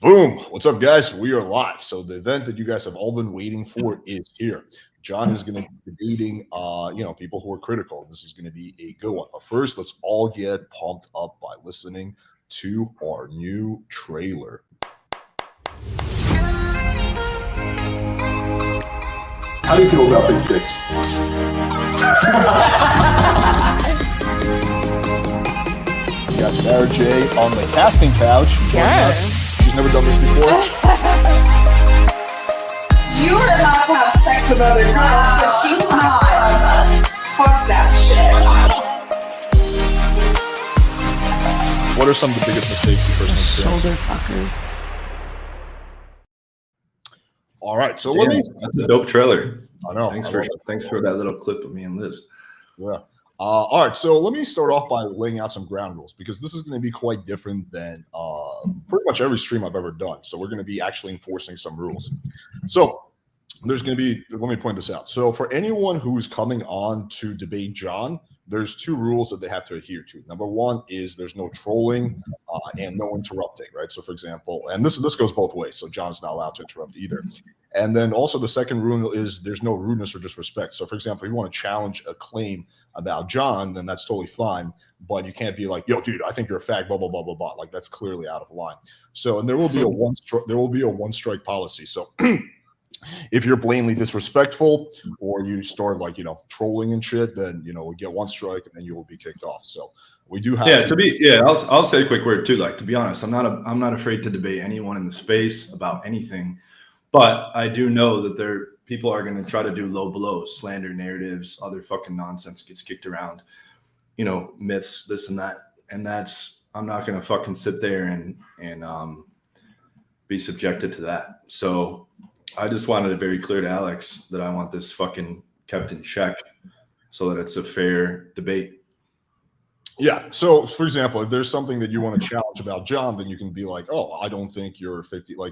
Boom. What's up, guys? We are live. So the event that you guys have all been waiting for is here. John is going to be debating, people who are critical. This is going to be a good one. But first, let's all get pumped up by listening to our new trailer. How do you feel about big dicks? We got Sarah J on the casting couch. Yes. She's never done this before. You are allowed to have sex with other girls, but she's not. Fuck that shit. What are some of the biggest mistakes you personally experienced? Shoulder fuckers. All right, so let me. That's a dope trailer. I know. Thanks for that little clip of me and Liz. Yeah. All right, so let me start off by laying out some ground rules because this is going to be quite different than pretty much every stream I've ever done. So we're going to be actually enforcing some rules. So there's going to be, let me point this out. So for anyone who's coming on to debate John, there's two rules that they have to adhere to. Number one is there's no trolling and no interrupting, right? So for example, and this goes both ways. So John's not allowed to interrupt either. And then also the second rule is there's no rudeness or disrespect. So for example, if you want to challenge a claim about John, then that's totally fine. But you can't be like, yo, dude, I think you're a fag, blah, blah, blah, blah, blah. Like that's clearly out of line. So, and there will be a one strike policy. So if you're blatantly disrespectful or you start like, trolling and shit, then, we get one strike and then you will be kicked off. So we do have I'll say a quick word too. Like, to be honest, I'm not afraid to debate anyone in the space about anything, but I do know that people are going to try to do low blows, slander narratives, other fucking nonsense gets kicked around, myths, this and that. And I'm not going to fucking sit there and be subjected to that. So I just wanted it very clear to Alex that I want this fucking kept in check so that it's a fair debate. Yeah. So, for example, if there's something that you want to challenge about John, then you can be like, "Oh, I don't think your 50, I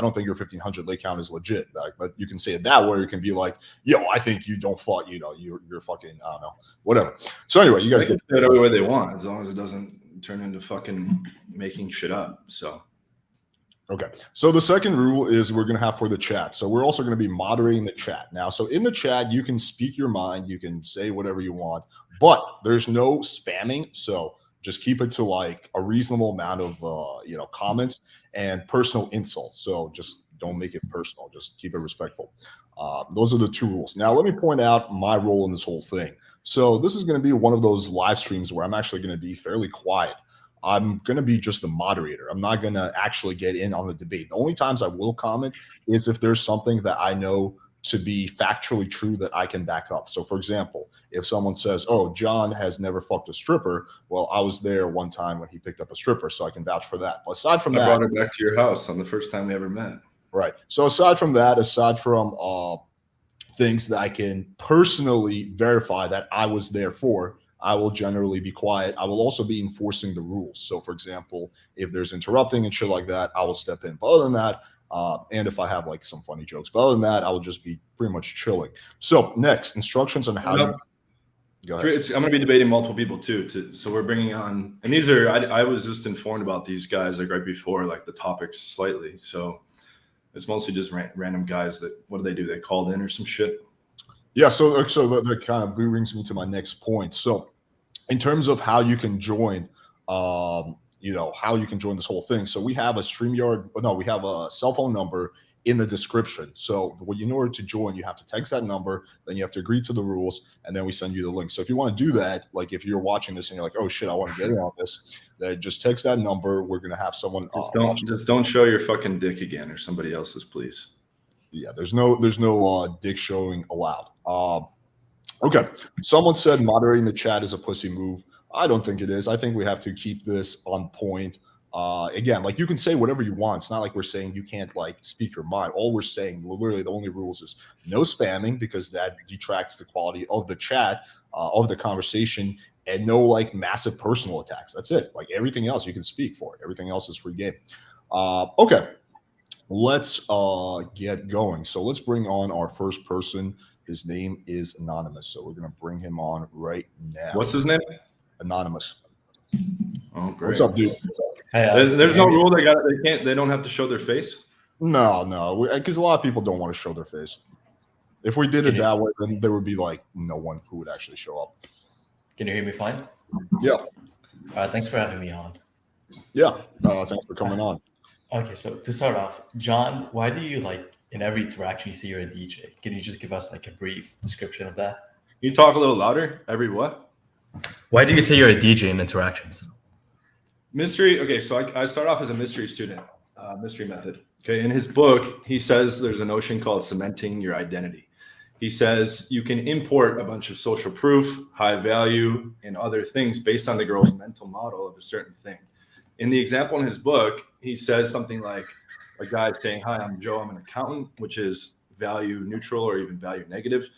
don't think your 1500 lay count is legit." But you can say it that way. You can be like, "Yo, I think you don't fuck, you're fucking, I don't know, whatever." So anyway, you guys get it every way they want as long as it doesn't turn into fucking making shit up. So. Okay. So the second rule is we're going to have for the chat. So we're also going to be moderating the chat now. So in the chat, you can speak your mind. You can say whatever you want, but there's no spamming. So just keep it to like a reasonable amount of, comments and personal insults. So just don't make it personal. Just keep it respectful. Those are the two rules. Now, let me point out my role in this whole thing. So this is going to be one of those live streams where I'm actually going to be fairly quiet. I'm going to be just the moderator. I'm not going to actually get in on the debate. The only times I will comment is if there's something that I know to be factually true that I can back up. So for example, if someone says, "Oh, John has never fucked a stripper," well, I was there one time when he picked up a stripper, so I can vouch for that. But aside from that, I brought her back to your house on the first time we ever met. Right. So aside from things that I can personally verify that I was there for, I will generally be quiet. I will also be enforcing the rules. So for example, if there's interrupting and shit like that, I will step in. But other than that, and if I have like some funny jokes, but other than that, I will just be pretty much chilling. So next, instructions on how you go ahead. I'm going to be debating multiple people too. So we're bringing on, and these are, I was just informed about these guys like right before like the topics slightly. So it's mostly just random guys that, what do? They called in or some shit? Yeah, so that kind of brings me to my next point. So in terms of how you can join, how you can join this whole thing. So we have a we have a cell phone number in the description. So in order to join, you have to text that number, then you have to agree to the rules, and then we send you the link. So if you want to do that, like if you're watching this and you're like, "Oh shit, I want to get in on this," then just text that number. We're going to have someone. Just don't show your fucking dick again or somebody else's, please. Yeah, there's no dick showing allowed. Okay. Someone said moderating the chat is a pussy move. I don't think it is. I think we have to keep this on point. Again, like you can say whatever you want. It's not like we're saying you can't like speak your mind. All we're saying, literally the only rules is no spamming because that detracts the quality of the chat, of the conversation, and no like massive personal attacks. That's it. Like everything else you can speak for. Everything else is free game. Okay. Let's get going. So let's bring on our first person. His name is Anonymous. So we're going to bring him on right now. What's his name? Anonymous. Oh, great. What's up, dude? Hey, There's no rule they don't have to show their face. No, because a lot of people don't want to show their face. If we did it that way, then there would be like no one who would actually show up. Can you hear me fine? Yeah. All right, thanks for having me on. Yeah. Thanks for coming on. Okay, so to start off, John, why do you in every interaction you say you're a DJ? Can you just give us a brief description of that? You talk a little louder. Every what? Why do you say you're a DJ in interactions? Mystery. Okay, so I start off as a mystery student, mystery method. Okay, in his book, he says there's a notion called cementing your identity. He says you can import a bunch of social proof, high value, and other things based on the girl's mental model of a certain thing. In the example in his book, he says something like a guy saying, "Hi, I'm Joe. I'm an accountant," which is value neutral or even value negative,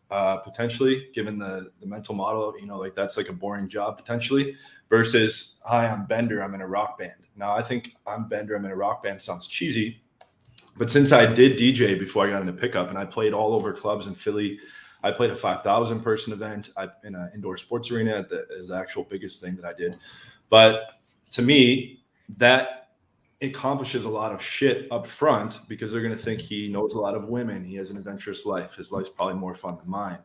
potentially, given the mental model. That's like a boring job potentially. Versus, "Hi, I'm Bender. I'm in a rock band." Now, I think "I'm Bender. I'm in a rock band" sounds cheesy, but since I did DJ before I got into pickup, and I played all over clubs in Philly, I played a 5,000 person event in an indoor sports arena. That is the actual biggest thing that I did. But to me, that accomplishes a lot of shit up front because they're going to think he knows a lot of women. He has an adventurous life. His life's probably more fun than mine.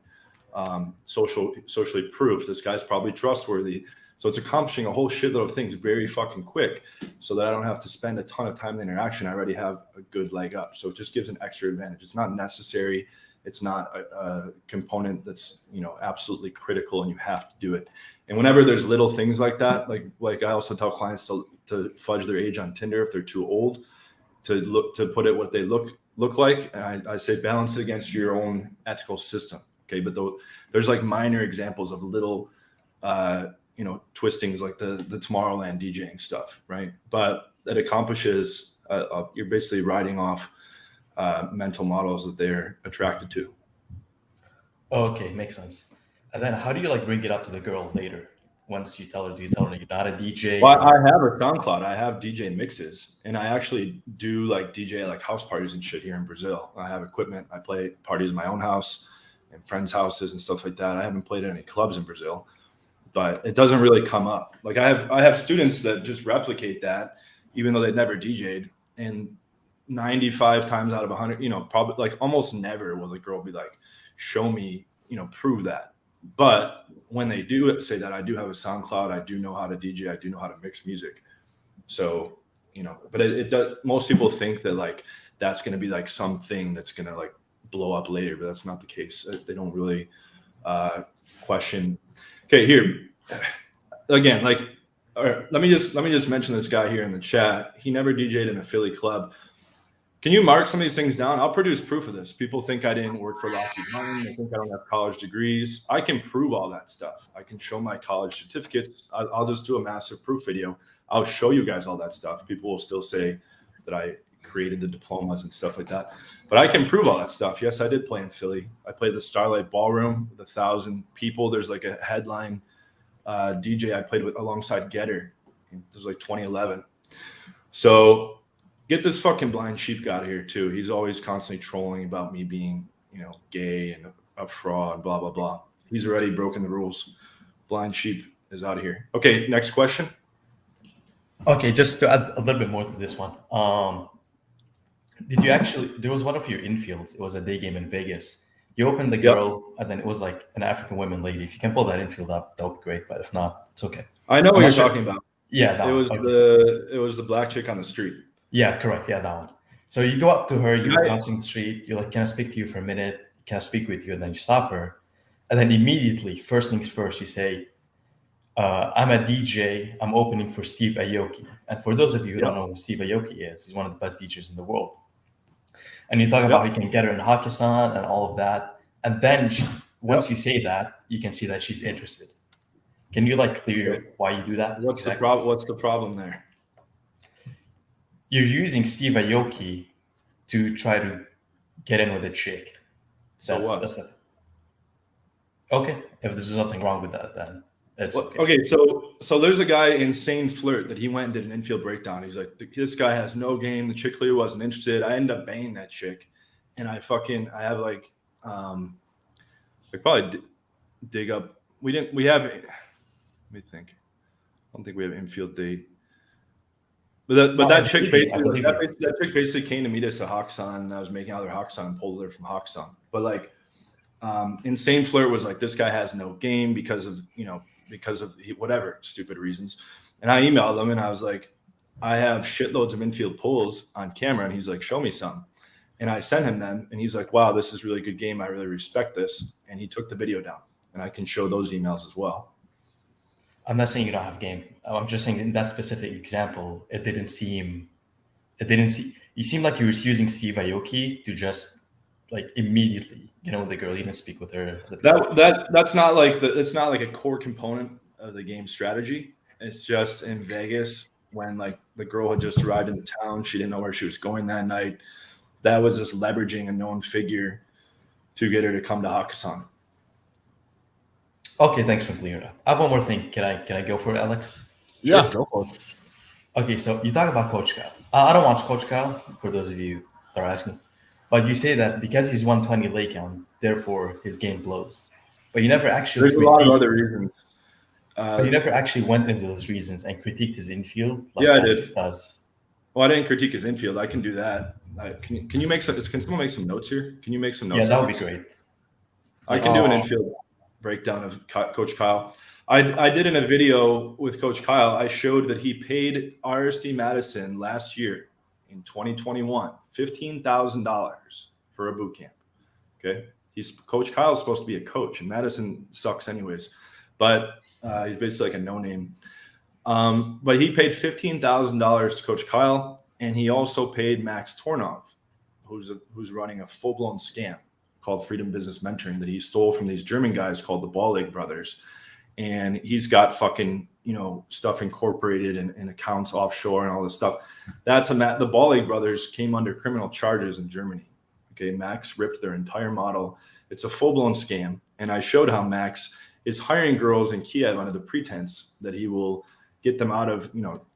Socially proof. This guy's probably trustworthy. So it's accomplishing a whole shitload of things very fucking quick so that I don't have to spend a ton of time in the interaction. I already have a good leg up. So it just gives an extra advantage. It's not necessary. It's not a component that's, absolutely critical and you have to do it. And whenever there's little things like that, like I also tell clients to fudge their age on Tinder if they're too old, to put it what they look like. And I say balance it against your own ethical system. Okay. But there's minor examples of little, twistings like the Tomorrowland DJing stuff, right? But that accomplishes, you're basically riding off mental models that they're attracted to. Okay, makes sense. And then how do you bring it up to the girl later? Once you tell her, do you tell her you're not a DJ? Well, I have a SoundCloud. I have DJ mixes, and I actually do DJ house parties and shit here in Brazil. I have equipment. I play parties in my own house and friends' houses and stuff like that. I haven't played at any clubs in Brazil, but it doesn't really come up. I have students that just replicate that, even though they've never DJ'd, and 95 times out of 100, probably almost never will the girl be like, "Show me, prove that." But when they do say that, I do have a SoundCloud. I do know how to DJ. I do know how to mix music. So, but it does. Most people think that that's going to be something that's going to blow up later, but that's not the case. They don't really question. Okay, here again, all right, let me just mention this guy here in the chat. He never DJ'd in a Philly club. Can you mark some of these things down? I'll produce proof of this. People think I didn't work for Lockheed Martin. They think I don't have college degrees. I can prove all that stuff. I can show my college certificates. I'll just do a massive proof video. I'll show you guys all that stuff. People will still say that I created the diplomas and stuff like that. But I can prove all that stuff. Yes, I did play in Philly. I played the Starlight Ballroom with 1,000 people. There's a headline DJ I played with alongside Getter. It was 2011. So get this fucking blind sheep out of here too. He's always constantly trolling about me being, gay and a fraud, blah, blah, blah. He's already broken the rules. Blind sheep is out of here. Okay, next question. Okay, just to add a little bit more to this one. There was one of your infields. It was a day game in Vegas. You opened the girl, and then it was an African woman lady. If you can pull that infield up, that would be great. But if not, it's okay. I know what you're talking about. Yeah, it was the black chick on the street. Yeah, correct. Yeah, that one. So you go up to her, you're crossing the street, you're like, "Can I speak to you for a minute? Can I speak with you?" And then you stop her. And then immediately, first things first, you say, "I'm a DJ, I'm opening for Steve Aoki." And for those of you who don't know who Steve Aoki is, he's one of the best DJs in the world. And you talk about how you can get her in Hakkasan and all of that. And then once you say that, you can see that she's interested. Can you clear why you do that? What's the problem? What's the problem there? You're using Steve Aoki to try to get in with a chick. That's okay. If there's nothing wrong with that, then it's okay. Okay, so there's a guy, Insane Flirt, that he went and did an infield breakdown. He's like, "This guy has no game. The chick clearly wasn't interested." I ended up banging that chick, and I have I probably dig up. We have. Let me think. I don't think we have infield date. that chick basically that chick basically came to meet us at Hoxon, and I was making out with her Hoxon and pulled her from Hoxon. But like, Insane Flirt was like, this guy has no game because of whatever stupid reasons. And I emailed him and I was like, I have shitloads of infield pulls on camera, and he's like, show me some. And I sent him them, and he's like, wow, this is really good game. I really respect this. And he took the video down, and I can show those emails as well. I'm not saying you don't have game. I'm just saying in that specific example, you seemed like you were using Steve Aoki to just like immediately get on with the girl. You didn't speak with her. That's not like it's not like a core component of the game strategy. It's just in Vegas when like the girl had just arrived in the town. She didn't know where she was going that night. That was just leveraging a known figure to get her to come to Hakkasan. Okay, thanks for clearing it up. I have one more thing. Can I go for it, Alex? Yeah, go for it. Okay, so you talk about Coach Kyle. I don't watch Coach Kyle, for those of you that are asking. But you say that because he's 120 late count, therefore his game blows. But you never actually... There's a lot of other reasons. But you never actually went into those reasons and critiqued his infield like I did. Alex does. Well, I didn't critique his infield. I can do that. Can you make some? Can someone make some notes here? Can you make some notes? Yeah, that would be great. I can do an infield breakdown of Coach Kyle. I did in a video with Coach Kyle. I showed that he paid RSD Madison last year in 2021 $15,000 for a boot camp. Okay, Coach Kyle is supposed to be a coach, and Madison sucks anyways. But he's basically like a no-name. But he paid $15,000 to Coach Kyle, and he also paid Max Tornov, who's running a full-blown scam called Freedom Business Mentoring that he stole from these German guys called the Ballig brothers. And he's got fucking, stuff incorporated and accounts offshore and all this stuff. The Ballig brothers came under criminal charges in Germany. Okay, Max ripped their entire model. It's a full-blown scam. And I showed how Max is hiring girls in Kiev under the pretense that he will get them out of,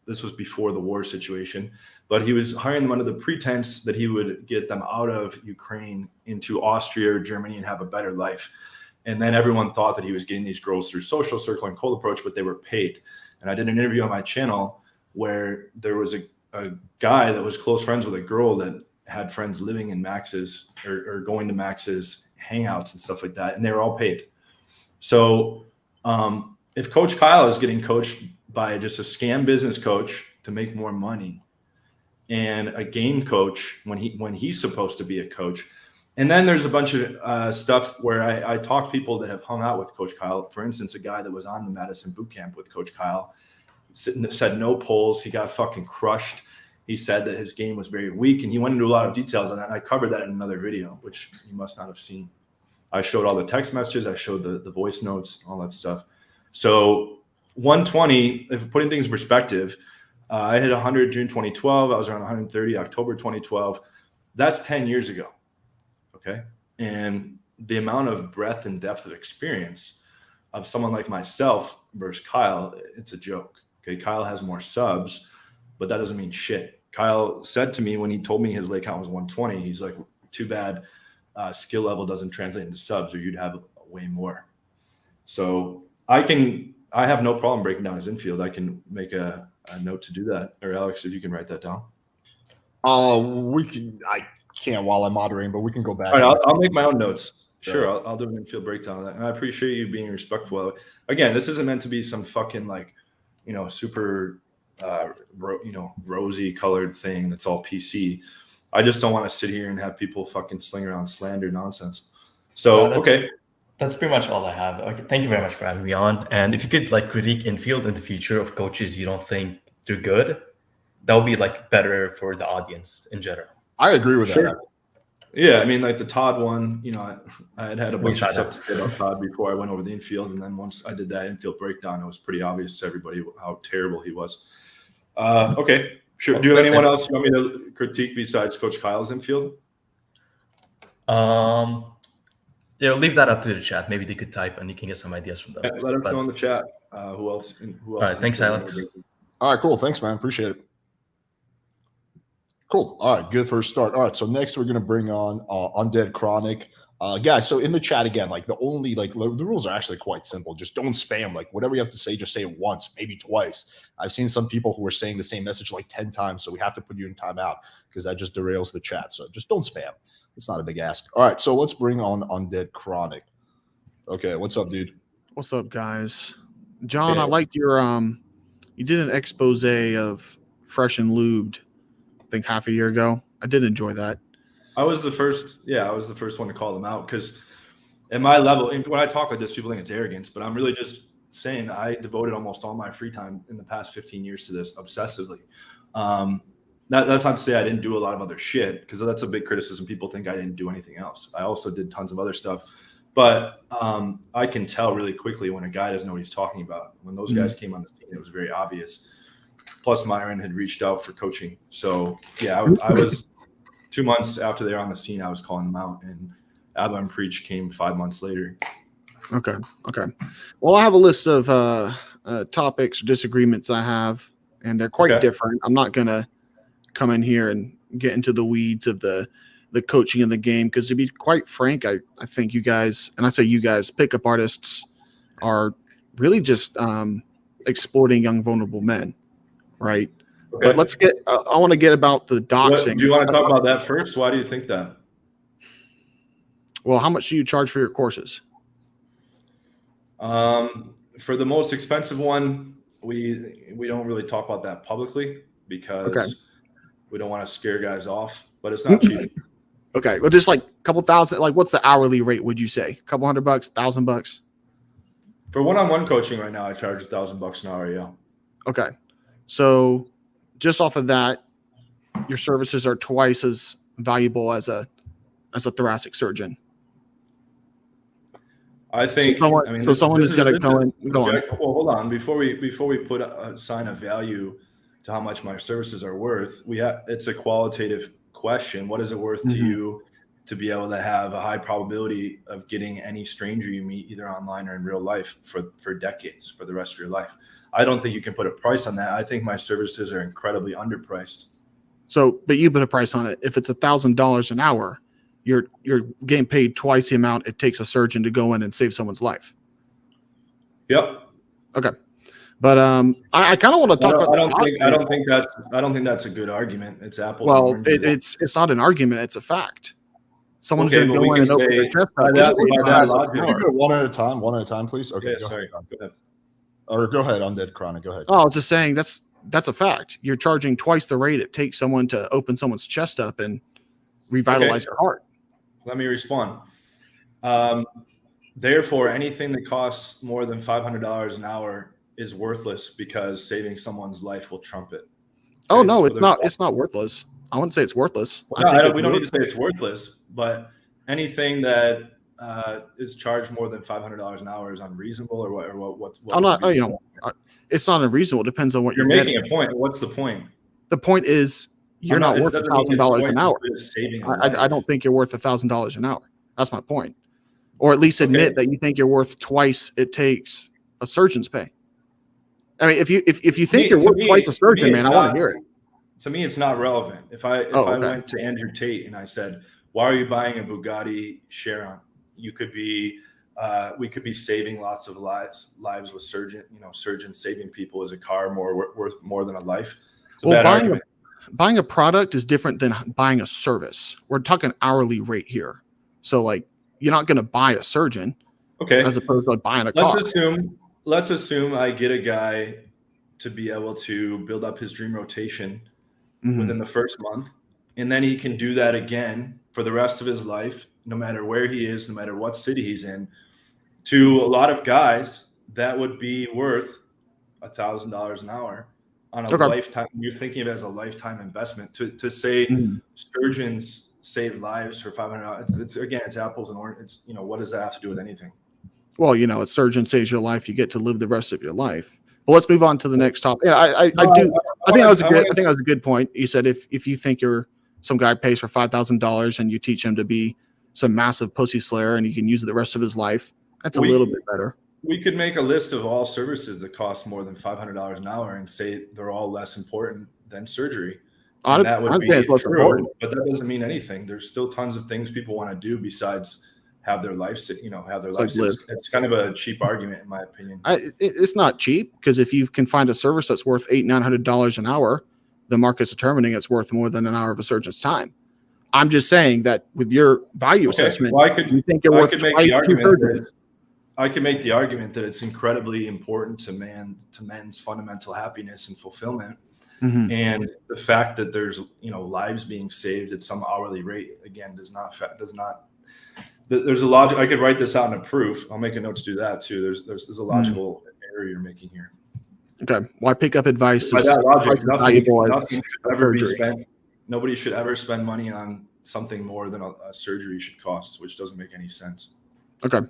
this was before the war situation, but he was hiring them under the pretense that he would get them out of Ukraine into Austria or Germany and have a better life. And then everyone thought that he was getting these girls through social circle and cold approach, but they were paid. And I did an interview on my channel where there was a guy that was close friends with a girl that had friends living in Max's or going to Max's hangouts and stuff like that. And they were all paid. So if Coach Kyle is getting coached by just a scam business coach to make more money and a game coach when he's supposed to be a coach. And then there's a bunch of stuff where I talked to people that have hung out with Coach Kyle. For instance, a guy that was on the Madison boot camp with Coach Kyle said no polls. He got fucking crushed. He said that his game was very weak, and he went into a lot of details on that. And I covered that in another video, which you must not have seen. I showed all the text messages. I showed the voice notes, all that stuff. So 120, if putting things in perspective, I hit 100 June 2012. I was around 130 October 2012. That's 10 years ago. Okay. And the amount of breadth and depth of experience of someone like myself versus Kyle, it's a joke. Okay. Kyle has more subs, but that doesn't mean shit. Kyle said to me when he told me his late count was 120, he's like, too bad skill level doesn't translate into subs or you'd have way more. So I have no problem breaking down his infield. I can make a note to do that. Or Alex, if you can write that down. I can't while I'm moderating, but we can go back. All right, I'll make my own notes. Sure, I'll do an infield breakdown of that. And I appreciate you being respectful. Again, this isn't meant to be some fucking super, rosy colored thing that's all PC. I just don't want to sit here and have people fucking sling around slander nonsense. So, okay. That's pretty much all I have. Okay, thank you very much for having me on. And if you could critique infield in the future of coaches you don't think they're good, that would be better for the audience in general. I agree with that. Yeah, I mean, the Todd one, I had a bunch of stuff to say about Todd before I went over the infield. And then once I did that infield breakdown, it was pretty obvious to everybody how terrible he was. Okay, sure. Do you have anyone else you want me to critique besides Coach Kyle's infield? Yeah, leave that up to the chat. Maybe they could type and you can get some ideas from them. Yeah, let us know in the chat who else. All right, thanks, Alex. All right, cool. Thanks, man. Appreciate it. Cool. All right, good first start. All right, so next we're going to bring on Undead Chronic. Guys, so in the chat again, like the rules are actually quite simple. Just don't spam. Like whatever you have to say, just say it once, maybe twice. I've seen some people who are saying the same message like 10 times, so we have to put you in timeout because that just derails the chat. So just don't spam. It's not a big ask. All right, so let's bring on Undead Chronic. Okay, what's up, dude? What's up, guys? John, I liked your you did an expose of Fresh and Lubed, I think half a year ago. I did enjoy that. I was the first one to call them out because at my level, when I talk like this, people think it's arrogance, but I'm really just saying that I devoted almost all my free time in the past 15 years to this obsessively. That's not to say I didn't do a lot of other shit, because that's a big criticism. People think I didn't do anything else. I also did tons of other stuff, but I can tell really quickly when a guy doesn't know what he's talking about. When those guys came on the scene, it was very obvious. Plus, Myron had reached out for coaching. So yeah, I was 2 months after they were on the scene, I was calling them out, and Abba and Preach came 5 months later. Okay. Well, I have a list of topics or disagreements I have, and they're quite different. I'm not gonna come in here and get into the weeds of the coaching in the game, because to be quite frank, I think you guys, and I say you guys, pickup artists are really just exploiting young vulnerable men, right? Okay. But let's get. I want to get about the doxing. Do you want to talk about that first? Why do you think that? Well, how much do you charge for your courses? For the most expensive one, we don't really talk about that publicly because we don't want to scare guys off. But it's not cheap. Okay, well, just like a couple thousand. Like, what's the hourly rate? Would you say a couple $100, $1,000? For one-on-one coaching right now, I charge $1,000 an hour. Yeah. Okay, so just off of that, your services are twice as valuable as a thoracic surgeon. I think. Someone is going to go in. Go on. Well, hold on. Before we put a sign of value to how much my services are worth, it's a qualitative question. What is it worth to you to be able to have a high probability of getting any stranger you meet, either online or in real life, for decades, for the rest of your life? I don't think you can put a price on that. I think my services are incredibly underpriced. So, but you put a price on it. If it's $1,000 an hour, you're getting paid twice the amount it takes a surgeon to go in and save someone's life. Yep. Okay. But I kind of want to talk about. I don't think that's a good argument. It's apples. Well, it's not an argument. It's a fact. Someone's going to go in and open their chest up. One at a time, please. Okay. Yeah, sorry. Go ahead. Or go ahead, Undead Chronic. Go ahead. Oh, I was just saying that's a fact. You're charging twice the rate it takes someone to open someone's chest up and revitalize their heart. Let me respond. Therefore, anything that costs more than $500 an hour is worthless, because saving someone's life will trump it. Oh, no, it's not. It's not worthless. I wouldn't say it's worthless. Well, we don't need to say it's worthless, but anything that is charged more than $500 an hour is unreasonable, or what? I'm not. It's not unreasonable. It depends on what you're making. A point. What's the point? The point is you're not worth $1,000 an hour. I don't think you're worth $1,000 an hour. That's my point. Or at least admit that you think you're worth twice it takes a surgeon's pay. I mean, if you think you're worth twice a surgeon, man, I want to hear it. To me, it's not relevant. If I went to Andrew Tate and I said, "Why are you buying a Bugatti Chiron?" We could be saving lots of lives with surgeons saving people. Is a car worth more than a life? It's a bad argument. Buying a product is different than buying a service. We're talking hourly rate here. So, like, you're not going to buy a surgeon, as opposed to like buying a car. Let's assume I get a guy to be able to build up his dream rotation within the first month, and then he can do that again for the rest of his life, no matter where he is, no matter what city he's in. To a lot of guys, that would be worth $1,000 an hour on a lifetime. You're thinking of it as a lifetime investment. To say surgeons save lives for $500. It's apples and oranges. What does that have to do with anything? Well, a surgeon saves your life, you get to live the rest of your life. But let's move on to the next topic. Yeah, I think that was a good point. You said if you think some guy pays for $5,000 and you teach him to be some massive pussy slayer and you can use it the rest of his life, that's a little bit better. We could make a list of all services that cost more than $500 an hour and say they're all less important than surgery. That would be true, but that doesn't mean anything. There's still tons of things people want to do besides have their life, have their It's life. like It's kind of a cheap argument, in my opinion. It's not cheap, because if you can find a service that's worth $800-900 an hour, the market's determining it's worth more than an hour of a surgeon's time. I'm just saying that with your value assessment, you think you're worth twice two surgeons. I could make the argument that it's incredibly important to men's fundamental happiness and fulfillment. Mm-hmm. And the fact that there's lives being saved at some hourly rate, again, does not there's a logic. I could write this out in a proof. I'll make a note to do that too. There's a logical error you're making here. Okay, why pick up advice? By that logic, nothing should ever be spent. Nobody should ever spend money on something more than a surgery should cost, which doesn't make any sense. Okay.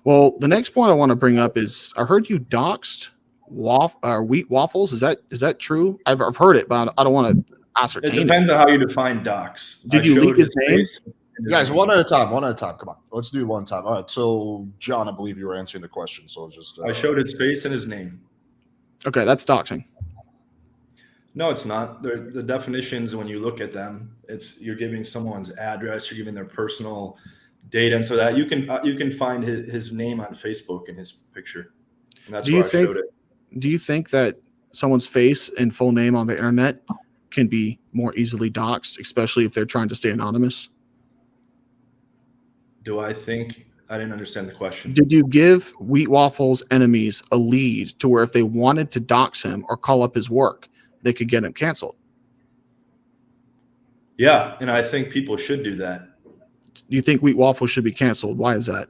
Well, the next point I want to bring up is I heard you doxed wheat waffles. Is that true? I've heard it, but I don't want to ascertain it. Depends on how you define dox. Did you leak his name? Guys, one at a time. Come on. Let's do one time. All right. So, John, I believe you were answering the question. So just I showed his face and his name. Okay, that's doxing. No, it's not. The definitions, when you look at them, you're giving someone's address, you're giving their personal data, and so that you can find his name on Facebook and his picture, and that's why I showed it. Do you think that someone's face and full name on the internet can be more easily doxed, especially if they're trying to stay anonymous? Do I think? I didn't understand the question. Did you give Wheat Waffles' enemies a lead to where if they wanted to dox him or call up his work, they could get him canceled? Yeah, and I think people should do that. Do you think Wheat Waffles should be canceled? Why is that?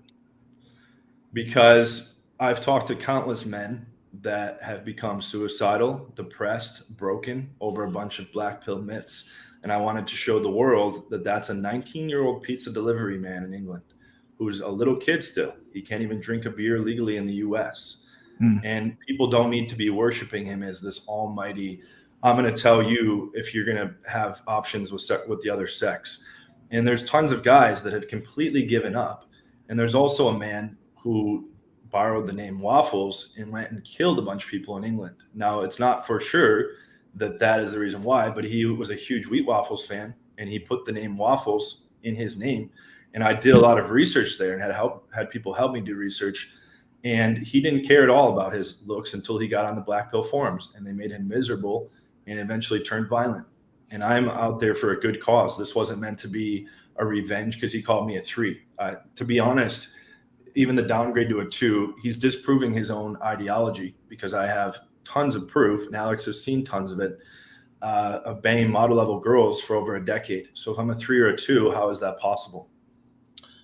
Because I've talked to countless men that have become suicidal, depressed, broken over a bunch of black pill myths. And I wanted to show the world that that's a 19-year-old pizza delivery man in England who's a little kid still. He can't even drink a beer legally in the US. And people don't need to be worshiping him as this almighty, I'm going to tell you if you're going to have options with the other sex. And there's tons of guys that have completely given up. And there's also a man who borrowed the name Waffles and went and killed a bunch of people in England. Now, it's not for sure that is the reason why, but he was a huge Wheat Waffles fan, and he put the name Waffles in his name. And I did a lot of research there and had people help me do research. And he didn't care at all about his looks until he got on the black pill forums, and they made him miserable and eventually turned violent. And I'm out there for a good cause. This wasn't meant to be a revenge because he called me a 3. To be honest, even the downgrade to a 2, he's disproving his own ideology, because I have tons of proof, and Alex has seen tons of it, of banging model level girls for over a decade. So if I'm a 3 or a 2, how is that possible?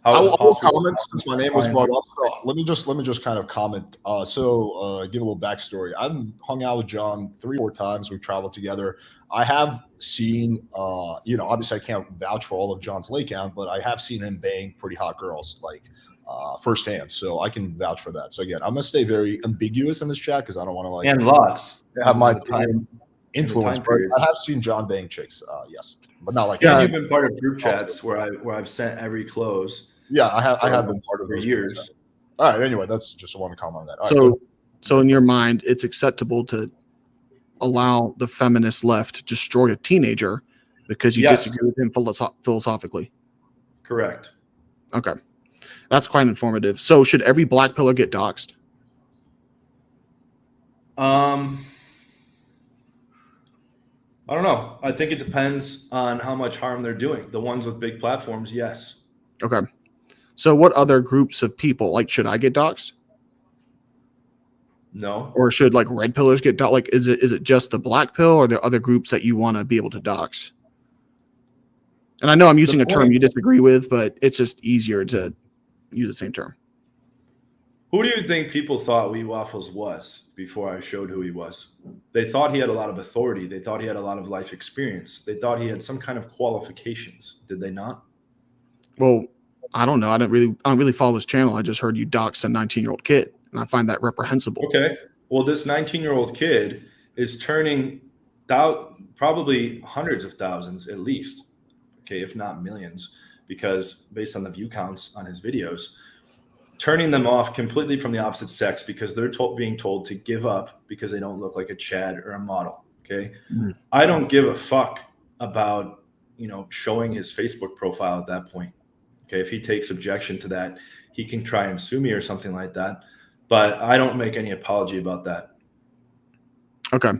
I will comment since my name was brought up. So let me just kind of comment. Give a little backstory. I've hung out with John 3-4 times. We've traveled together. I have seen, obviously I can't vouch for all of John's lay count, but I have seen him bang pretty hot girls, like firsthand. So I can vouch for that. So again, I'm gonna stay very ambiguous in this chat because I don't want to and lots have my opinion influence. But I have seen John bang chicks, yes, but not like I've been part of group chats where I've sent every close. Yeah, I have been part of for those years. All right. Anyway, that's just one comment on that. So in your mind, it's acceptable to allow the feminist left to destroy a teenager because you disagree with him philosophically? Correct. Okay, that's quite informative. So should every black pillar get doxed? I don't know. I think it depends on how much harm they're doing. The ones with big platforms, yes. Okay. So what other groups of people, like, should I get doxed? No. Or should, like, red pillars get doxed? Like, is it just the black pill, or are there other groups that you want to be able to dox? And I know I'm using a term you disagree with, but it's just easier to use the same term. Who do you think people thought Wheat Waffles was before I showed who he was? They thought he had a lot of authority. They thought he had a lot of life experience. They thought he had some kind of qualifications. Did they not? Well, I don't know. I don't really follow his channel. I just heard you dox a 19-year-old kid, and I find that reprehensible. Okay. Well, this 19-year-old kid is turning probably hundreds of thousands at least, okay, if not millions, because based on the view counts on his videos, turning them off completely from the opposite sex because they're being told to give up because they don't look like a Chad or a model, okay? Mm-hmm. I don't give a fuck about, showing his Facebook profile at that point. Okay, if he takes objection to that, he can try and sue me or something like that. But I don't make any apology about that. Okay.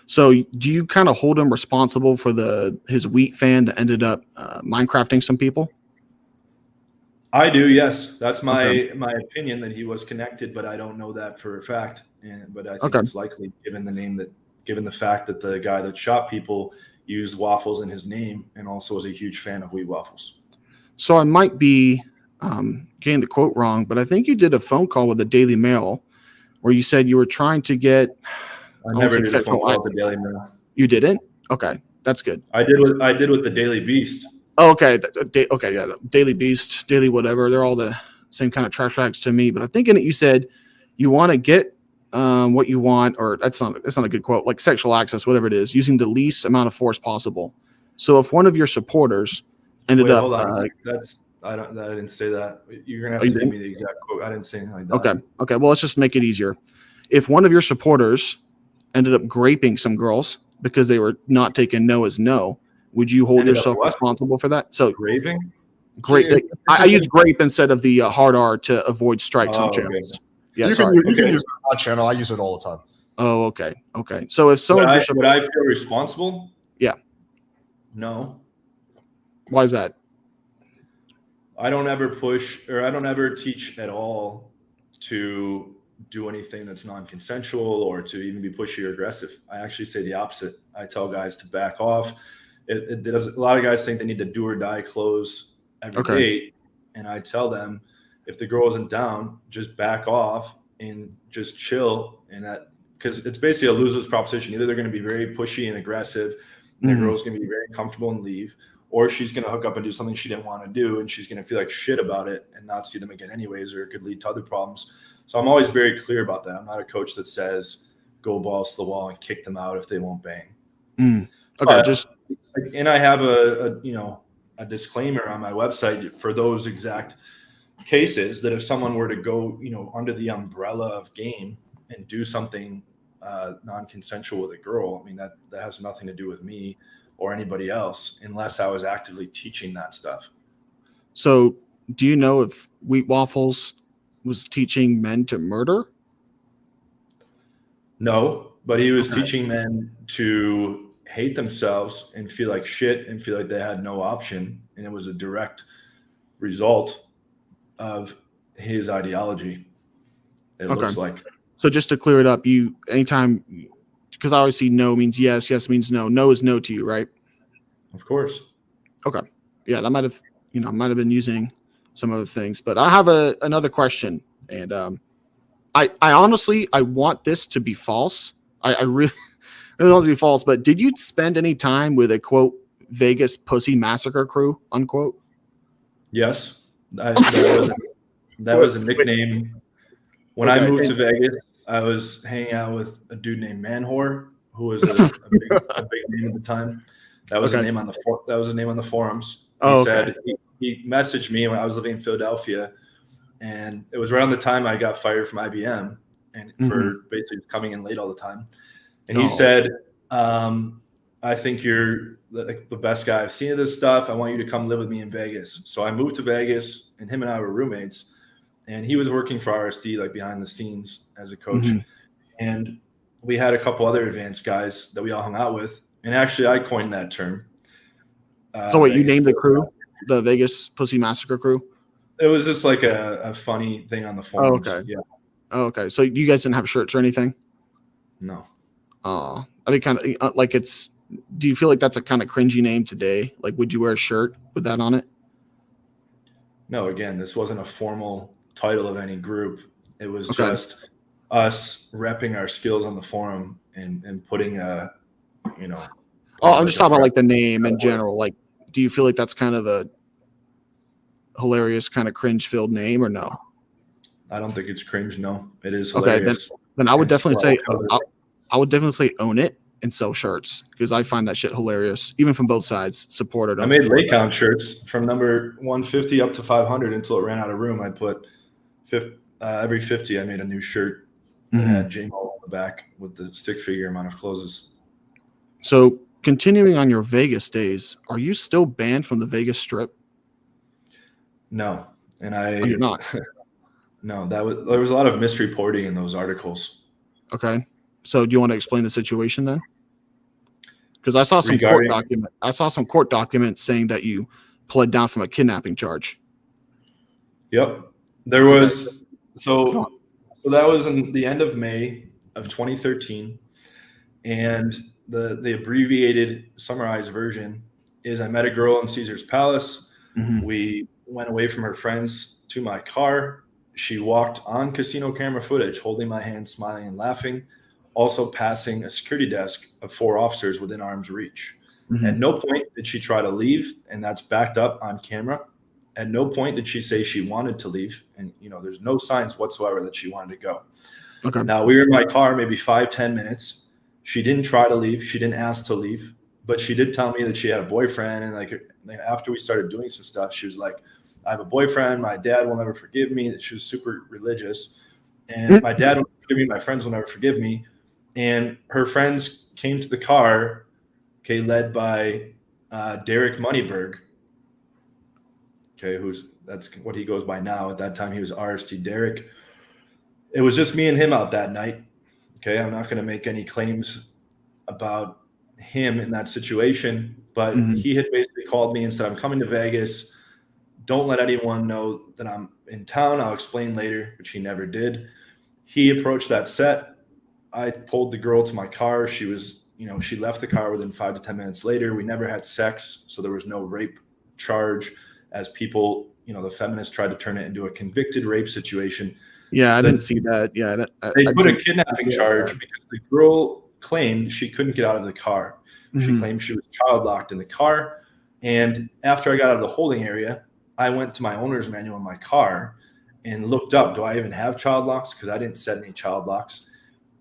So do you kind of hold him responsible for his wheat fan that ended up Minecrafting some people? I do, yes. That's my Okay. my opinion that he was connected, but I don't know that for a fact. But I think Okay. it's likely, given the fact that the guy that shot people used Waffles in his name and also was a huge fan of wheat waffles. So I might be getting the quote wrong, but I think you did a phone call with the Daily Mail where you said you were trying to get. I never did a phone call with the Daily Mail. You didn't? Okay, that's good. I did with the Daily Beast. Oh, okay. Okay, yeah. The Daily Beast, Daily whatever. They're all the same kind of trash rags to me. But I think in it you said you want to get what you want, or that's not a good quote. Like sexual access, whatever it is, using the least amount of force possible. So if one of your supporters ended up, hold on. I didn't say that. You're gonna have to give me the exact quote. I didn't say anything like that. Okay. Well, let's just make it easier. If one of your supporters ended up graping some girls because they were not taking no as no, would you hold yourself responsible for that? So Graving? Grape. I use grape instead of the hard R to avoid strikes on channels. Okay. Yeah, you can use it on my channel. I use it all the time. Oh, okay. So if someone would I feel responsible? Yeah. No. Why is that? I don't ever push, or I don't ever teach at all to do anything that's non-consensual or to even be pushy or aggressive. I actually say the opposite. I tell guys to back off. It does. A lot of guys think they need to do or die close every date, and I tell them, if the girl isn't down, just back off and just chill. And that, because it's basically a loser's proposition. Either they're going to be very pushy and aggressive, and the girl's going to be very comfortable and leave, or she's going to hook up and do something she didn't want to do, and she's going to feel like shit about it and not see them again anyways, or it could lead to other problems. So I'm always very clear about that. I'm not a coach that says go balls to the wall and kick them out if they won't bang. Okay, and I have a disclaimer on my website for those exact cases that if someone were to go, under the umbrella of game and do something non-consensual with a girl, I mean, that has nothing to do with me or anybody else unless I was actively teaching that stuff. So do you know if Wheat Waffles was teaching men to murder? No, but he was teaching men to hate themselves and feel like shit and feel like they had no option. And it was a direct result of his ideology. It looks like. So just to clear it up, anytime, because I always see no means yes, yes means no. No is no to you, right? Of course. Okay. Yeah, that might have been using some other things, but I have another question, and I honestly want this to be false. I really want it to be false. But did you spend any time with a quote Vegas pussy massacre crew unquote? Yes, that was a nickname. When I moved to Vegas, I was hanging out with a dude named Manwhore, who was a big name at the time. That was his name on the forums. He messaged me when I was living in Philadelphia, and it was around the time I got fired from IBM and for basically coming in late all the time. And he said, I think you're the best guy I've seen of this stuff. I want you to come live with me in Vegas. So I moved to Vegas, and him and I were roommates. And he was working for RSD, like behind the scenes as a coach. And we had a couple other advanced guys that we all hung out with. And actually, I coined that term. So wait, you named the crew, the Vegas Pussy Massacre crew? It was just like a funny thing on the forums. Yeah. Oh, okay. So you guys didn't have shirts or anything? No. I mean, kind of like do you feel like that's a kind of cringy name today? Like, would you wear a shirt with that on it? No, again, this wasn't a formal title of any group. It was just us repping our skills on the forum and putting I'm just talking about like the name in general. Like, do you feel like that's kind of a hilarious kind of cringe-filled name or no? I don't think it's cringe. No, it is hilarious. Okay, then I would definitely say I would definitely say own it and sell shirts because I find that shit hilarious, even from both sides. Supported. I made late count shirts from number 150 up to 500 until it ran out of room. I put every 50. I made a new shirt that had JMULV on the back with the stick figure amount of closes. So continuing on your Vegas days, are you still banned from the Vegas Strip? No, and Oh, you're not. no, there was a lot of misreporting in those articles. Okay. So do you want to explain the situation then? Because I saw some I saw some court documents saying that you pled down from a kidnapping charge. Yep, there was. So that was in the end of May of 2013, and the abbreviated, summarized version is: I met a girl in Caesar's Palace. Mhm. We went away from her friends to my car. She walked on casino camera footage, holding my hand, smiling and laughing, also passing a security desk of 4 officers within arm's reach. Mhm. At no point did she try to leave, and that's backed up on camera. At no point did she say she wanted to leave, and there's no signs whatsoever that she wanted to go. Okay. Now, we were in my car maybe 5-10 minutes. She didn't try to leave. She didn't ask to leave, but she did tell me that she had a boyfriend, and like after we started doing some stuff, she was like, I have a boyfriend. My dad will never forgive me. She was super religious. And my dad will forgive me. My friends will never forgive me. And her friends came to the car, okay, led by Derek Moneyberg. Okay, that's what he goes by now. At that time, he was RST Derek. It was just me and him out that night. Okay, I'm not going to make any claims about him in that situation, but he had basically called me and said, I'm coming to Vegas. Don't let anyone know that I'm in town. I'll explain later, which he never did. He approached that set. I pulled the girl to my car. She was, she left the car within 5 to 10 minutes later. We never had sex, so there was no rape charge, as people, the feminists tried to turn it into a convicted rape situation. Yeah, I didn't see that. Yeah, they put a kidnapping charge because the girl claimed she couldn't get out of the car. She claimed she was child locked in the car. And after I got out of the holding area, I went to my owner's manual in my car and looked up, do I even have child locks? Because I didn't set any child locks.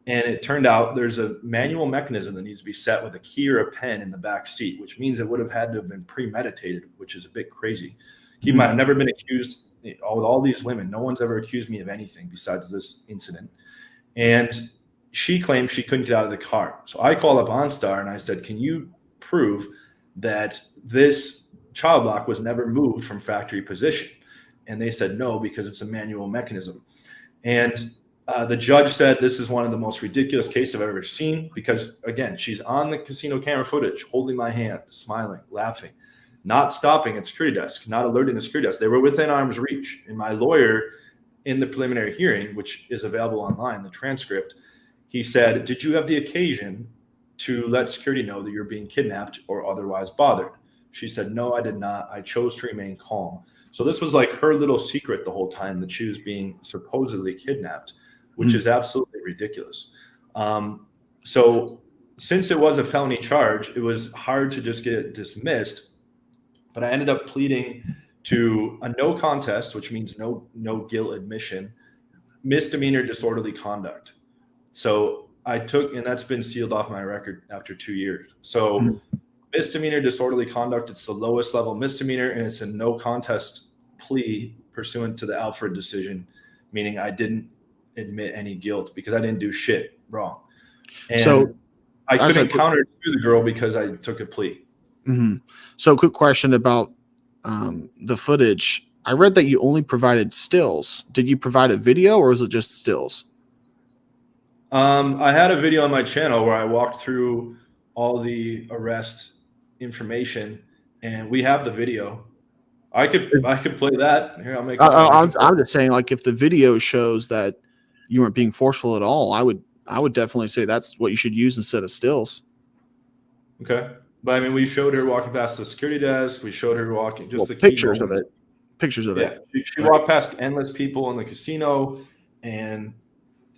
And it turned out there's a manual mechanism that needs to be set with a key or a pen in the back seat, which means it would have had to have been premeditated, which is a bit crazy. He might have never been accused with all these women. No one's ever accused me of anything besides this incident. And she claimed she couldn't get out of the car. So I called up OnStar and I said, can you prove that this child lock was never moved from factory position? And they said no, because it's a manual mechanism. And the judge said this is one of the most ridiculous cases I've ever seen, because again, she's on the casino camera footage, holding my hand, smiling, laughing, not stopping at security desk, not alerting the security desk. They were within arm's reach. And my lawyer, in the preliminary hearing, which is available online, the transcript, he said, did you have the occasion to let security know that you're being kidnapped or otherwise bothered? She said, no, I did not. I chose to remain calm. So this was like her little secret the whole time, that she was being supposedly kidnapped, which is absolutely ridiculous. So since it was a felony charge, it was hard to just get it dismissed. But I ended up pleading to a no contest, which means no guilt admission, misdemeanor disorderly conduct. So I took, and that's been sealed off my record after 2 years. So misdemeanor disorderly conduct, it's the lowest level misdemeanor, and it's a no contest plea pursuant to the Alfred decision, meaning I didn't admit any guilt because I didn't do shit wrong. And so I couldn't counter to the girl because I took a plea. So quick question about the footage. I read that you only provided stills. Did you provide a video, or was it just stills? I had a video on my channel where I walked through all the arrest information, and we have the video. I could play that. Here, I'll make. I'm just saying, like, if the video shows that you weren't being forceful at all, I would definitely say that's what you should use instead of stills. Okay, but I mean, we showed her walking past the security desk. We showed her walking just the pictures of it. Pictures of it. She walked past endless people in the casino, and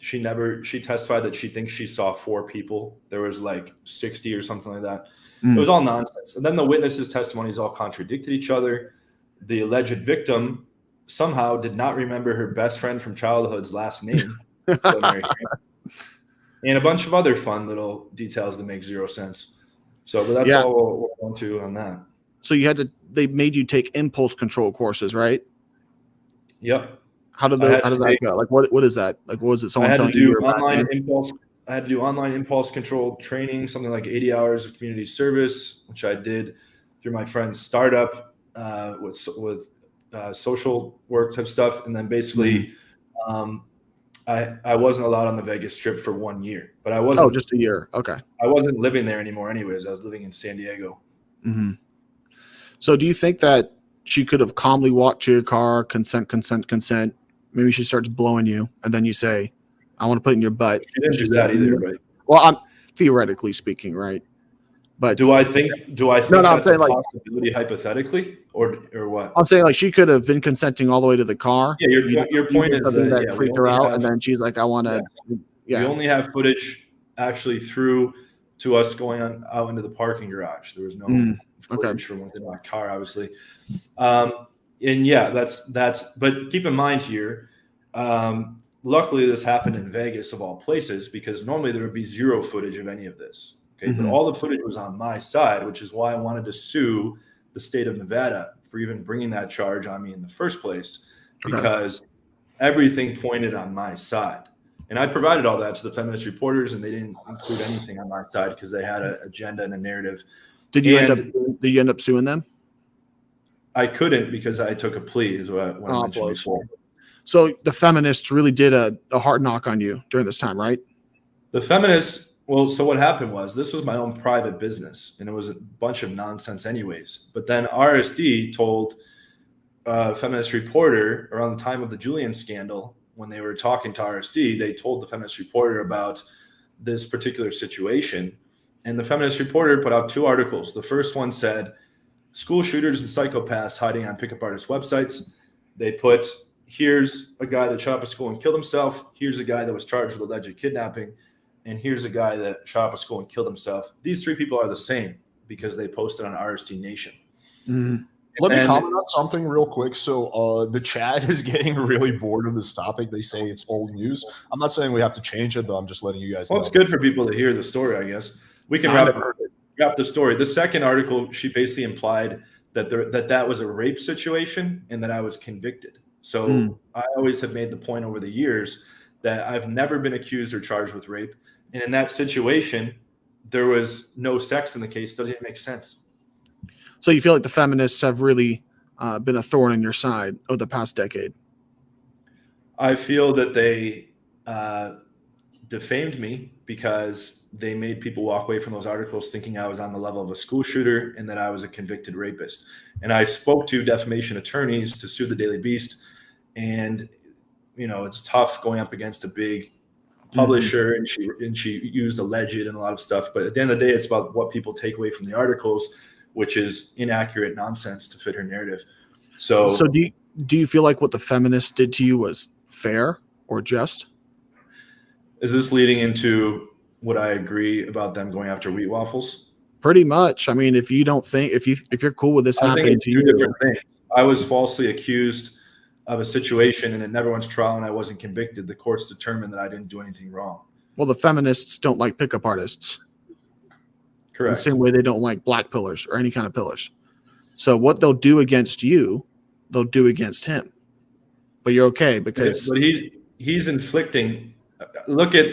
she testified that she thinks she saw 4 people. There was like 60 or something like that. It was all nonsense. And then the witnesses' testimonies all contradicted each other. The alleged victim somehow did not remember her best friend from childhood's last name. And a bunch of other fun little details that make zero sense. So, but that's all we'll go into on that. So they made you take impulse control courses, right? Yep. How does that go? Like, what is that? Like, what was it? Someone telling you I had to do online impulse control training, something like 80 hours of community service, which I did through my friend's startup with social work type stuff, and then basically I wasn't allowed on the Vegas Strip for 1 year. But I wasn't. Oh, just a year. Okay. I wasn't living there anymore, anyways. I was living in San Diego. Mm-hmm. So, do you think that she could have calmly walked to your car, consent? Maybe she starts blowing you, and then you say, "I want to put it in your butt." She didn't do that either, right? Well, I'm theoretically speaking, right? But do I think no, that's I'm saying a like possibility hypothetically, or what? I'm saying like she could have been consenting all the way to the car. Yeah, your point is that freaked her out, and then she's like, "I want to." Yeah. We only have footage actually through to us going out into the parking garage. There was no footage from within my car, obviously. And yeah, that's. But keep in mind here, luckily this happened in Vegas of all places, because normally there would be zero footage of any of this. Okay, but all the footage was on my side, which is why I wanted to sue the state of Nevada for even bringing that charge on me in the first place, because everything pointed on my side. And I provided all that to the feminist reporters, and they didn't include anything on my side because they had an agenda and a narrative. Did you end up suing them? I couldn't, because I took a plea, is what I mentioned before. So the feminists really did a hard knock on you during this time, right? The feminists. Well, so what happened was, this was my own private business, and it was a bunch of nonsense anyways. But then RSD told a feminist reporter around the time of the Julian scandal, when they were talking to RSD, they told the feminist reporter about this particular situation. And the feminist reporter put out 2 articles. The first one said, school shooters and psychopaths hiding on pickup artist websites. They put, here's a guy that shot up a school and killed himself. Here's a guy that was charged with alleged kidnapping. And here's a guy that shot up a school and killed himself. These 3 people are the same because they posted on RSD Nation. Let me comment on something real quick. So the chat is getting really bored of this topic. They say it's old news. I'm not saying we have to change it, but I'm just letting you guys know. Well, it's good for people to hear the story, I guess. We can wrap the story. The second article, she basically implied that that was a rape situation and that I was convicted. So I always have made the point over the years that I've never been accused or charged with rape. And in that situation, there was no sex in the case. Doesn't even make sense. So you feel like the feminists have really been a thorn in your side over the past decade? I feel that they defamed me because they made people walk away from those articles thinking I was on the level of a school shooter and that I was a convicted rapist. And I spoke to defamation attorneys to sue the Daily Beast. And, it's tough going up against a big publisher, and she used alleged and a lot of stuff. But at the end of the day, it's about what people take away from the articles, which is inaccurate nonsense to fit her narrative. So do you feel like what the feminists did to you was fair or just? Is this leading into what I agree about them going after wheat waffles? Pretty much. I mean, if you don't think if you're cool with this happening to you, different things. I was falsely accused of a situation and it never went to trial and I wasn't convicted. The courts determined that I didn't do anything wrong. Well, the feminists don't like pickup artists. Correct. The same way they don't like black pillars or any kind of pillars. So what they'll do against you, they'll do against him. But you're okay because but he's inflicting. Look at.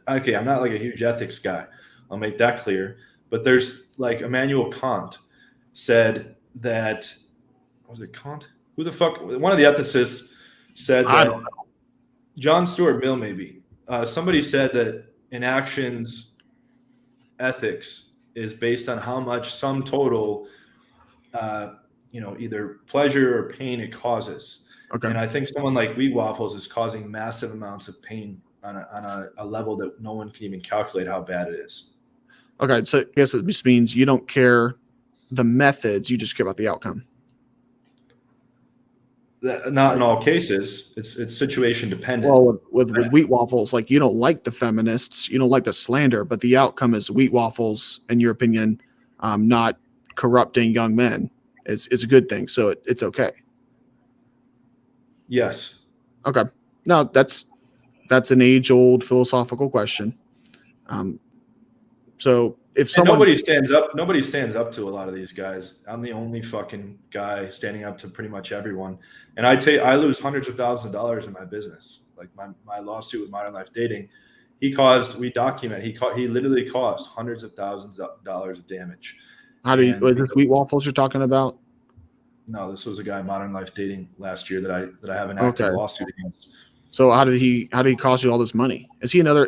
Okay, I'm not like a huge ethics guy. I'll make that clear. But there's like Immanuel Kant said that. Was it Kant? Who the fuck? One of the ethicists said that. John Stuart Mill, maybe. Somebody said that in actions, ethics is based on how much sum total, either pleasure or pain it causes. Okay. And I think someone like wheat waffles is causing massive amounts of pain on a level that no one can even calculate how bad it is. Okay, so I guess it just means you don't care the methods, you just care about the outcome. Not in all cases. It's situation dependent. Well, with wheat waffles, like you don't like the feminists, you don't like the slander, but the outcome is wheat waffles, in your opinion, not corrupting young men is a good thing. So it's okay. Yes. Okay. No, that's an age-old philosophical question. So if someone nobody stands up to a lot of these guys. I'm the only fucking guy standing up to pretty much everyone. And I lose hundreds of thousands of dollars in my business. Like my lawsuit with Modern Life Dating, he literally caused hundreds of thousands of dollars of damage. is this wheat waffles you're talking about? No, this was a guy Modern Life Dating last year that I have an active lawsuit against. So how did he cost you all this money? Is he another?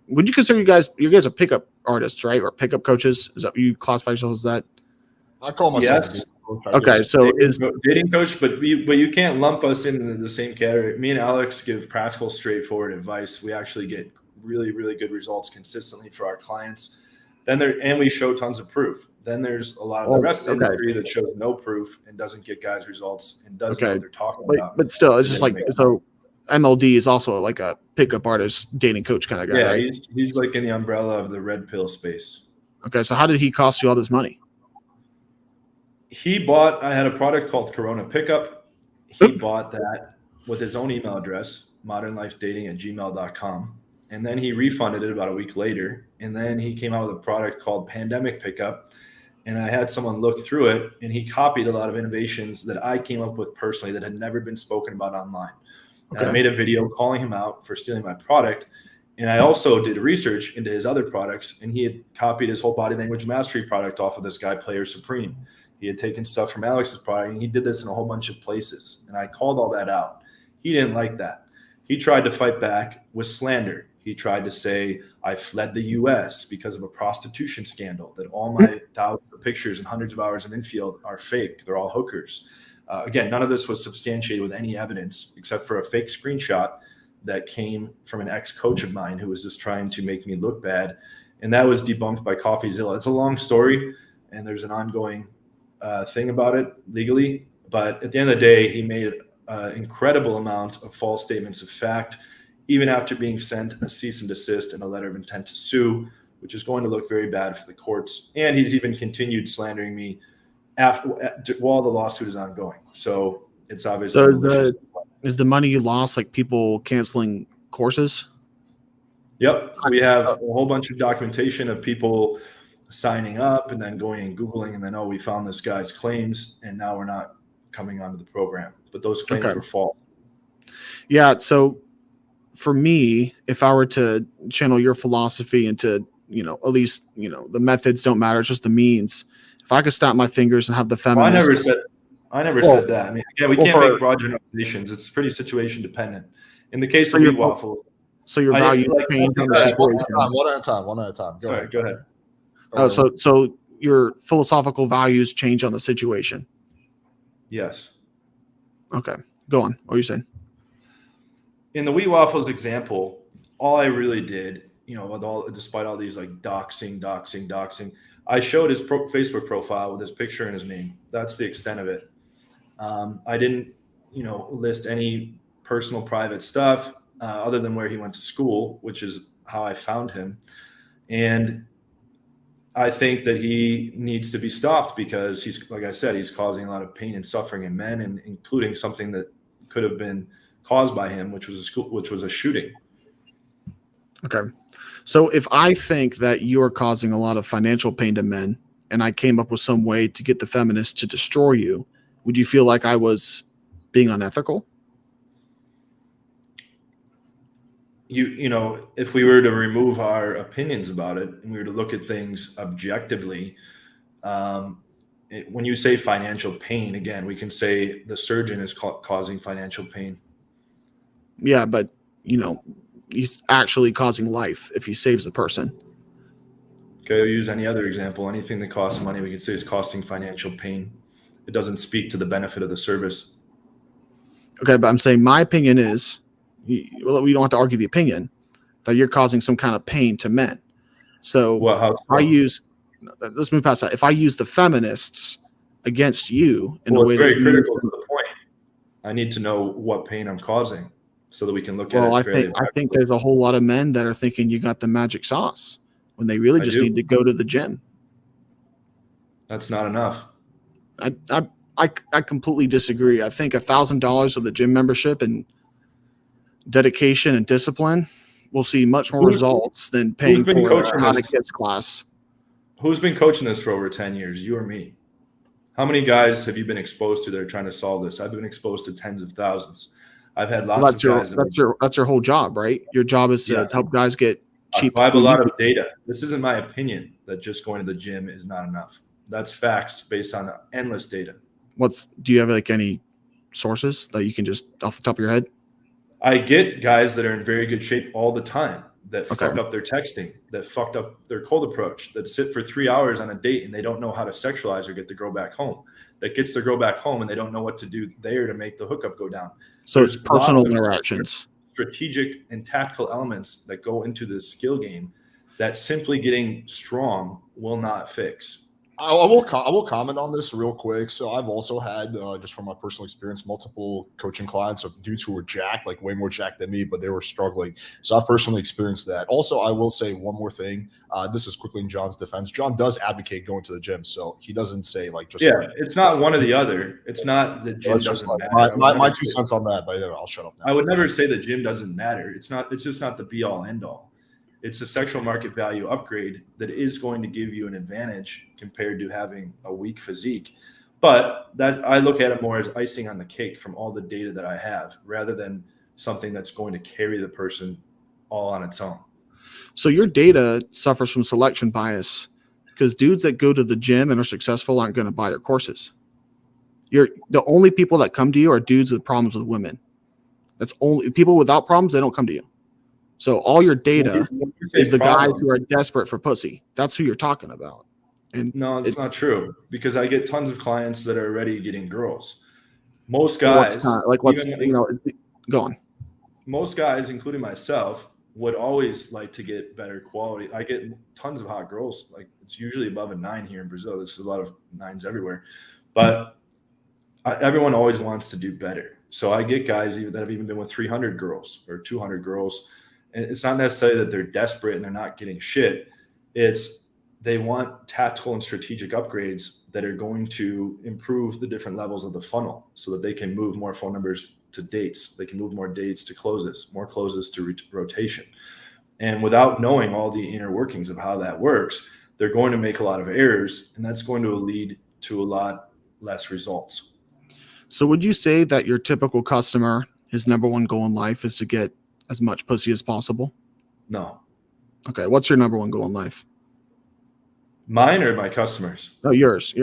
Would you consider you guys are pickup artists, right? Or pickup coaches? Is that you classify yourselves as that? I call myself. Yes. Okay, so dating coach, but you can't lump us into the same category. Me and Alex give practical, straightforward advice. We actually get really, really good results consistently for our clients. And we show tons of proof. Then there's a lot of the rest of the industry that shows no proof and doesn't get guys results and doesn't know what they're talking about. But still, it's just like so. MLD is also like a pickup artist, dating coach kind of guy, right? Yeah, he's like in the umbrella of the red pill space. Okay, so how did he cost you all this money? I had a product called Corona Pickup. He bought that with his own email address, modernlifedating@gmail.com. And then he refunded it about a week later. And then he came out with a product called Pandemic Pickup. And I had someone look through it, and he copied a lot of innovations that I came up with personally that had never been spoken about online. Okay. I made a video calling him out for stealing my product. And I also did research into his other products, and he had copied his whole body language mastery product off of this guy, Player Supreme. He had taken stuff from Alex's product, and he did this in a whole bunch of places. And I called all that out. He didn't like that. He tried to fight back with slander. He tried to say, I fled the U.S. because of a prostitution scandal, that all my thousands of pictures and hundreds of hours of infield are fake. They're all hookers. Again, none of this was substantiated with any evidence except for a fake screenshot that came from an ex-coach of mine who was just trying to make me look bad. And that was debunked by CoffeeZilla. It's a long story, and there's an ongoing thing about it legally. But at the end of the day, he made an incredible amount of false statements of fact, even after being sent a cease and desist and a letter of intent to sue, which is going to look very bad for the courts. And he's even continued slandering me while the lawsuit is ongoing. So it's obviously. So is the money you lost like people canceling courses? Yep. We have a whole bunch of documentation of people signing up and then going and Googling and then, we found this guy's claims and now we're not coming onto the program. But those claims were false. Yeah. So for me, if I were to channel your philosophy into, at least, the methods don't matter, it's just the means. If I could snap my fingers and have the feminist. I never said that. I mean, we can't make broad generalizations. It's pretty situation dependent. In the case of Waffles. So your value change on the situation. One at a time. Go ahead. So your philosophical values change on the situation. Yes. Okay. Go on. What are you saying? In the Waffles example, all I really did, despite all these like doxxing, I showed his Facebook profile with his picture and his name. That's the extent of it. I didn't, list any personal private stuff other than where he went to school, which is how I found him. And I think that he needs to be stopped because he's, like I said, he's causing a lot of pain and suffering in men, and including something that could have been caused by him, which was a shooting. Okay. So if I think that you're causing a lot of financial pain to men and I came up with some way to get the feminists to destroy you, would you feel like I was being unethical? If we were to remove our opinions about it and we were to look at things objectively, when you say financial pain, again, we can say the surgeon is causing financial pain. Yeah, but, he's actually causing life if he saves a person. Okay, we'll use any other example. Anything that costs money, we can say is costing financial pain. It doesn't speak to the benefit of the service. Okay, but I'm saying my opinion is, we don't have to argue the opinion, that you're causing some kind of pain to men. So let's move past that. If I use the feminists against you in a way that's very critical to the point. I need to know what pain I'm causing so that we can look at it. I think there's a whole lot of men that are thinking you got the magic sauce when they really just need to go to the gym. That's not enough. I completely disagree. I think $1,000 of the gym membership and dedication and discipline will see much more results than paying for a How to Kids class. Who's been coaching this for over 10 years? You or me? How many guys have you been exposed to that are trying to solve this? I've been exposed to tens of thousands. I've had lots of guys. That's your whole job, right? Your job is to help guys get cheap. I have a lot of data. This isn't my opinion that just going to the gym is not enough. That's facts based on endless data. Do you have like any sources that you can just off the top of your head? I get guys that are in very good shape all the time that Okay. fuck up their texting, that fucked up their cold approach, that sit for 3 hours on a date and they don't know how to sexualize or get the girl back home, that gets the girl back home and they don't know what to do there to make the hookup go down. So There's it's personal lots of interactions. strategic and tactical elements that go into this skill game that simply getting strong will not fix. I will comment on this real quick. So I've also had, just from my personal experience, multiple coaching clients of dudes who were jacked, like way more jacked than me, but they were struggling. So I've personally experienced that. Also, I will say one more thing. This is quickly in John's defense. John does advocate going to the gym, so he doesn't say like just it's not one or the other. It's not the gym doesn't matter. My 2 cents on that, but anyway, I'll shut up now. I would never say the gym doesn't matter. It's just not the be all end all. It's a sexual market value upgrade that is going to give you an advantage compared to having a weak physique. But that I look at it more as icing on the cake from all the data that I have, rather than something that's going to carry the person all on its own. So your data suffers from selection bias because dudes that go to the gym and are successful aren't going to buy your courses. The only people that come to you are dudes with problems with women. That's only people without problems. They don't come to you. So all your data is the guys who are desperate for pussy. That's who you're talking about. And no, it's not true, because I get tons of clients that are already getting girls. Most guys, go on. Most guys, including myself, would always like to get better quality. I get tons of hot girls. Like it's usually above a 9 here in Brazil. There's a lot of 9s everywhere, but everyone always wants to do better. So I get guys that have even been with 300 girls or 200 girls. And it's not necessarily that they're desperate and they're not getting shit. It's they want tactical and strategic upgrades that are going to improve the different levels of the funnel so that they can move more phone numbers to dates. They can move more dates to closes, more closes to rotation. And without knowing all the inner workings of how that works, they're going to make a lot of errors, and that's going to lead to a lot less results. So would you say that your typical customer, his number one goal in life is to get as much pussy as possible? No. Okay. What's your number one goal in life? Mine or my customers? No, yours.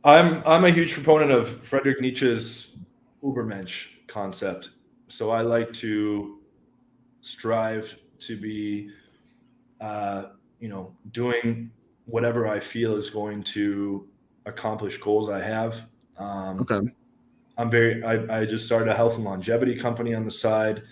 I'm a huge proponent of Friedrich Nietzsche's Übermensch concept. So I like to strive to be, doing whatever I feel is going to accomplish goals I have. Okay. I just started a health and longevity company on the side.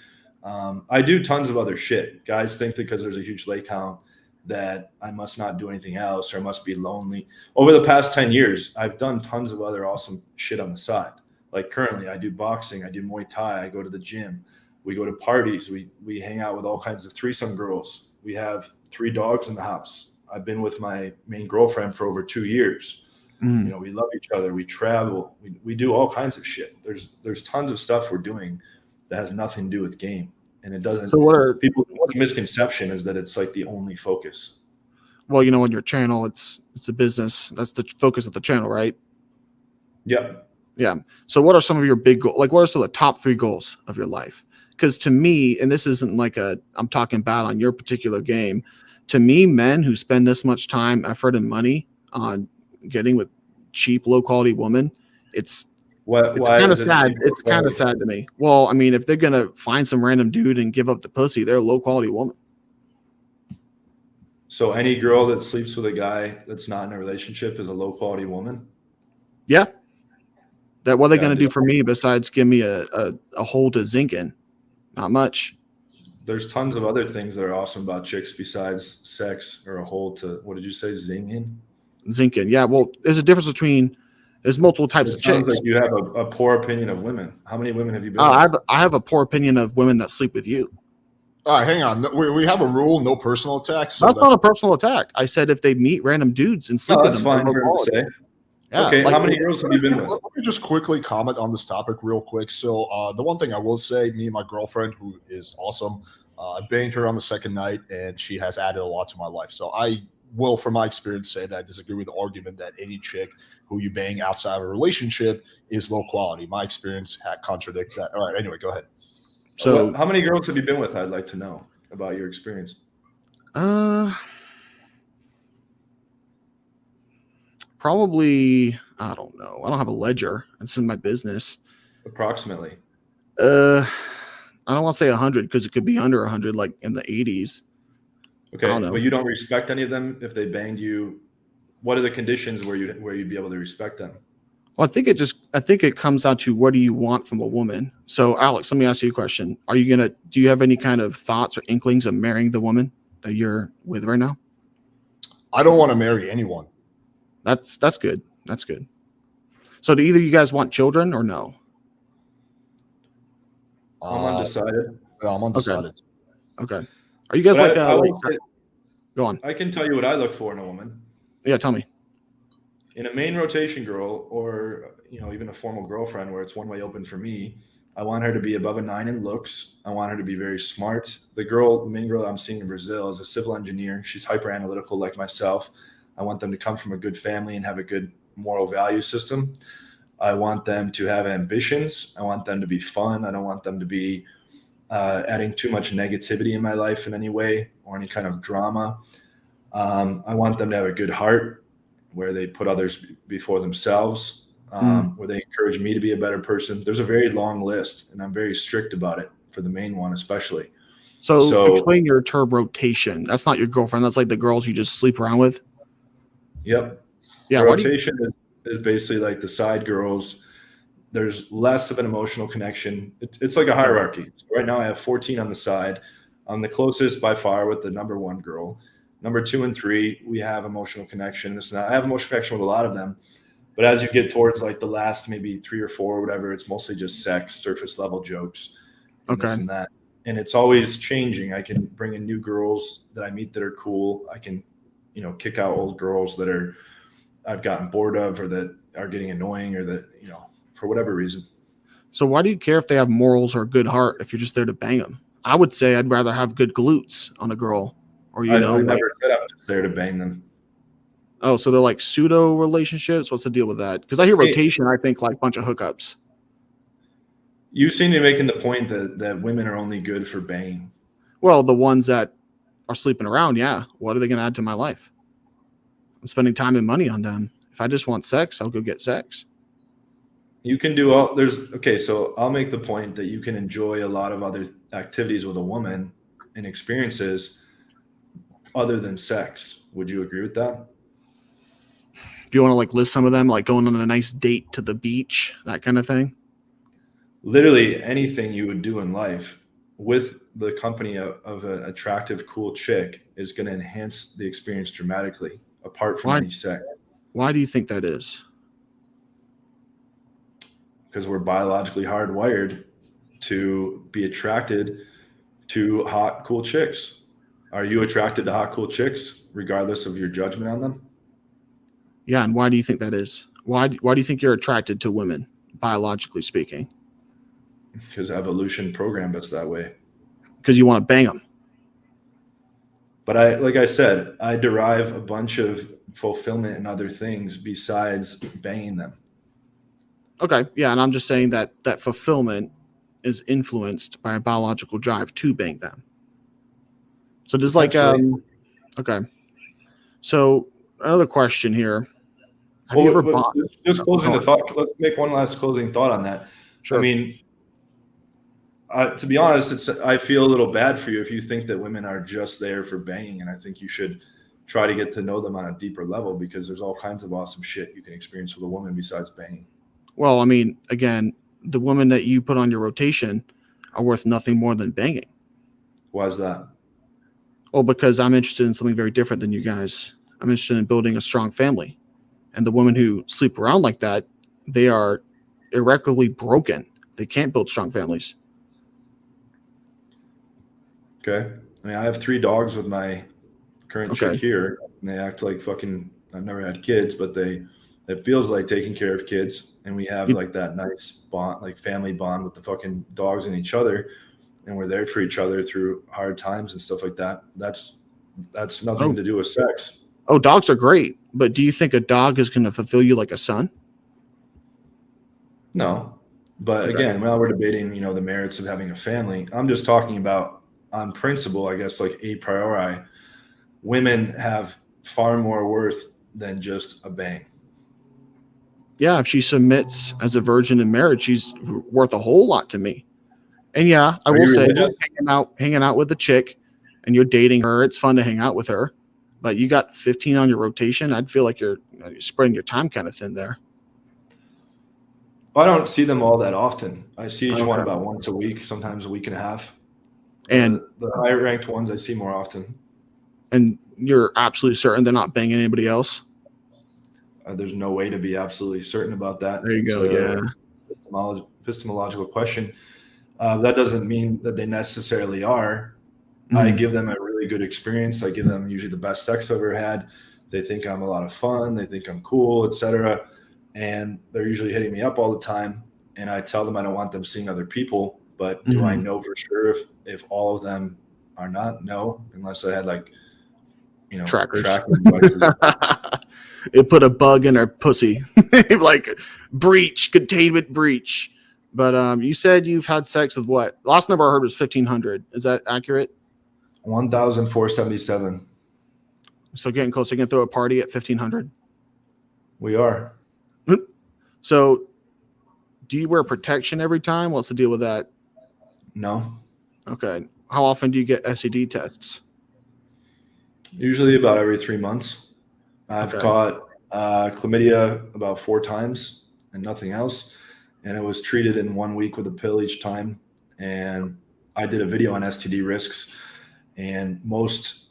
I do tons of other shit. Guys think that because there's a huge lake count that I must not do anything else or I must be lonely. Over the past 10 years, I've done tons of other awesome shit on the side. Like currently I do boxing, I do Muay Thai, I go to the gym, we go to parties, we hang out with all kinds of threesome girls. We have 3 dogs in the house. I've been with my main girlfriend for over 2 years. We love each other. We travel. We do all kinds of shit. There's tons of stuff we're doing that has nothing to do with game, and it doesn't. So what are people's misconception is that it's like the only focus. Well, on your channel, it's a business. That's the focus of the channel, right? Yep. Yeah. So what are some of your big goals? Like, what are some of the top 3 goals of your life? Because to me, and this isn't like I'm talking bad on your particular game. To me, men who spend this much time, effort, and money on getting with cheap, low quality women, it's kind of sad. It's kind of sad to me. Well, I mean, if they're gonna find some random dude and give up the pussy, they're a low quality woman. So any girl that sleeps with a guy that's not in a relationship is a low quality woman? Yeah. That what are they gonna do for me besides give me a hole to zinc in? Not much. There's tons of other things that are awesome about chicks besides sex or a hole to, what did you say, zing in? Zinc in. Yeah. Well, there's a difference between there's multiple types of chicks. Sounds like you have a poor opinion of women. How many women have you been with? I have a poor opinion of women that sleep with you. All right, hang on. We have a rule: no personal attacks. So that's not a personal attack. I said if they meet random dudes and sleep with them, that's fine for to say. Yeah, okay, how many girls have you been with? Let me just quickly comment on this topic real quick. So the one thing I will say, me and my girlfriend, who is awesome, I banged her on the second night, and she has added a lot to my life. So I will, from my experience, say that I disagree with the argument that any chick who you bang outside of a relationship is low quality. My experience contradicts that. All right, anyway, go ahead. So how many girls have you been with? I'd like to know about your experience. Probably, I don't know. I don't have a ledger. It's in my business. Approximately. I don't want to say 100 because it could be under 100, like in the 80s. Okay, I don't know. but you don't respect any of them if they banged you. What are the conditions where you'd be able to respect them? Well, I think it comes down to what do you want from a woman. So, Alex, let me ask you a question. Do you have any kind of thoughts or inklings of marrying the woman that you're with right now? I don't want to marry anyone. That's good. That's good. So, do either of you guys want children or no? I'm undecided. Yeah, I'm undecided. Okay. Are you guys But go on. I can tell you what I look for in a woman. Yeah, tell me. In a main rotation girl, or even a formal girlfriend where it's one way open for me, I want her to be above a 9 in looks. I want her to be very smart. The main girl I'm seeing in Brazil is a civil engineer. She's hyper analytical like myself. I want them to come from a good family and have a good moral value system. I want them to have ambitions. I want them to be fun. I don't want them to be adding too much negativity in my life in any way or any kind of drama. I want them to have a good heart where they put others before themselves, where they encourage me to be a better person. There's a very long list, and I'm very strict about it for the main one especially. So explain your term rotation. That's not your girlfriend. That's like the girls you just sleep around with. Yep. Yeah. Rotation is basically like the side girls. There's less of an emotional connection. It's like a hierarchy. So right now I have 14 on the side. I'm the closest by far with the number 1 girl. Number 2 and 3, we have emotional connection. I have emotional connection with a lot of them. But as you get towards like the last maybe 3 or 4 or whatever, it's mostly just sex, surface level jokes, and this and that. And it's always changing. I can bring in new girls that I meet that are cool. I can, kick out old girls that I've gotten bored of or that are getting annoying or that, for whatever reason. So why do you care if they have morals or a good heart if you're just there to bang them? I would say I'd rather have good glutes on a girl. Or I never said I was just there to bang them. Oh, so they're like pseudo relationships? What's the deal with that? Because I hear rotation, I think like bunch of hookups. You seem to be making the point that women are only good for banging. Well, the ones that are sleeping around, yeah. What are they going to add to my life? I'm spending time and money on them. If I just want sex, I'll go get sex. You can do so I'll make the point that you can enjoy a lot of other activities with a woman and experiences other than sex. Would you agree with that? Do you want to like list some of them, like going on a nice date to the beach, that kind of thing? Literally anything you would do in life with the company of an attractive, cool chick is going to enhance the experience dramatically, apart from any sex. Why do you think that is? Because we're biologically hardwired to be attracted to hot, cool chicks. Are you attracted to hot, cool chicks, regardless of your judgment on them? Yeah, and why do you think that is? Why do you think you're attracted to women, biologically speaking? Because evolution programmed us that way. Because you want to bang them. But like I said, I derive a bunch of fulfillment in other things besides banging them. Okay, yeah, and I'm just saying that fulfillment is influenced by a biological drive to bang them. So does okay. So another question here. Have you ever bought? Just closing the thought. Let's make one last closing thought on that. Sure. I mean, to be honest, I feel a little bad for you if you think that women are just there for banging, and I think you should try to get to know them on a deeper level because there's all kinds of awesome shit you can experience with a woman besides banging. Well, I mean, again, the women that you put on your rotation are worth nothing more than banging. Why is that? Well, because I'm interested in something very different than you guys. I'm interested in building a strong family. And the women who sleep around like that, they are irreparably broken. They can't build strong families. Okay. I mean, I have 3 dogs with my current chick here, and they act like fucking, I've never had kids, but it feels like taking care of kids. And we have like that nice bond, like family bond with the fucking dogs and each other. And we're there for each other through hard times and stuff like that. That's nothing to do with sex. Oh, dogs are great. But do you think a dog is going to fulfill you like a son? No. But again, now we're debating, the merits of having a family. I'm just talking about on principle, I guess, like a priori, women have far more worth than just a bang. yeah, if she submits as a virgin in marriage, she's worth a whole lot to me. And yeah, I Are will you say, religious? hanging out with a chick, and you're dating her, it's fun to hang out with her. But you got 15 on your rotation. I'd feel like you're spreading your time kind of thin there. I don't see them all that often. I see each one Okay. about once a week, sometimes a week and a half. And The higher ranked ones I see more often. and you're absolutely certain they're not banging anybody else. There's no way to be absolutely certain about that. There you It's go. a Yeah. epistemological question. That doesn't mean that they necessarily are. I Mhm. give them a really good experience. I give them usually the best sex I've ever had. They think I'm a lot of fun. They think I'm cool, etc. And they're usually hitting me up all the time. And I tell them I don't want them seeing other people. But do I Mhm. know for sure if all of them are not? No, unless I had like, Trackers. tracking devices. It put a bug in her pussy, like breach, containment breach. But you said you've had sex with what? Last number I heard was 1,500. Is that accurate? 1,477. So getting close. You can throw a party at 1,500. We are. So do you wear protection every time? What's the deal with that? No. Okay. How often do you get STD tests? Usually about every 3 months. I've Okay. caught chlamydia about 4 times and nothing else. And it was treated in 1 week with a pill each time. And I did a video on STD risks. And most,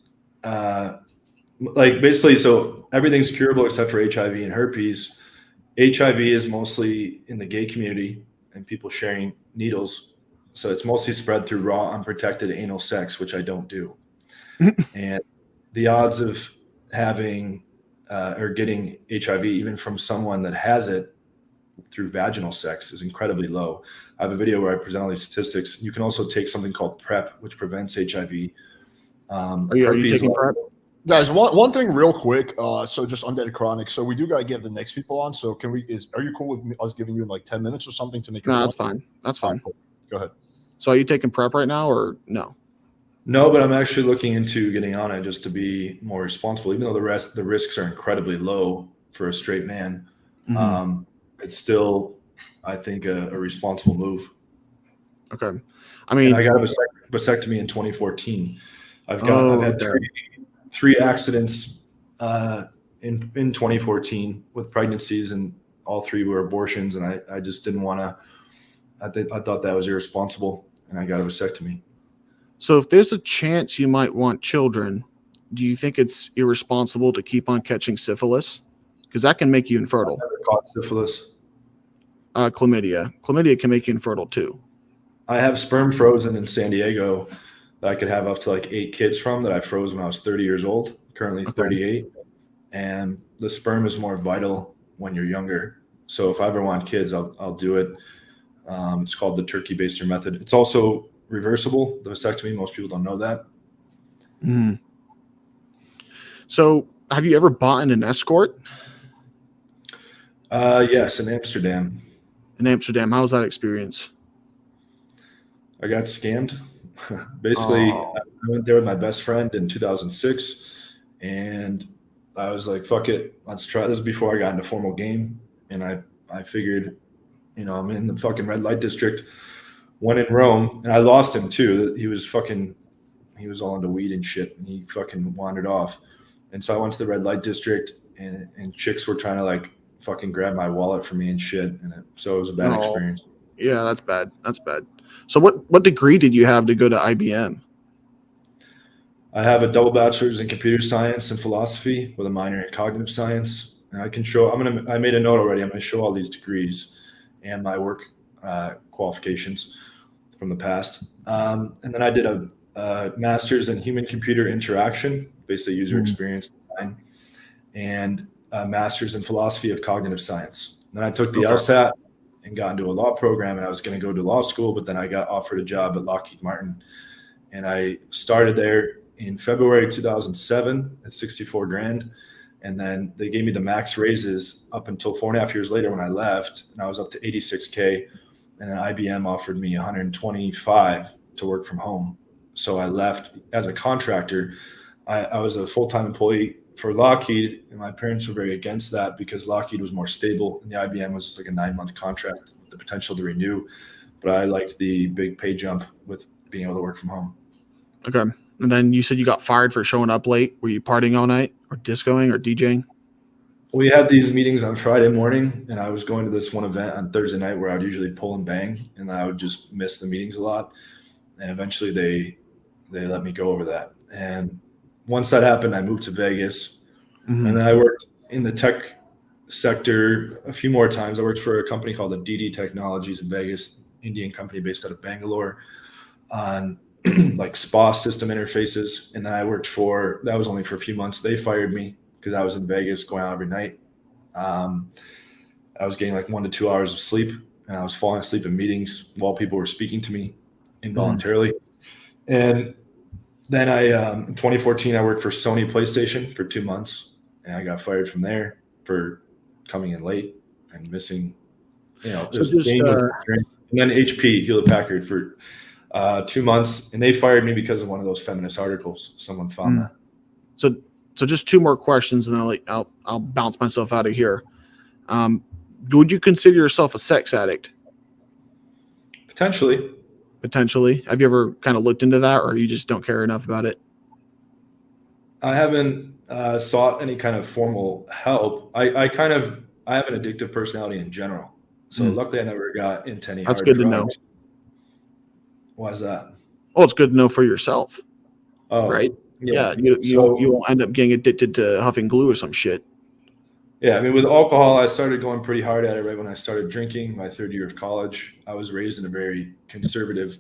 basically, so everything's curable except for HIV and herpes. HIV is mostly in the gay community and people sharing needles. So it's mostly spread through raw, unprotected anal sex, which I don't do. And the odds of having or getting HIV, even from someone that has it through vaginal sex, is incredibly low. I have a video where I present all these statistics. You can also take something called PrEP, which prevents HIV. Are you taking PrEP? Guys, one thing real quick. So just undead chronic. So we do got to get the next people on. So are you cool with us giving you like 10 minutes or something to make your No, point? that's fine. That's fine. Cool. Go ahead. So are you taking PrEP right now or no? No, but I'm actually looking into getting on it just to be more responsible. Even though the risks are incredibly low for a straight man, it's still, I think, a responsible move. Okay. I mean, and I got a vasectomy in 2014. I've had three accidents in 2014 with pregnancies, and all 3 were abortions. And I just didn't want to. I thought that was irresponsible, and I got a vasectomy. So if there's a chance you might want children, do you think it's irresponsible to keep on catching syphilis? Because that can make you infertile. I've never caught syphilis. Chlamydia. Chlamydia can make you infertile too. I have sperm frozen in San Diego that I could have up to like 8 kids from that I froze when I was 30 years old, currently 38. And the sperm is more vital when you're younger. So if I ever want kids, I'll do it. It's called the turkey baster method. It's also reversible, the vasectomy. Most people don't know that. So have you ever bought an escort? Yes, in Amsterdam. In Amsterdam, how was that experience? I got scammed. Basically, I went there with my best friend in 2006, and I was like, fuck it, let's try this. Before I got into formal game, and I figured, I'm in the fucking red light district. Went in Rome, and I lost him too. He was all into weed and shit, and he fucking wandered off. And so I went to the red light district, and chicks were trying to like fucking grab my wallet from me and shit. And so it was a bad experience. Yeah, that's bad. That's bad. So what degree did you have to go to IBM? I have a double bachelor's in computer science and philosophy with a minor in cognitive science. And I can show, I made a note already. I'm going to show all these degrees and my work qualifications from the past. And then I did a master's in human computer interaction, basically user experience design, and a master's in philosophy of cognitive science. And then I took the LSAT and got into a law program, and I was going to go to law school, but then I got offered a job at Lockheed Martin. And I started there in February 2007 at 64 grand. And then they gave me the max raises up until 4.5 years later when I left, and I was up to 86K. And then IBM offered me 125 to work from home. So I left as a contractor. I was a full-time employee for Lockheed, and my parents were very against that because Lockheed was more stable, and the IBM was just like a 9-month contract with the potential to renew. But I liked the big pay jump with being able to work from home. Okay. And then you said you got fired for showing up late. Were you partying all night or discoing or DJing? We had these meetings on Friday morning, and I was going to this one event on Thursday night where I'd usually pull and bang, and I would just miss the meetings a lot. And eventually they let me go over that. And once that happened, I moved to Vegas, and then I worked in the tech sector a few more times. I worked for a company called DD Technologies in Vegas, Indian company based out of Bangalore, on like spa system interfaces. And then I worked for, that was only for a few months. They fired me because I was in Vegas going out every night. I was getting like 1 to 2 hours of sleep, and I was falling asleep in meetings while people were speaking to me involuntarily. And then in 2014, I worked for Sony PlayStation for 2 months, and I got fired from there for coming in late and missing, and then HP, Hewlett Packard, for 2 months, and they fired me because of one of those feminist articles. Someone found that. So just 2 more questions, and then I'll bounce myself out of here. Would you consider yourself a sex addict? Potentially. Have you ever kind of looked into that, or you just don't care enough about it? I haven't sought any kind of formal help. I have an addictive personality in general. So luckily I never got into any That's hard good to drugs. know. Why is that? Oh, it's good to know for yourself. Oh, right? Yeah. You won't end up getting addicted to huffing glue or some shit. Yeah, I mean, with alcohol, I started going pretty hard at it right when I started drinking my 3rd year of college. I was raised in a very conservative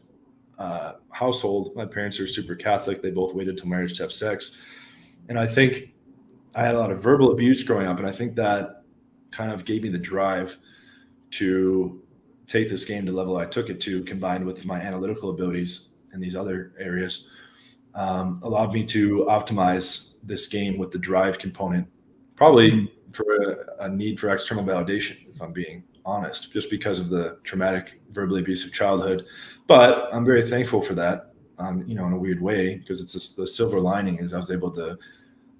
household. My parents are super Catholic. They both waited till marriage to have sex. And I think I had a lot of verbal abuse growing up, and I think that kind of gave me the drive to take this game to the level I took it to, combined with my analytical abilities in these other areas, allowed me to optimize this game with the drive component, probably for a need for external validation, if I'm being honest, just because of the traumatic, verbally abusive childhood. But I'm very thankful for that, in a weird way, because it's just the silver lining is I was able to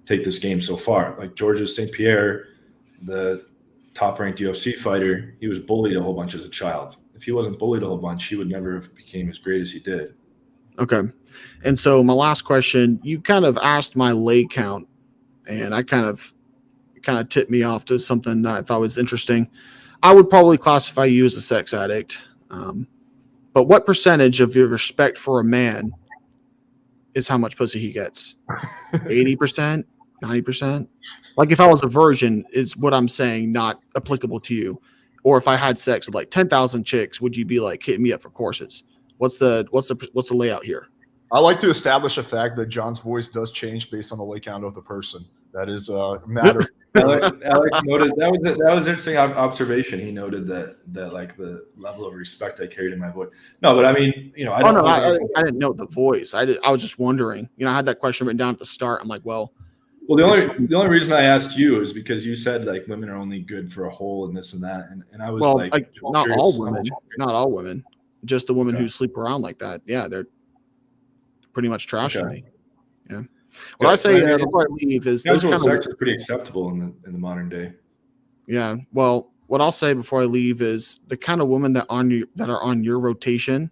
take this game so far. Like Georges St. Pierre, the top-ranked UFC fighter, he was bullied a whole bunch as a child. If he wasn't bullied a whole bunch, he would never have became as great as he did. Okay. And so my last question, you kind of asked my leg count, and I kind of tipped me off to something that I thought was interesting. I would probably classify you as a sex addict. But what percentage of your respect for a man is how much pussy he gets? 80%? 90%? Like if I was a virgin, is what I'm saying not applicable to you? Or if I had sex with like 10,000 chicks, would you be like hitting me up for courses? What's the layout here? I like to establish a fact that John's voice does change based on the leg count of the person. That is a matter. Alex noted that was interesting observation. He noted that like the level of respect I carried in my voice. No, but I mean, I didn't note the voice. I was just wondering. I had that question written down at the start. I'm like, well, the only reason I asked you is because you said like women are only good for a hole and this and that, and I was not all women, just the women who sleep around like that. Yeah, they're pretty much trash to me. Yeah. What I say before I leave is casual sex is pretty acceptable in the modern day. Yeah. Well, what I'll say before I leave is the kind of women that are on your rotation.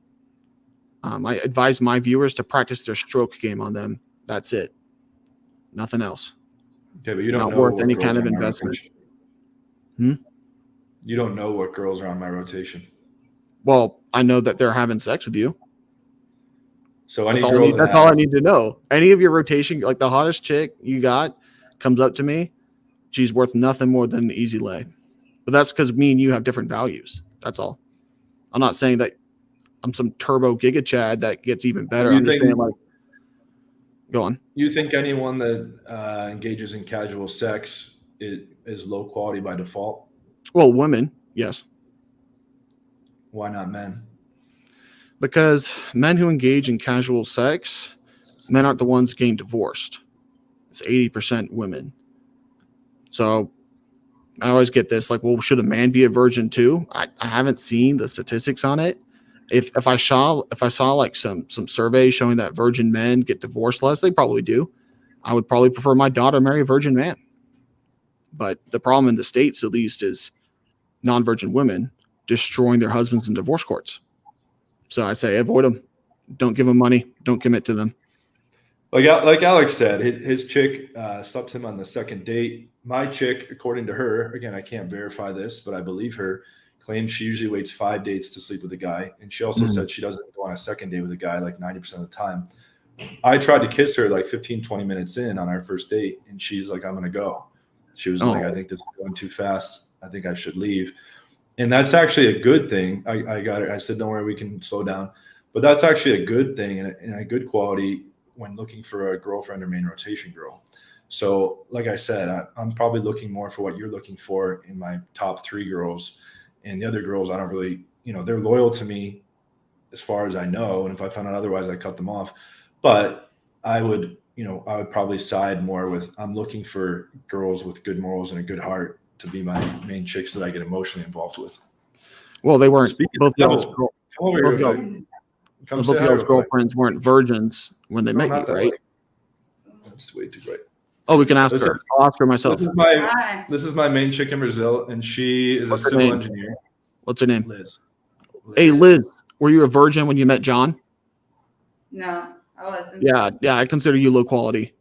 I advise my viewers to practice their stroke game on them. That's it. Nothing else. Okay, but you don't not know worth any kind of investment. You don't know what girls are on my rotation. Well, I know that they're having sex with you. So that's all I need to know. Any of your rotation, like the hottest chick you got, comes up to me, she's worth nothing more than an easy lay. But that's because me and you have different values. That's all. I'm not saying that I'm some turbo giga chad that gets even better. I'm just saying, like, go on. You think anyone that engages in casual sex is low quality by default? Well, women, yes. Why not men? Because men who engage in casual sex, men aren't the ones getting divorced. It's 80% women. So I always get this, like, well, should a man be a virgin too? I haven't seen the statistics on it. If I saw like some surveys showing that virgin men get divorced less, they probably do. I would probably prefer my daughter marry a virgin man. But the problem in the States, at least, is non-virgin women destroying their husbands in divorce courts. So I say avoid them. Don't give them money. Don't commit to them. Like Alex said, his chick slept him on the second date. My chick, according to her, again, I can't verify this, but I believe her, claims she usually waits 5 dates to sleep with a guy. And she also said she doesn't go on a second date with a guy like 90% of the time. I tried to kiss her like 15, 20 minutes in on our first date, and she's like, I'm going to go. She was like, I think this is going too fast. I think I should leave. And that's actually a good thing. I got it. I said, don't worry, we can slow down. But that's actually a good thing and a good quality when looking for a girlfriend or main rotation girl. So like I said, I'm probably looking more for what you're looking for in my top 3 girls. And the other girls, I don't really, they're loyal to me as far as I know. And if I found out otherwise, I cut them off. But I would probably side more with, I'm looking for girls with good morals and a good heart to be my main chicks that I get emotionally involved with. Well, they weren't. Both y'all's girlfriends weren't virgins when they met you, right? That's way too bright. Oh, we can ask her. I'll ask her myself. This is my main chick in Brazil, and she is a civil engineer. What's her name? Liz. Hey, Liz, were you a virgin when you met John? No, I wasn't. Yeah, I consider you low quality.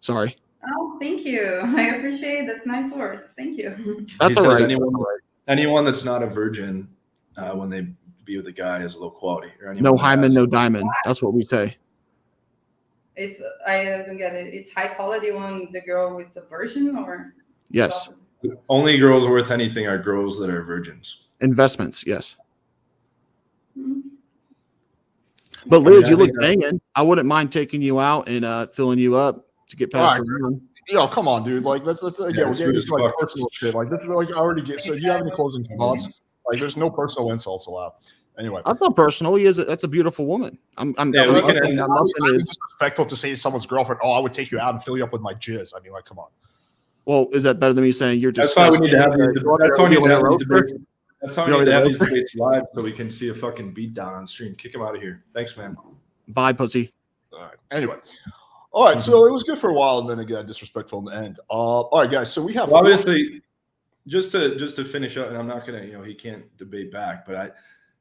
Sorry. Oh, thank you. I appreciate that's nice words. Thank you. That's all right. Anyone that's not a virgin when they be with a guy is low quality. Or no hymen, no diamond. That's what we say. I don't get it. It's high quality when the girl is a virgin, or yes. Only girls worth anything are girls that are virgins. Investments, yes. Mm-hmm. But Liz, you look banging. I wouldn't mind taking you out and filling you up to get past around. Come on, dude. Like, let's again, we're getting into like personal shit. Like, this is like I already get. So, do you have any closing thoughts? Like, there's no personal insults allowed. Anyway, that's not personal. That's a beautiful woman. I'm disrespectful to say to someone's girlfriend, "Oh, I would take you out and fill you up with my jizz." I mean, like, come on. Well, is that better than me saying you're just? That's why we need to have these debates. That's how we need to have these debates live so we can see a fucking beatdown on stream. Kick him out of here. Thanks, man. Bye, pussy. All right. Anyway. All right, so it was good for a while, and then it got disrespectful in the end. All right, guys. So we have obviously just to finish up, and I'm not gonna, he can't debate back, but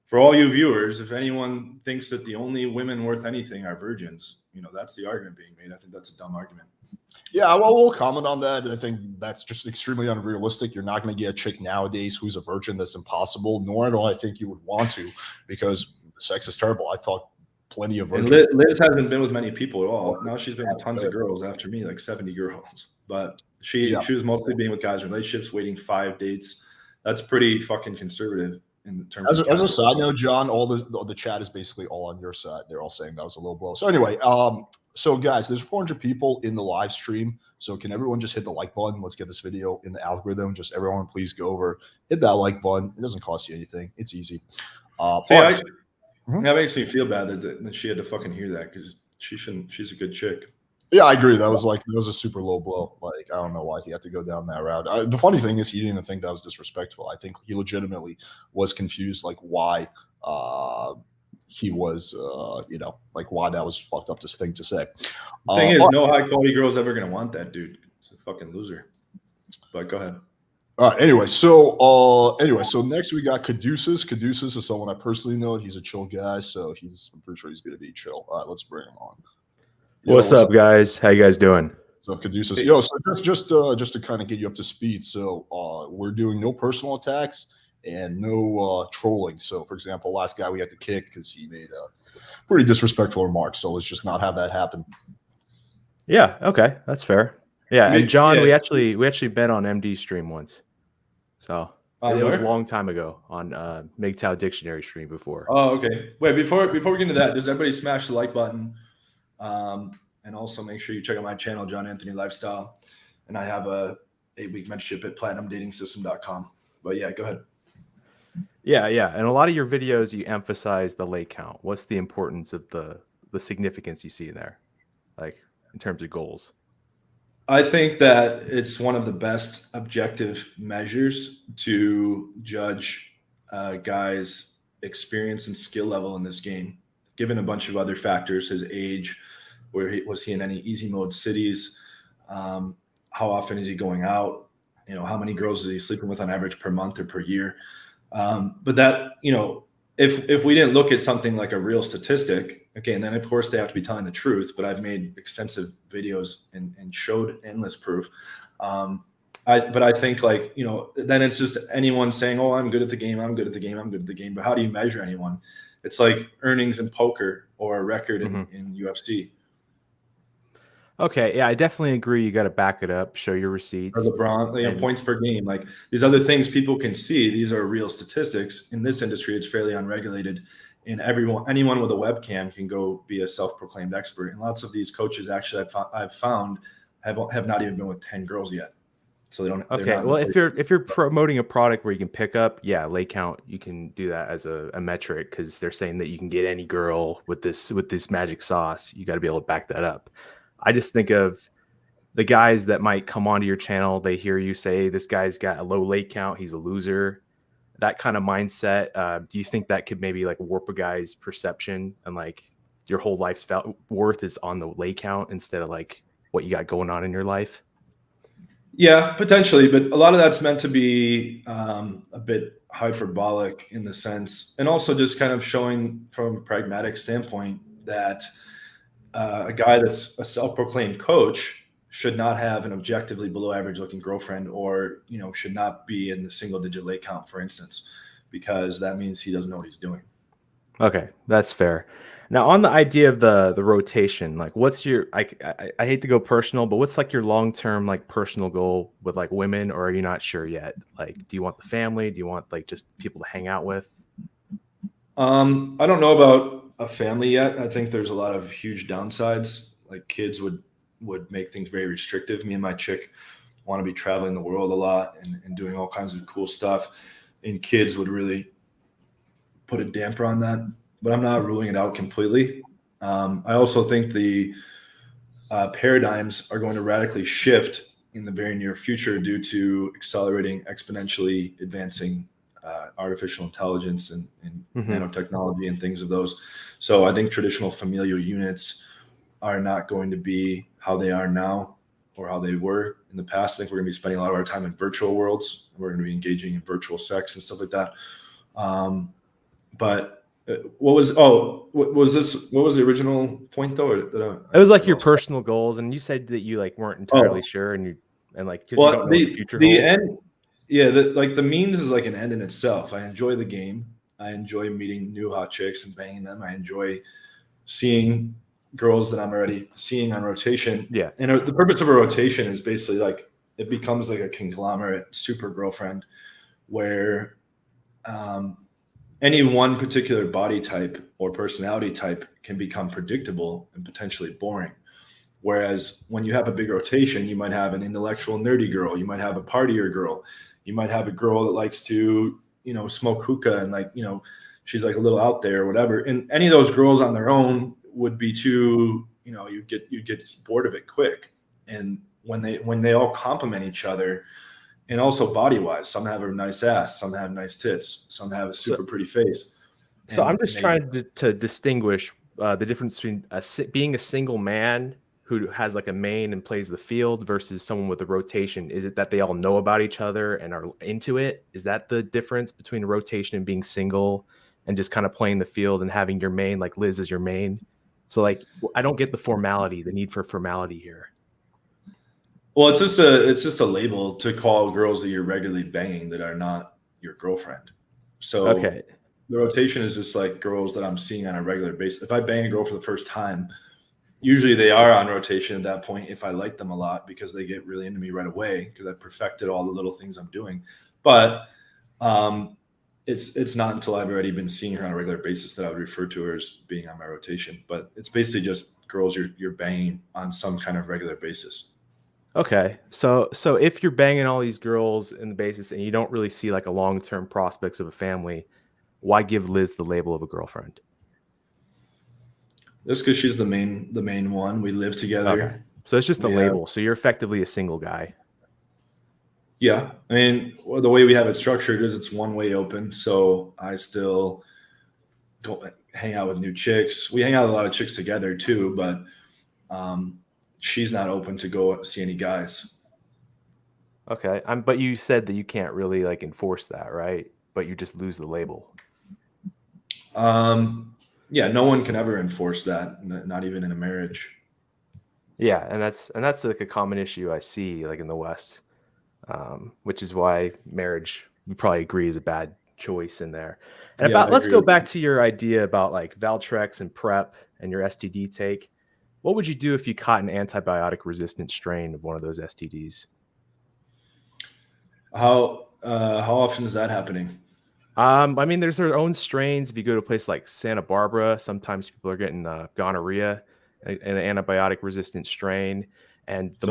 for all you viewers, if anyone thinks that the only women worth anything are virgins, that's the argument being made. I think that's a dumb argument. Yeah, well, we'll comment on that. I think that's just extremely unrealistic. You're not going to get a chick nowadays who's a virgin. That's impossible. Nor do I think you would want to, because sex is terrible. I thought plenty of virgins. Liz hasn't been with many people at all. Now she's been with tons of girls after me, like 70 girls. But she was mostly being with guys in relationships, waiting 5 dates. That's pretty fucking conservative in terms of. As a side note, John, all the chat is basically all on your side. They're all saying that was a low blow. So anyway, so guys, there's 400 people in the live stream. So can everyone just hit the like button? Let's get this video in the algorithm. Just everyone, please go over, hit that like button. It doesn't cost you anything. It's easy. That makes me feel bad that she had to fucking hear that, because she shouldn't. She's a good chick. Yeah, I agree. That was a super low blow. Like, I don't know why he had to go down that route. The funny thing is, he didn't even think that was disrespectful. I think he legitimately was confused, like why he was, like why that was fucked up thing to say. The thing is, no high quality girl's ever gonna want that dude. It's a fucking loser. But go ahead. All right. Anyway, so next we got Caduceus. Caduceus is someone I personally know. He's a chill guy, so I'm pretty sure he's gonna be chill. All right, let's bring him on. What's up, guys? How you guys doing? So Caduceus, so just to kind of get you up to speed. So we're doing no personal attacks and no trolling. So, for example, last guy we had to kick because he made a pretty disrespectful remark. So let's just not have that happen. Yeah. Okay, that's fair. Yeah, and John, we actually been on MD stream once. So it was a long time ago on MGTOW Dictionary stream before. Oh, okay. Wait, before we get into that, does everybody smash the like button? And also make sure you check out my channel, John Anthony Lifestyle. And I have a 8-week mentorship at platinumdatingsystem.com. But yeah, go ahead. Yeah. And a lot of your videos, you emphasize the like count. What's the importance of the significance you see there, like in terms of goals? I think that it's one of the best objective measures to judge guys' experience and skill level in this game, given a bunch of other factors, his age, Was he in any easy mode cities? How often is he going out? How many girls is he sleeping with on average per month or per year? But that, if we didn't look at something like a real statistic, okay, and then of course they have to be telling the truth, but I've made extensive videos and showed endless proof. But I think then it's just anyone saying, oh, I'm good at the game. I'm good at the game. I'm good at the game. But how do you measure anyone? It's like earnings in poker or a record in UFC. Okay. Yeah, I definitely agree. You got to back it up, show your receipts. Or LeBron, points per game. Like these other things people can see, these are real statistics. In this industry, it's fairly unregulated. And anyone with a webcam can go be a self-proclaimed expert. And lots of these coaches actually I've found have not even been with 10 girls yet. So they don't. Okay. Well, if you're promoting a product where you can pick up, lay count, you can do that as a metric because they're saying that you can get any girl with this magic sauce. You got to be able to back that up. I just think of the guys that might come onto your channel. They hear you say this guy's got a low late count. He's a loser. That kind of mindset. Do you think that could maybe like warp a guy's perception and like your whole life's worth is on the lay count instead of like what you got going on in your life? Yeah, potentially, but a lot of that's meant to be a bit hyperbolic in the sense, and also just kind of showing from a pragmatic standpoint that a guy that's a self-proclaimed coach should not have an objectively below average looking girlfriend, or should not be in the single digit lay count, for instance, because that means he doesn't know what he's doing. Okay, that's fair. Now, on the idea of the rotation, like what's your I hate to go personal, but what's like your long-term like personal goal with like women, or are you not sure yet? Like, do you want the family? Do you want like just people to hang out with? I don't know about a family yet. I think there's a lot of huge downsides. Like kids would make things very restrictive. Me and my chick want to be traveling the world a lot and doing all kinds of cool stuff. And kids would really put a damper on that. But I'm not ruling it out completely. I also think the paradigms are going to radically shift in the very near future due to accelerating, exponentially advancing artificial intelligence and nanotechnology and things of those. So I think traditional familial units are not going to be how they are now or how they were in the past. I think we're going to be spending a lot of our time in virtual worlds. We're going to be engaging in virtual sex and stuff like that. But what was the original point though? It was like your personal goals, and you said that you like weren't entirely sure, and like because you don't know what the future holds. End, the means is like an end in itself. I enjoy the game. I enjoy meeting new hot chicks and banging them. I enjoy seeing girls that I'm already seeing on rotation. Yeah, and the purpose of a rotation is basically like it becomes like a conglomerate super girlfriend where any one particular body type or personality type can become predictable and potentially boring. Whereas when you have a big rotation, you might have an intellectual nerdy girl. You might have a partier girl. You might have a girl that likes to, smoke hookah and she's like a little out there or whatever. And any of those girls on their own would be too, you'd get bored of it quick. And when they all complement each other, and also body-wise, some have a nice ass, some have nice tits, some have a super pretty face. So I'm just trying to distinguish the difference between being a single man who has like a main and plays the field versus someone with a rotation. Is it that they all know about each other and are into it? Is that the difference between a rotation and being single and just kind of playing the field and having your main, like Liz is your main? So like, I don't get the need for formality here. Well, it's just a label to call girls that you're regularly banging that are not your girlfriend. So okay, the rotation is just like girls that I'm seeing on a regular basis. If I bang a girl for the first time, usually they are on rotation at that point if I like them a lot because they get really into me right away because I perfected all the little things I'm doing. But it's not until I've already been seeing her on a regular basis that I would refer to her as being on my rotation. But it's basically just girls you're banging on some kind of regular basis. Okay, so if you're banging all these girls in the basis and you don't really see like a long-term prospects of a family, why give Liz the label of a girlfriend? Just because she's the main one. We live together. Okay. So it's just a label. So you're effectively a single guy. Yeah, I mean, the way we have it structured is it's one way open. So I still go hang out with new chicks. We hang out with a lot of chicks together too, but she's not open to go see any guys. Okay. But you said that you can't really like enforce that, right? But you just lose the label. Yeah, no one can ever enforce that, not even in a marriage. Yeah, and that's like a common issue I see like in the West, which is why marriage, we probably agree, is a bad choice in there. And Yeah, let's go back to your idea about like Valtrex and PrEP and your STD take. What would you do if you caught an antibiotic resistant strain of one of those STDs? How often is that happening? I mean, there's their own strains. If you go to a place like Santa Barbara, sometimes people are getting gonorrhea, an antibiotic resistant strain, and the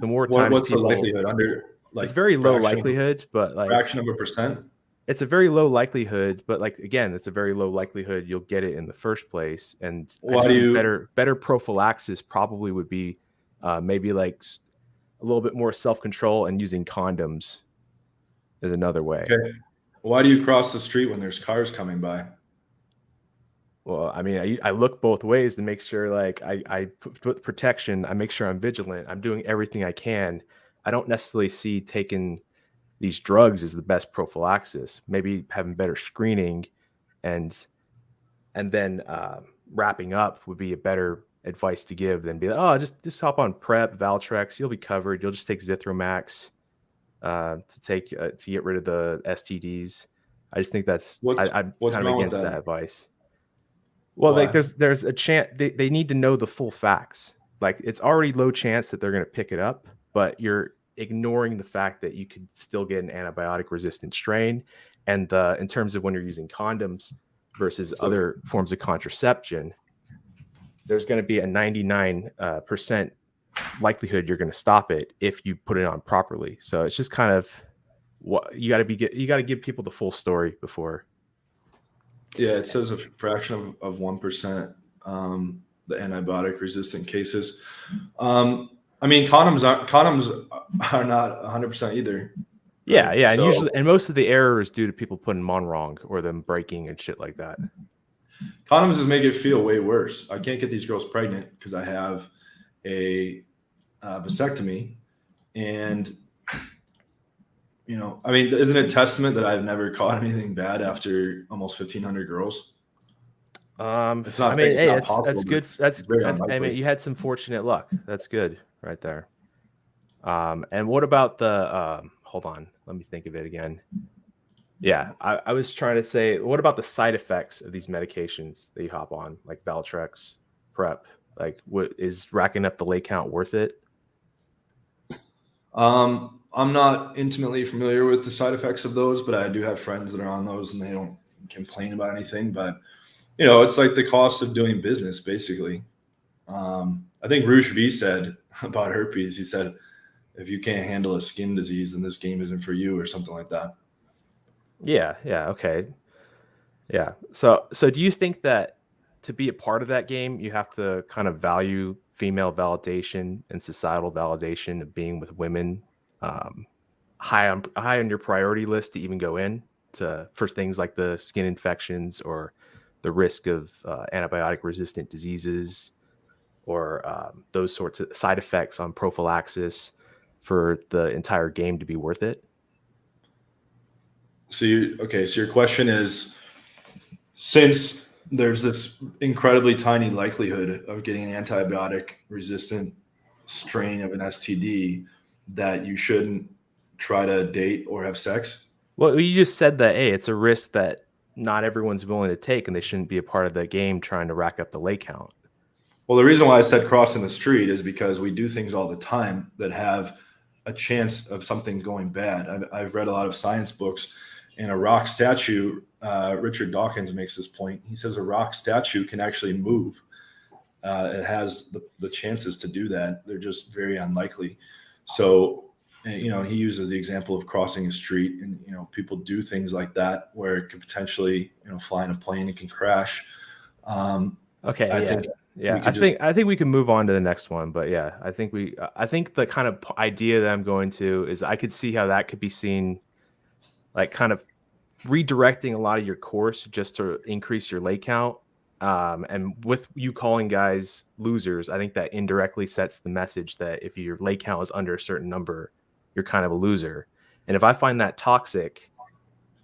more times what's people, the likelihood under like it's very low fraction likelihood, but like fraction of a percent? it's a very low likelihood, but like again, it's a very low likelihood you'll get it in the first place. And I Why just do think you? better prophylaxis probably would be maybe like a little bit more self-control, and using condoms is another way. Okay. Why do you cross the street when there's cars coming by? Well, I mean, I look both ways to make sure, like, I put protection. I make sure I'm vigilant. I'm doing everything I can. I don't necessarily see taking these drugs as the best prophylaxis. Maybe having better screening, and then wrapping up would be a better advice to give than be like, oh, just hop on PrEP, Valtrex. You'll be covered. You'll just take Zithromax to get rid of the STDs. I just think that's I'm What's kind of wrong with against that? that advice. Well, like Why? there's a chance they need to know the full facts. Like it's already low chance that they're going to pick it up, but you're ignoring the fact that you could still get an antibiotic resistant strain. And in terms of when you're using condoms versus other forms of contraception, there's going to be a 99% likelihood you're going to stop it if you put it on properly. So it's just kind of what you got to give people the full story before. Yeah, it says a fraction of 1%, the antibiotic resistant cases. I mean, condoms are not 100% either. Yeah, right? yeah, So and most of the error is due to people putting them on wrong or them breaking and shit like that. condoms just make it feel way worse. I can't get these girls pregnant because I have a vasectomy, and I mean, isn't it testament that I've never caught anything bad after almost 1,500 girls? It's not. I mean, It's hey, not possible, that's but good. it's very I unlikely. mean, you had some fortunate luck. That's good right there. And what about the hold on, let me think of it again. Yeah, I was trying to say, what about the side effects of these medications that you hop on, like Valtrex, PrEP? Like, what is racking up the lay count worth it? I'm not intimately familiar with the side effects of those, but I do have friends that are on those and they don't complain about anything. But it's like the cost of doing business, basically. I think Rouge V said about herpes, he said, if you can't handle a skin disease, then this game isn't for you, or something like that. Yeah, okay. Yeah. So do you think that to be a part of that game, you have to kind of value female validation and societal validation of being with women high on your priority list to even go in for things like the skin infections or the risk of antibiotic resistant diseases or those sorts of side effects on prophylaxis for the entire game to be worth it? So your question is, since there's this incredibly tiny likelihood of getting an antibiotic resistant strain of an STD, that you shouldn't try to date or have sex? Well, you just said that, hey, it's a risk that not everyone's willing to take, and they shouldn't be a part of the game trying to rack up the lay count. Well, the reason why I said crossing the street is because we do things all the time that have a chance of something going bad. I've read a lot of science books, and a rock statue, Richard Dawkins makes this point. He says a rock statue can actually move. It has the chances to do that. They're just very unlikely. So, he uses the example of crossing a street, and people do things like that where it could potentially, fly in a plane, it can crash. Okay, I think we can move on to the next one, but yeah, I think the kind of idea that I'm going to is I could see how that could be seen like kind of redirecting a lot of your course just to increase your lay count And with you calling guys losers, I think that indirectly sets the message that if your lay count is under a certain number, you're kind of a loser. And if I find that toxic,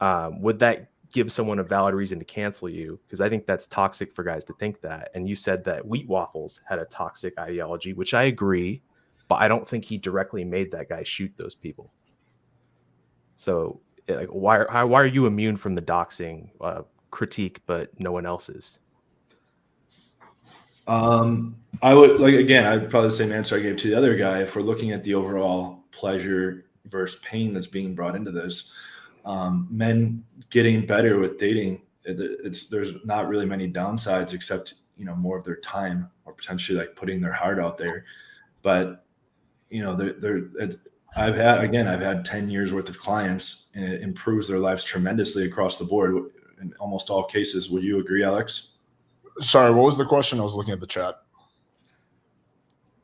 would that give someone a valid reason to cancel you? Because I think that's toxic for guys to think that. And you said that Wheat Waffles had a toxic ideology, which I agree, but I don't think he directly made that guy shoot those people. So like, why are you immune from the doxing critique, but no one else is? I would I'd probably the same answer I gave to the other guy. If we're looking at the overall pleasure versus pain that's being brought into this, men getting better with dating, there's not really many downsides except, more of their time or potentially like putting their heart out there. But, I've had 10 years worth of clients, and it improves their lives tremendously across the board in almost all cases. Would you agree, Alex? Sorry, what was the question? I was looking at the chat.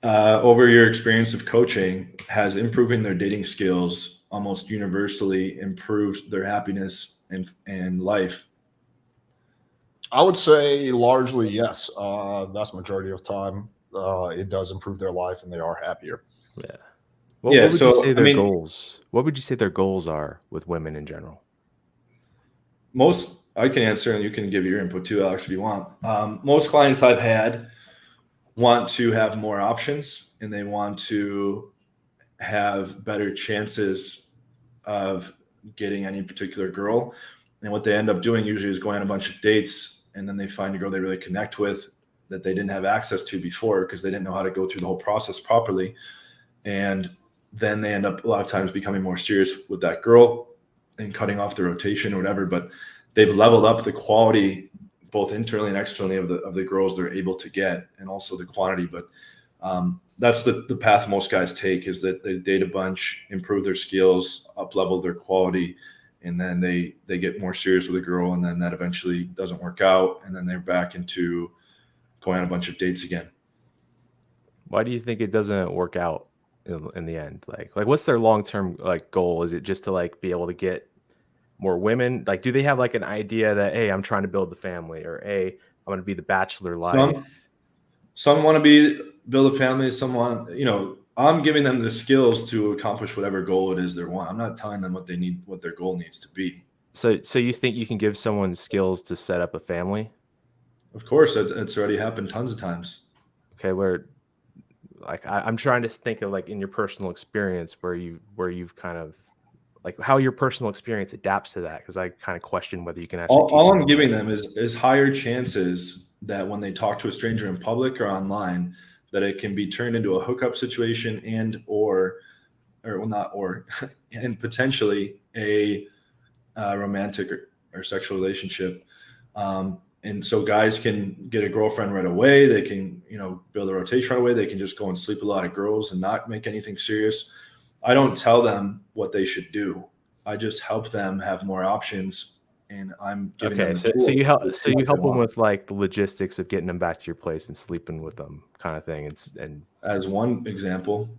Over your experience of coaching, has improving their dating skills almost universally improved their happiness and life? I would say largely yes. Vast majority of time, it does improve their life and they are happier. Yeah. What would you say their goals? What would you say their goals are with women in general? I can answer, and you can give your input too, Alex, if you want. Most clients I've had want to have more options, and they want to have better chances of getting any particular girl. And what they end up doing usually is going on a bunch of dates, and then they find a girl they really connect with that they didn't have access to before because they didn't know how to go through the whole process properly. And then they end up a lot of times becoming more serious with that girl and cutting off the rotation or whatever. But they've leveled up the quality both internally and externally of the girls they're able to get, and also the quantity. But that's the path most guys take, is that they date a bunch, improve their skills, up level their quality, and then they get more serious with a girl, and then that eventually doesn't work out, and then they're back into going on a bunch of dates again. Why do you think it doesn't work out in the end? Like what's their long-term goal? Is it just to be able to get more women? Like, do they have an idea that, hey, I'm trying to build the family, or hey, I'm going to be the bachelor life? Some want to build a family. Some want, I'm giving them the skills to accomplish whatever goal it is they want. I'm not telling them what they need, what their goal needs to be. So you think you can give someone skills to set up a family? Of course, it's already happened tons of times. Okay, where I'm trying to think of in your personal experience where you've kind of how your personal experience adapts to that, because I kind of question whether you can actually. All I'm giving them is higher chances that when they talk to a stranger in public or online, that it can be turned into a hookup situation and potentially a romantic or sexual relationship. And so guys can get a girlfriend right away. They can, build a rotation right away. They can just go and sleep with a lot of girls and not make anything serious. I don't tell them what they should do. I just help them have more options, and I'm giving them the tools. So you help them with the logistics of getting them back to your place and sleeping with them, kind of thing. And as one example,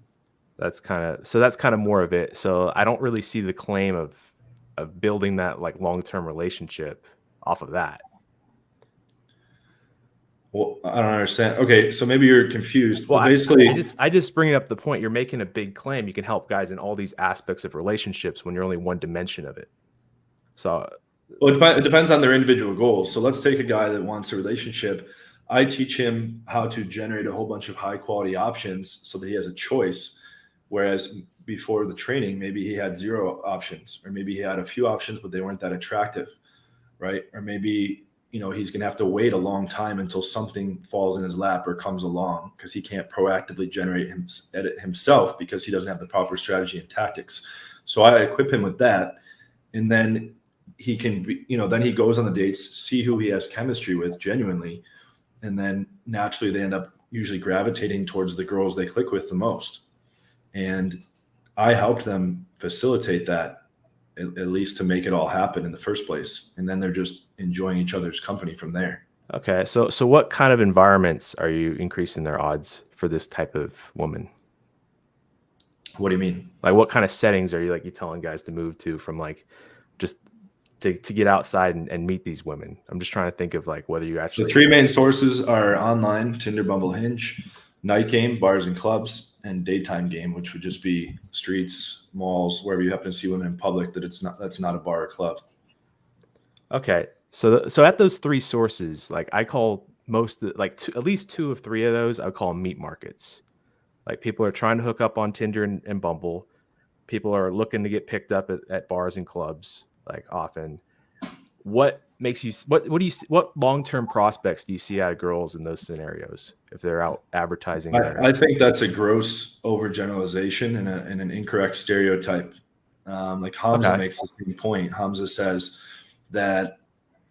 that's kind of more of it. So I don't really see the claim of building that long-term relationship off of that. Well, I don't understand. Okay, so maybe you're confused. Well, basically, I just bring up the point. You're making a big claim. You can help guys in all these aspects of relationships when you're only one dimension of it. So, it depends on their individual goals. So let's take a guy that wants a relationship. I teach him how to generate a whole bunch of high quality options so that he has a choice. Whereas before the training, maybe he had 0 options, or maybe he had a few options, but they weren't that attractive, right? Or maybe he's going to have to wait a long time until something falls in his lap or comes along, because he can't proactively generate it himself because he doesn't have the proper strategy and tactics. So I equip him with that. And then he can be, then he goes on the dates, see who he has chemistry with genuinely. And then naturally they end up usually gravitating towards the girls they click with the most. And I helped them facilitate that, at least to make it all happen in the first place. And then they're just enjoying each other's company from there. Okay. So what kind of environments are you increasing their odds for this type of woman? What do you mean? What kind of settings are you telling guys to move to, from just to get outside and meet these women? I'm just trying to think of like whether you actually. The three main sources are online, Tinder, Bumble, Hinge, night game, bars and clubs, and daytime game, which would just be streets, malls, wherever you happen to see women in public. That's not a bar or club. Okay, so at those three sources, like I call at least 2 of 3 of those I would call meat markets. Like people are trying to hook up on Tinder and Bumble. People are looking to get picked up at bars and clubs, like often. What makes you what long-term prospects do you see out of girls in those scenarios if they're out advertising? I think that's a gross overgeneralization and an incorrect stereotype. Like Hamza makes the same point. Hamza says that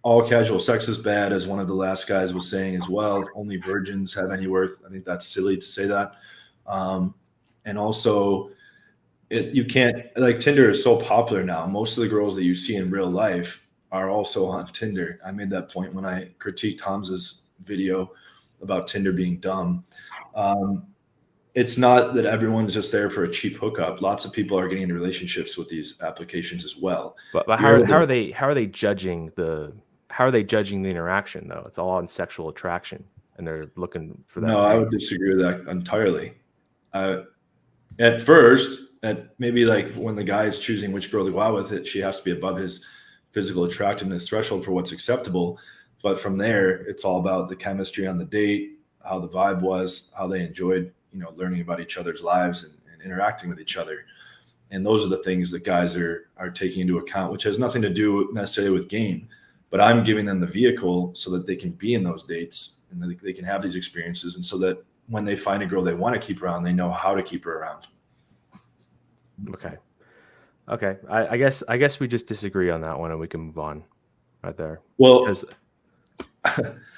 all casual sex is bad, as one of the last guys was saying as well. Only virgins have any worth. I think that's silly to say that. And also, you can't, like, Tinder is so popular now. Most of the girls that you see in real life are also on Tinder. I made that point when I critiqued Hamza's video about Tinder being dumb. It's not that everyone's just there for a cheap hookup. Lots of people are getting into relationships with these applications as well. But how are they judging the interaction though? It's all on sexual attraction, and they're looking for that. No, I would disagree with that entirely. At first, maybe like when the guy is choosing which girl to go out with, she has to be above his physical attractiveness threshold for what's acceptable. But from there, it's all about the chemistry on the date, how the vibe was, how they enjoyed, learning about each other's lives and interacting with each other. And those are the things that guys are taking into account, which has nothing to do necessarily with game. But I'm giving them the vehicle so that they can be in those dates and that they can have these experiences. And so that when they find a girl they want to keep around, they know how to keep her around. Okay. I guess we just disagree on that one, and we can move on right there. Well,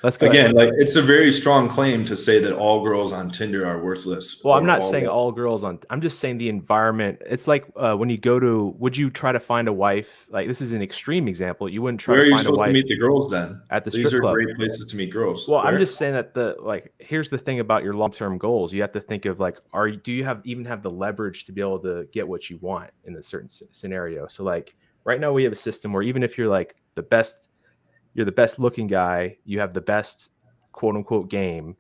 let's go again. Like, it's a very strong claim to say that all girls on Tinder are worthless. Well, I'm not saying all girls I'm just saying the environment. It's like when you would you try to find a wife? Like, this is an extreme example. You wouldn't try to find a wife. Where are you supposed to meet the girls then? At the These strip are club. Great places to meet girls. Well, I'm just saying that here's the thing about your long-term goals. You have to think of like, do you even have the leverage to be able to get what you want in a certain scenario? So like right now we have a system where even if you're like you're the best looking guy, you have the best quote unquote game,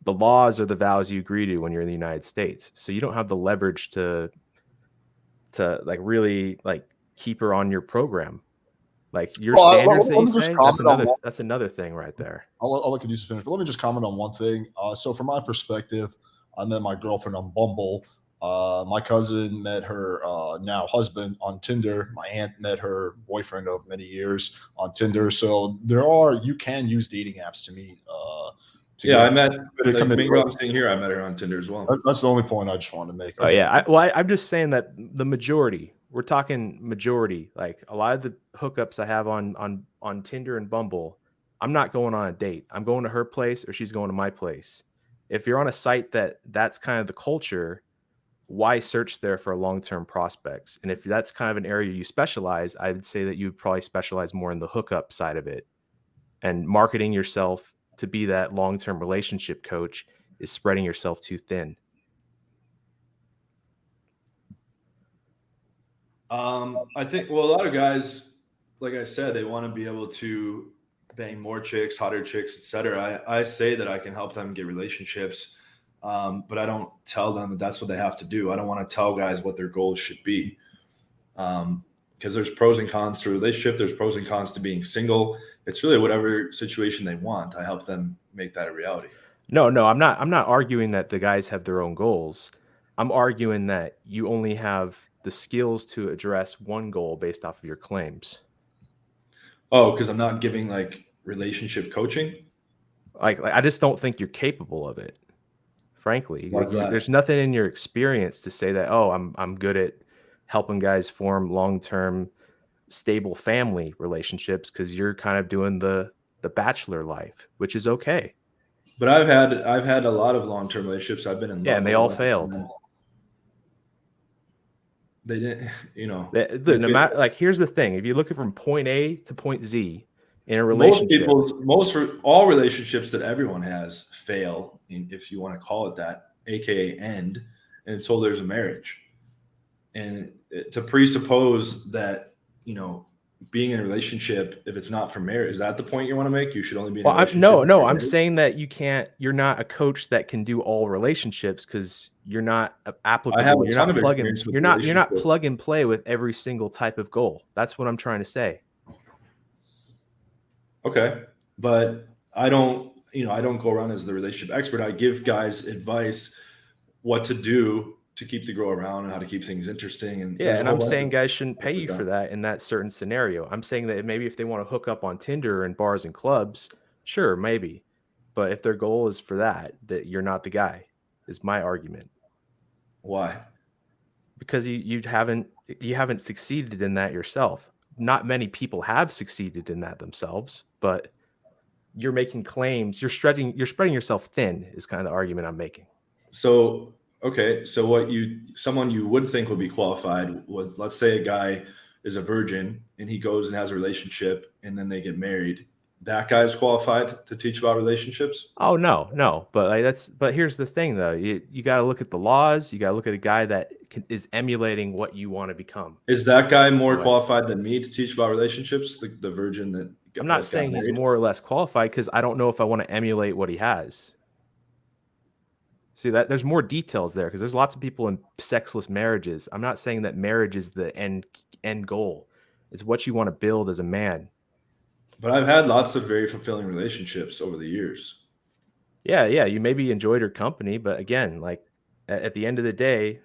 the laws are the vows you agree to when you're in the United States. So you don't have the leverage to like really like keep her on your program. Like your standards that you say, that's another thing right there. I'll let Caduceus finish, but let me just comment on one thing. So from my perspective, I met my girlfriend on Bumble. My cousin met her now husband on Tinder. My aunt met her boyfriend of many years on Tinder. So you can use dating apps to meet. I met. I'm saying here, I met her on Tinder as well. That's the only point I just wanted to make. Oh yeah, I'm just saying that the majority. We're talking majority. Like a lot of the hookups I have on Tinder and Bumble, I'm not going on a date. I'm going to her place or she's going to my place. If you're on a site that's kind of the culture, why search there for long-term prospects? And if that's kind of an area you specialize, I would say that you would probably specialize more in the hookup side of it. And marketing yourself to be that long-term relationship coach is spreading yourself too thin. I think, a lot of guys, like I said, they want to be able to bang more chicks, hotter chicks, etc. I say that I can help them get relationships, but I don't tell them that that's what they have to do. I don't want to tell guys what their goals should be, because there's pros and cons to a relationship. There's pros and cons to being single. It's really whatever situation they want. I help them make that a reality. No, I'm not arguing that the guys have their own goals. I'm arguing that you only have the skills to address one goal based off of your claims. Oh, because I'm not giving like relationship coaching? Like I just don't think you're capable of it, frankly. Like, there's nothing in your experience to say that, oh, I'm good at helping guys form long-term stable family relationships, because you're kind of doing the bachelor life, which is okay. But I've had a lot of long-term relationships. I've been in love, and they all failed. They didn't, no matter, like, here's the thing: if you look from point A to point Z in a relationship, all relationships that everyone has fail, if you want to call it that, aka end, until there's a marriage. And to presuppose that being in a relationship, if it's not for marriage, is that the point you want to make? You should only be in a Well, relationship. no, I'm saying that you can't. You're not a coach that can do all relationships because you're not applicable. I have a You're ton not of plug and experience with you're not relationships. plug and play with every single type of goal. That's what I'm trying to say. Okay, but I don't go around as the relationship expert. I give guys advice what to do to keep the girl around and how to keep things interesting. And Yeah, and I'm saying guys shouldn't pay you for that in that certain scenario. I'm saying that maybe if they want to hook up on Tinder and bars and clubs, sure, maybe. But if their goal is for that you're not the guy, is my argument. Why? Because you haven't succeeded in that yourself. Not many people have succeeded in that themselves, but you're making claims. You're spreading yourself thin is kind of the argument I'm making. So okay, so someone you would think would be qualified was, let's say a guy is a virgin and he goes and has a relationship and then they get married. That guy is qualified to teach about relationships? Oh no, but here's the thing though. You got to look at the laws. You got to look at a guy that is emulating what you want to become. Is that guy more qualified than me to teach about relationships? The virgin that I'm not saying he's more or less qualified because I don't know if I want to emulate what he has. See that there's more details there because there's lots of people in sexless marriages. I'm not saying that marriage is the end goal. It's what you want to build as a man. But I've had lots of very fulfilling relationships over the years. Yeah. You maybe enjoyed her company, but again, like at the end of the day,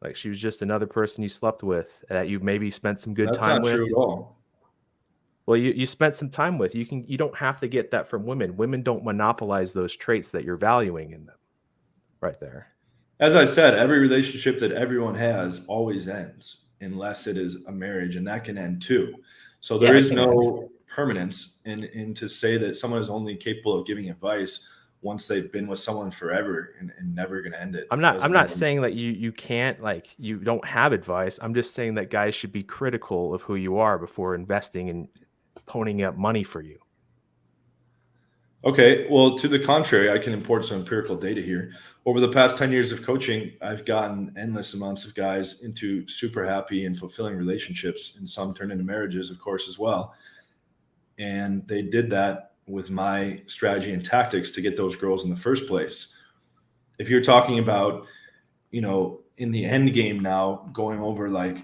like she was just another person you slept with that you maybe spent some good time with. That's not true at all. Well, you spent some time with. You don't have to get that from women. Women don't monopolize those traits that you're valuing in them. Right there. As I said, every relationship that everyone has always ends unless it is a marriage, and that can end too. So there is no permanence in to say that someone is only capable of giving advice once they've been with someone forever and never going to end it. I'm not saying that you can't, like, you don't have advice. I'm just saying that guys should be critical of who you are before investing in ponying up money for you. Okay, well, to the contrary, I can import some empirical data here. Over the past 10 years of coaching, I've gotten endless amounts of guys into super happy and fulfilling relationships, and some turned into marriages, of course, as well. And they did that with my strategy and tactics to get those girls in the first place. If you're talking about, in the end game now, going over like,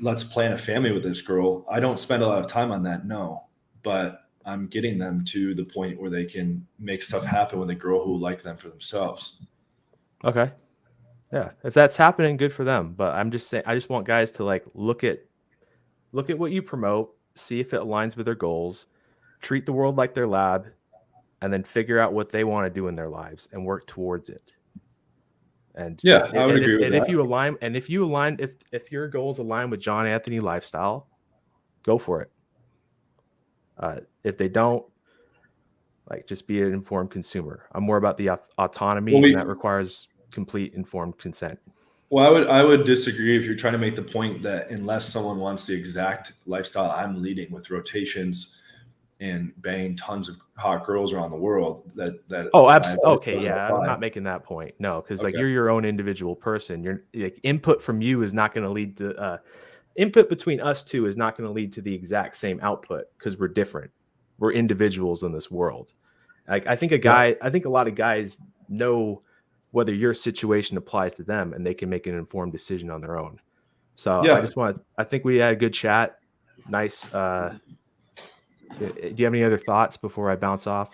let's plan a family with this girl, I don't spend a lot of time on that, no. But I'm getting them to the point where they can make stuff happen with a girl who will like them for themselves. Okay. Yeah. If that's happening, good for them. But I'm just saying, I just want guys to like look at what you promote, see if it aligns with their goals, treat the world like their lab, and then figure out what they want to do in their lives and work towards it. And yeah, I would agree with that. If your goals align with John Anthony lifestyle, go for it. If they don't, like, just be an informed consumer. I'm more about the autonomy, and that requires complete informed consent. Well, I would disagree if you're trying to make the point that unless someone wants the exact lifestyle I'm leading with rotations and banging tons of hot girls around the world, that oh, absolutely. Okay, yeah, I'm not making that point. No, because like you're your own individual person. You're like, input from you is not going to lead to input between us two is not going to lead to the exact same output because we're different. We're individuals in this world. Like I think a lot of guys know whether your situation applies to them and they can make an informed decision on their own. So yeah. I think we had a good chat. Nice. Do you have any other thoughts before I bounce off?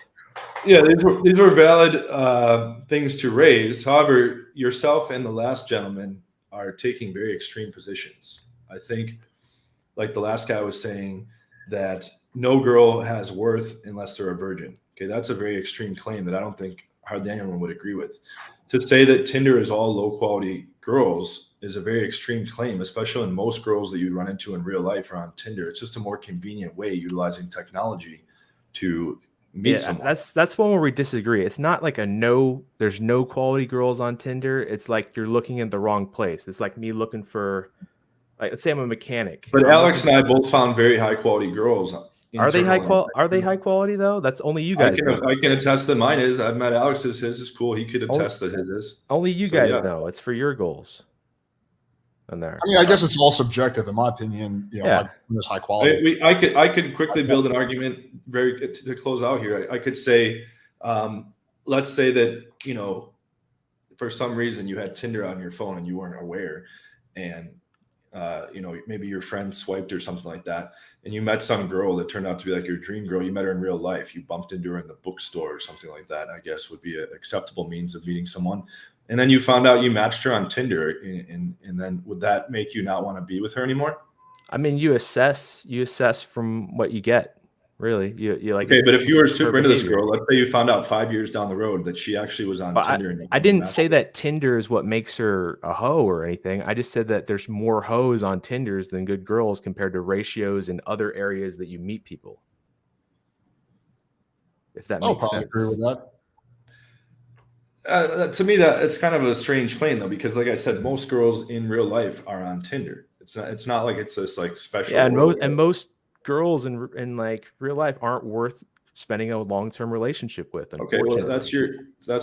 Yeah, these were valid things to raise. However, yourself and the last gentleman are taking very extreme positions. I think, like the last guy was saying, that no girl has worth unless they're a virgin. Okay, that's a very extreme claim that I don't think hardly anyone would agree with. To say that Tinder is all low-quality girls is a very extreme claim, especially in most girls that you run into in real life are on Tinder. It's just a more convenient way utilizing technology to meet someone. That's one where we disagree. It's not like there's no quality girls on Tinder. It's like you're looking in the wrong place. It's like me looking for, like, let's say I'm a mechanic. But Alex and I both found very high-quality girls. Are they high quality though? That's only you guys know. I can attest that mine is. I've met Alex's. His is cool. He could attest that his is. Only you guys know. It's for your goals. in there. I mean, I guess it's all subjective, in my opinion. You know, Yeah. this high quality. I could quickly build an argument to close out here. I could say, let's say that, you know, for some reason you had Tinder on your phone and you weren't aware, and you know, maybe your friend swiped or something like that, and you met some girl that turned out to be like your dream girl. You met her in real life. You bumped into her in the bookstore or something like that. I guess would be an acceptable means of meeting someone. And then you found out you matched her on Tinder, and then would that make you not want to be with her anymore? I mean, you assess from what you get. Really, you like. Okay, but if you were super into this behavior. girl, let's say you found out 5 years down the road that she actually was on Tinder. I didn't say that Tinder is what makes her a hoe or anything. I just said that there's more hoes on Tinders than good girls compared to ratios in other areas that you meet people. If that makes sense. Agree with that. To me, that it's kind of a strange claim though, because like I said, most girls in real life are on Tinder. It's not like it's this like special. Yeah, and most girls in like real life aren't worth spending a long-term relationship with. Okay, well, that's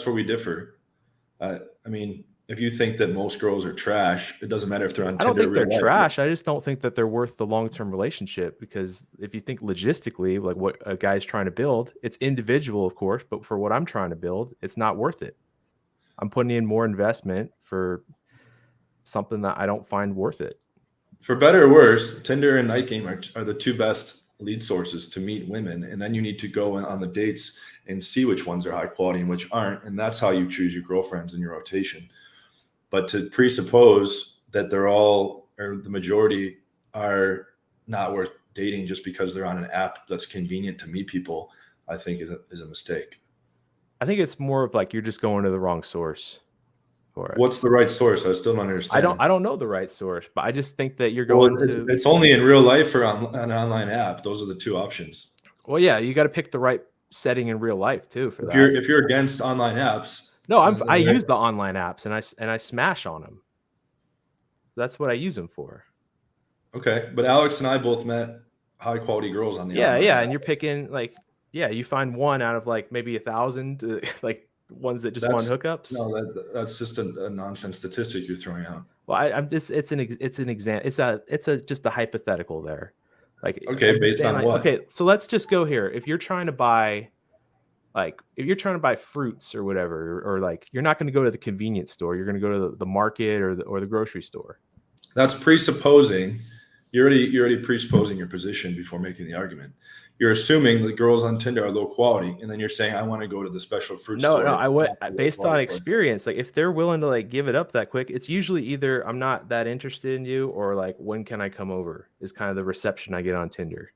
where we differ. I mean, if you think that most girls are trash, it doesn't matter if they're on Tinder. I don't think they're trash. I just don't think that they're worth the long-term relationship, because if you think logistically, like what a guy's trying to build, it's individual, of course, but for what I'm trying to build, it's not worth it. I'm putting in more investment for something that I don't find worth it. For better or worse, Tinder and Night Game are the two best lead sources to meet women. And then you need to go on the dates and see which ones are high quality and which aren't. And that's how you choose your girlfriends in your rotation. But to presuppose that they're all, or the majority, are not worth dating just because they're on an app that's convenient to meet people, I think is a mistake. I think it's more of like you're just going to the wrong source for it. What's the right source? I still don't understand. I don't know the right source, but I just think that you're going to. It's only in real life or on an online app. Those are the two options. Well, yeah, you got to pick the right setting in real life too for that. If you're against online apps, no, I use the online apps and I smash on them. That's what I use them for. Okay, but Alex and I both met high quality girls on the online app. And you're picking like. Yeah, you find one out of like maybe 1,000, like ones that just want hookups. No, that's just a nonsense statistic you're throwing out. Well, it's an example. It's just a hypothetical there. Like okay, based on what? Okay, so let's just go here. If you're trying to buy fruits or whatever, or like you're not going to go to the convenience store, you're going to go to the market or the grocery store. That's presupposing. You're already presupposing your position before making the argument. You're assuming the girls on Tinder are low quality, and then you're saying I want to go to the special fruit store. No, I would based on experience. Like if they're willing to like give it up that quick, it's usually either I'm not that interested in you, or like when can I come over is kind of the reception I get on Tinder.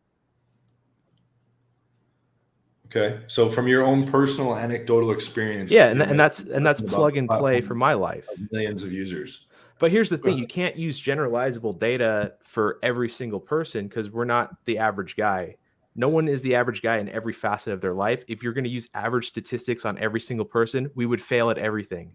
Okay, so from your own personal anecdotal experience, yeah, and that's plug and play for my life. Millions of users. But here's the thing: you can't use generalizable data for every single person because we're not the average guy. No one is the average guy in every facet of their life. If you're going to use average statistics on every single person, we would fail at everything.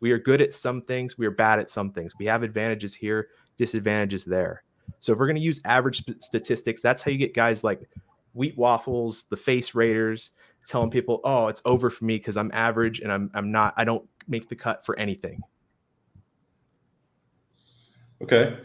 We are good at some things. We are bad at some things. We have advantages here, disadvantages there. So if we're going to use average statistics, that's how you get guys like Wheat Waffles, the face raiders, telling people, oh, it's over for me because I'm average and I don't make the cut for anything. Okay.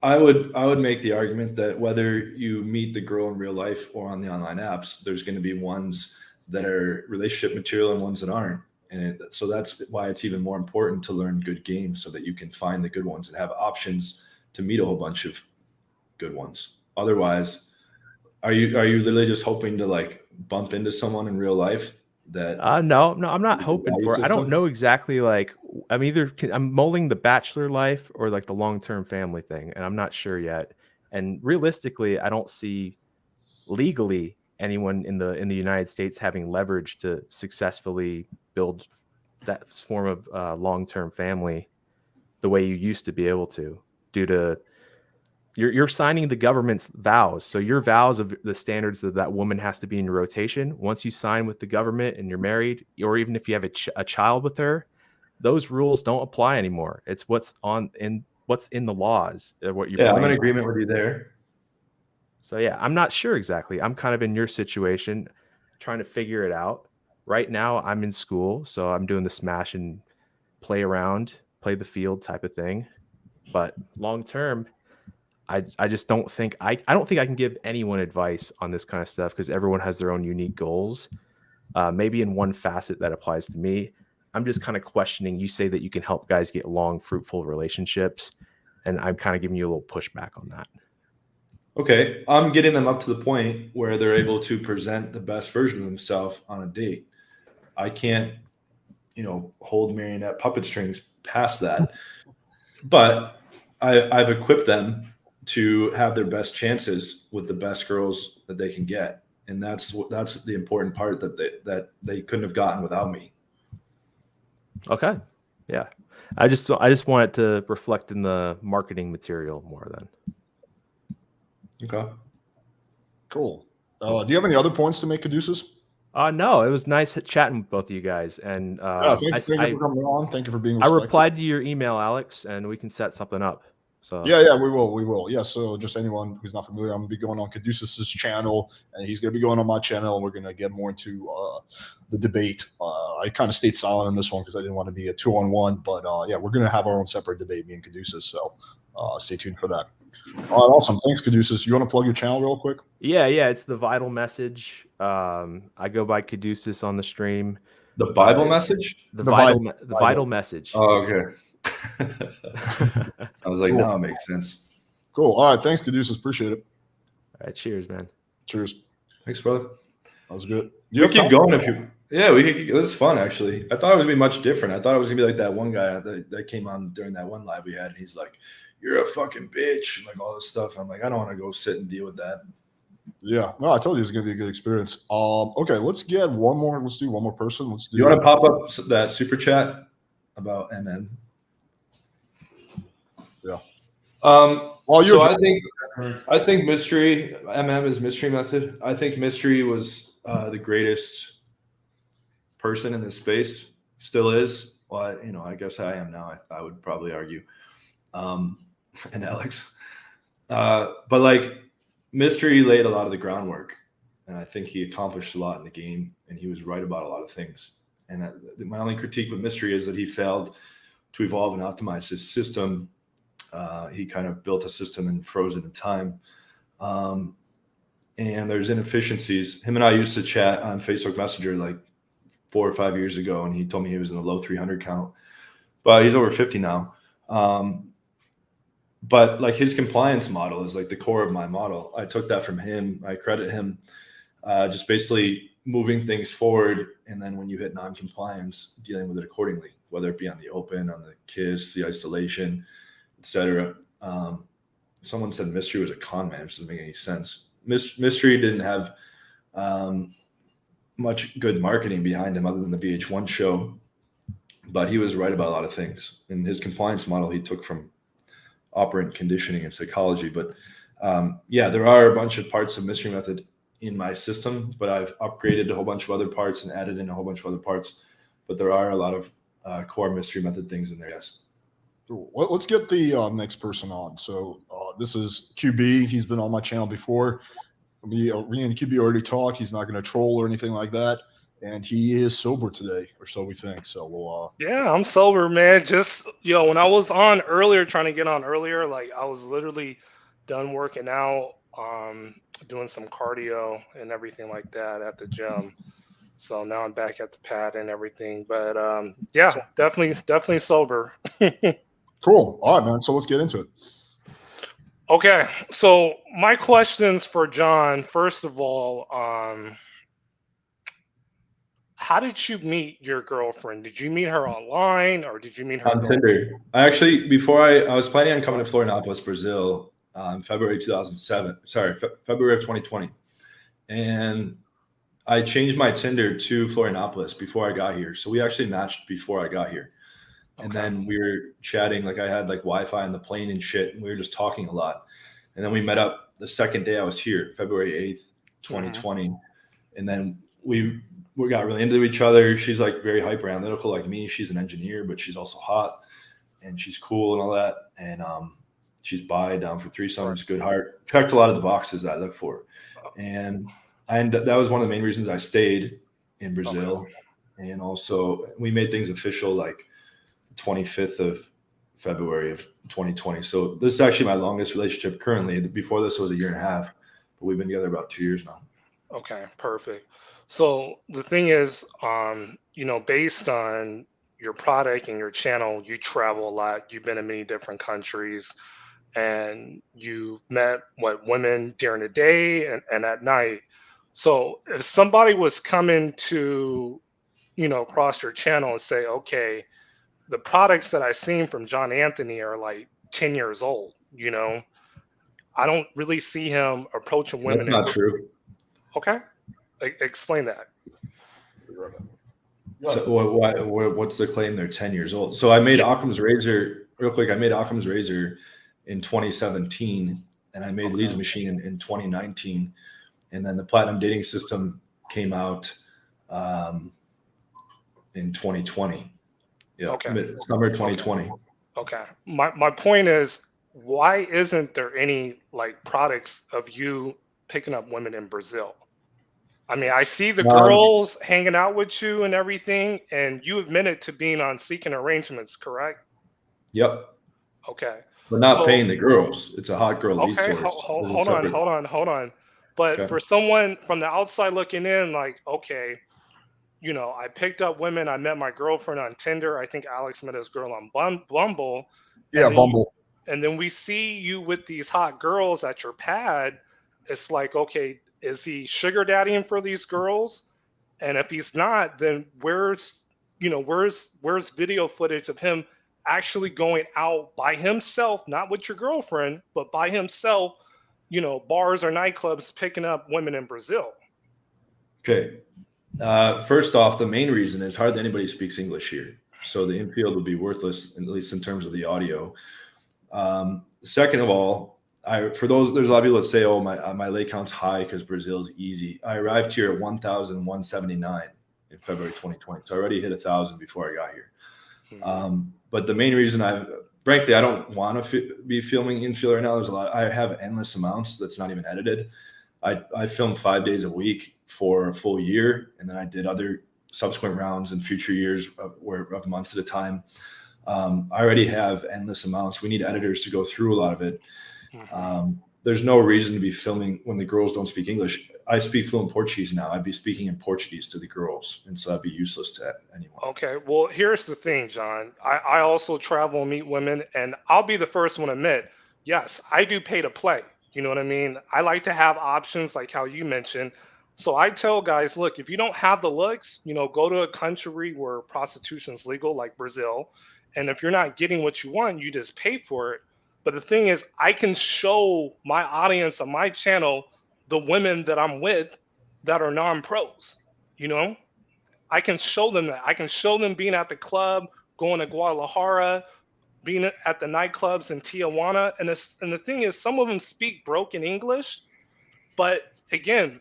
I would make the argument that whether you meet the girl in real life or on the online apps, there's going to be ones that are relationship material and ones that aren't. And so that's why it's even more important to learn good games so that you can find the good ones and have options to meet a whole bunch of good ones. Otherwise, are you literally just hoping to like bump into someone in real life? That no, I'm not hoping for it. I don't know exactly. Like I'm mulling the bachelor life or like the long-term family thing, and I'm not sure yet. And realistically, I don't see legally anyone in the United States having leverage to successfully build that form of long-term family the way you used to be able to, due to you're signing the government's vows. So your vows of the standards that woman has to be in your rotation. Once you sign with the government and you're married, or even if you have a child with her, those rules don't apply anymore. It's what's in the laws. What you're I'm in agreement with you there. So yeah, I'm not sure exactly. I'm kind of in your situation, trying to figure it out. Right now, I'm in school, so I'm doing the smash and play around play the field type of thing. But long term, I just don't think I don't think I can give anyone advice on this kind of stuff because everyone has their own unique goals. Maybe in one facet that applies to me. I'm just kind of questioning. You say that you can help guys get long, fruitful relationships, and I'm kind of giving you a little pushback on that. Okay, I'm getting them up to the point where they're able to present the best version of themselves on a date. I can't, hold marionette puppet strings past that, but I've equipped them to have their best chances with the best girls that they can get, and that's the important part that they couldn't have gotten without me. Okay, yeah, I just want it to reflect in the marketing material more than. Okay, cool. Do you have any other points to make, Caduceus? No, it was nice chatting with both of you guys, and thank you for coming on. Thank you for being I respectful. replied to your email, Alex, and we can set something up. So yeah, we will. Yeah, so just anyone who's not familiar, I'm gonna be going on Caduceus's channel, and he's gonna be going on my channel, and we're gonna get more into the debate. I kind of stayed silent on this one because I didn't want to be a 2-on-1, but yeah, we're gonna have our own separate debate, me and Caduceus. So stay tuned for that. All right, awesome. Thanks, Caduceus. You want to plug your channel real quick? Yeah, it's the Vital Message. I go by Caduceus on the stream. The Bible message? The Vital Message. Oh, okay. I was like, cool. No, it makes sense. Cool. All right, thanks, Caduceus. Appreciate it. All right, cheers, man. Cheers. Thanks, brother. That was good. We keep going if you. Yeah, we could. This is fun, actually. I thought it was gonna be much different. I thought it was gonna be like that one guy that came on during that one live we had, and he's like, "You're a fucking bitch," and like all this stuff. I'm like, I don't want to go sit and deal with that. Yeah, no, I told you it was gonna be a good experience. Okay, let's get one more. Let's do one more person. Let's do. You want to pop up that super chat about MM? Yeah. So I think mystery MM is mystery method. I think mystery was the greatest person in this space. Still is. Well, I guess I am now. I would probably argue. And Alex, but like mystery laid a lot of the groundwork, and I think he accomplished a lot in the game, and he was right about a lot of things. And my only critique with mystery is that he failed to evolve and optimize his system. He kind of built a system and froze it in time. And there's inefficiencies. Him and I used to chat on Facebook Messenger like 4 or 5 years ago, and he told me he was in the low 300 count, but he's over 50 now. But like his compliance model is like the core of my model. I took that from him. I credit him just basically moving things forward. And then when you hit non-compliance, dealing with it accordingly, whether it be on the open, on the kiss, the isolation, etc. Someone said mystery was a con man, which doesn't make any sense. Mystery didn't have much good marketing behind him other than the VH1 show, but he was right about a lot of things. And his compliance model he took from operant conditioning and psychology. But yeah, there are a bunch of parts of mystery method in my system, but I've upgraded a whole bunch of other parts and added in a whole bunch of other parts. But there are a lot of core mystery method things in there. Yes. Cool. Well, let's get the next person on. So this is QB. He's been on my channel before. Me and QB already talked. He's not going to troll or anything like that. And he is sober today, or so we think. So we'll. Yeah, I'm sober, man. Just when I was on earlier, trying to get on earlier, like I was literally done working out, doing some cardio and everything like that at the gym. So now I'm back at the pad and everything. But yeah, definitely sober. Cool. All right, man. So let's get into it. Okay. So my questions for John, first of all, how did you meet your girlfriend? Did you meet her online or did you meet her on Tinder? I actually, before I was planning on coming to Florianópolis, Brazil, in February 2007. Sorry, February of 2020, and I changed my Tinder to Florianópolis before I got here. So we actually matched before I got here. And then we were chatting, like I had like Wi-Fi on the plane and shit, and we were just talking a lot. And then we met up the second day I was here, February 8th, 2020. And then we got really into each other. She's like very hyper analytical like me. She's an engineer, but she's also hot and she's cool and all that. And she's down for threesomes, good heart. Checked a lot of the boxes that I look for. And that was one of the main reasons I stayed in Brazil. And also we made things official, like 25th of February of 2020. So this is actually my longest relationship currently. Before this was a year and a half, but we've been together about 2 years now. Okay, perfect. So the thing is, based on your product and your channel, you travel a lot. You've been in many different countries, and you've met women during the day and at night. So if somebody was coming to, across your channel and say, okay, the products that I've seen from John Anthony are like 10 years old, I don't really see him approaching women. That's not true. Okay. Explain that. So what's the claim? They're 10 years old. So I made Occam's razor real quick. I made Occam's razor in 2017, and I made Lee's machine in 2019, and then the platinum dating system came out in 2020. Yeah. Okay. Summer 2020. Okay. My point is, why isn't there any like products of you picking up women in Brazil? I mean, I see the girls hanging out with you and everything, and you admitted to being on seeking arrangements, correct? Yep. Okay. But not paying the girls. It's a hot girl lead Okay, source. hold on. But for someone from the outside looking in, like, okay, I picked up women. I met my girlfriend on Tinder. I think Alex met his girl on Bumble. Yeah, Bumble. And then we see you with these hot girls at your pad. It's like, okay, is he sugar daddying for these girls? And if he's not, then where's video footage of him actually going out by himself, not with your girlfriend, but by himself, bars or nightclubs picking up women in Brazil? Okay. First off, the main reason is hardly anybody speaks English here. So the infield would be worthless, at least in terms of the audio. Second of all, there's a lot of people that say, oh, my lay count's high because Brazil is easy. I arrived here at 1,179 in February 2020. So I already hit 1,000 before I got here. But the main reason frankly, I don't want to be filming infield right now. I have endless amounts that's not even edited. I filmed 5 days a week for a full year. And then I did other subsequent rounds in future years of months at a time. I already have endless amounts. We need editors to go through a lot of it. There's no reason to be filming when the girls don't speak English. I speak fluent Portuguese now. I'd be speaking in Portuguese to the girls, and so that'd be useless to anyone. Okay, well, here's the thing, John. I also travel and meet women, and I'll be the first one to admit, yes, I do pay to play. You know what I mean? I like to have options like how you mentioned. So I tell guys, look, if you don't have the looks, go to a country where prostitution is legal, like Brazil. And if you're not getting what you want, you just pay for it. But the thing is, I can show my audience on my channel the women that I'm with that are non-pros. I can show them that. I can show them being at the club, going to Guadalajara, being at the nightclubs in Tijuana. And the thing is, some of them speak broken English. But again,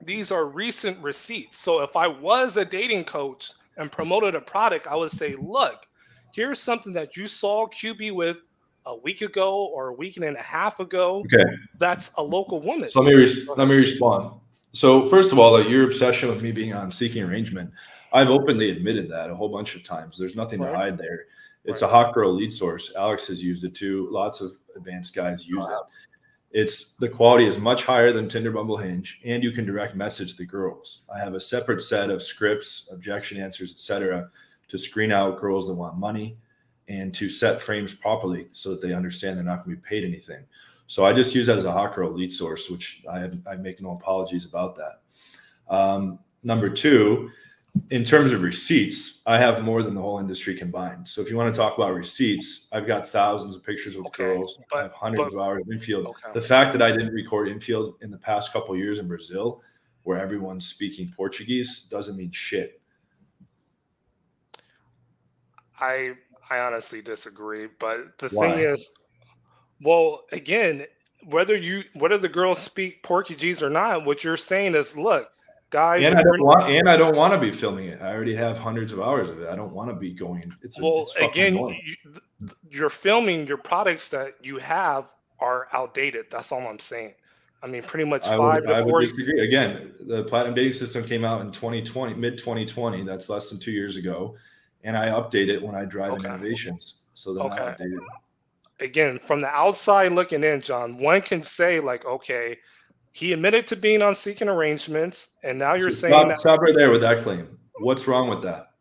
these are recent receipts. So if I was a dating coach and promoted a product, I would say, look, here's something that you saw QB with a week ago or a week and a half ago. Okay. That's a local woman. So let me respond. So first of all, your obsession with me being on seeking arrangement, I've openly admitted that a whole bunch of times. There's nothing to hide there. It's a hot girl lead source. Alex has used it too. Lots of advanced guys use it. The quality is much higher than Tinder, Bumble, Hinge, and you can direct message the girls. I have a separate set of scripts, objection answers, etc., to screen out girls that want money and to set frames properly so that they understand they're not going to be paid anything. So I just use that as a hot girl lead source, which I make no apologies about that. Number two, in terms of receipts, I have more than the whole industry combined. So if you want to talk about receipts, I've got thousands of pictures with girls. I have hundreds of hours of infield. Okay. The fact that I didn't record infield in the past couple of years in Brazil, where everyone's speaking Portuguese, doesn't mean shit. I honestly disagree, but the thing is, well, again, whether the girls speak Portuguese or not, what you're saying is, look, guys. And I don't want to be filming it. I already have hundreds of hours of it. I don't want to be going. You're filming your products that you have are outdated. That's all I'm saying. I mean, pretty much I would disagree. Again, the platinum dating system came out in 2020, mid 2020. That's less than 2 years ago. and I update it when I drive in Okay. innovations. So then I Okay. update it. Again, from the outside looking in, John, one can say like, okay, he admitted to being on seeking arrangements, and now you're So saying that. stop right there with that claim. What's wrong with that?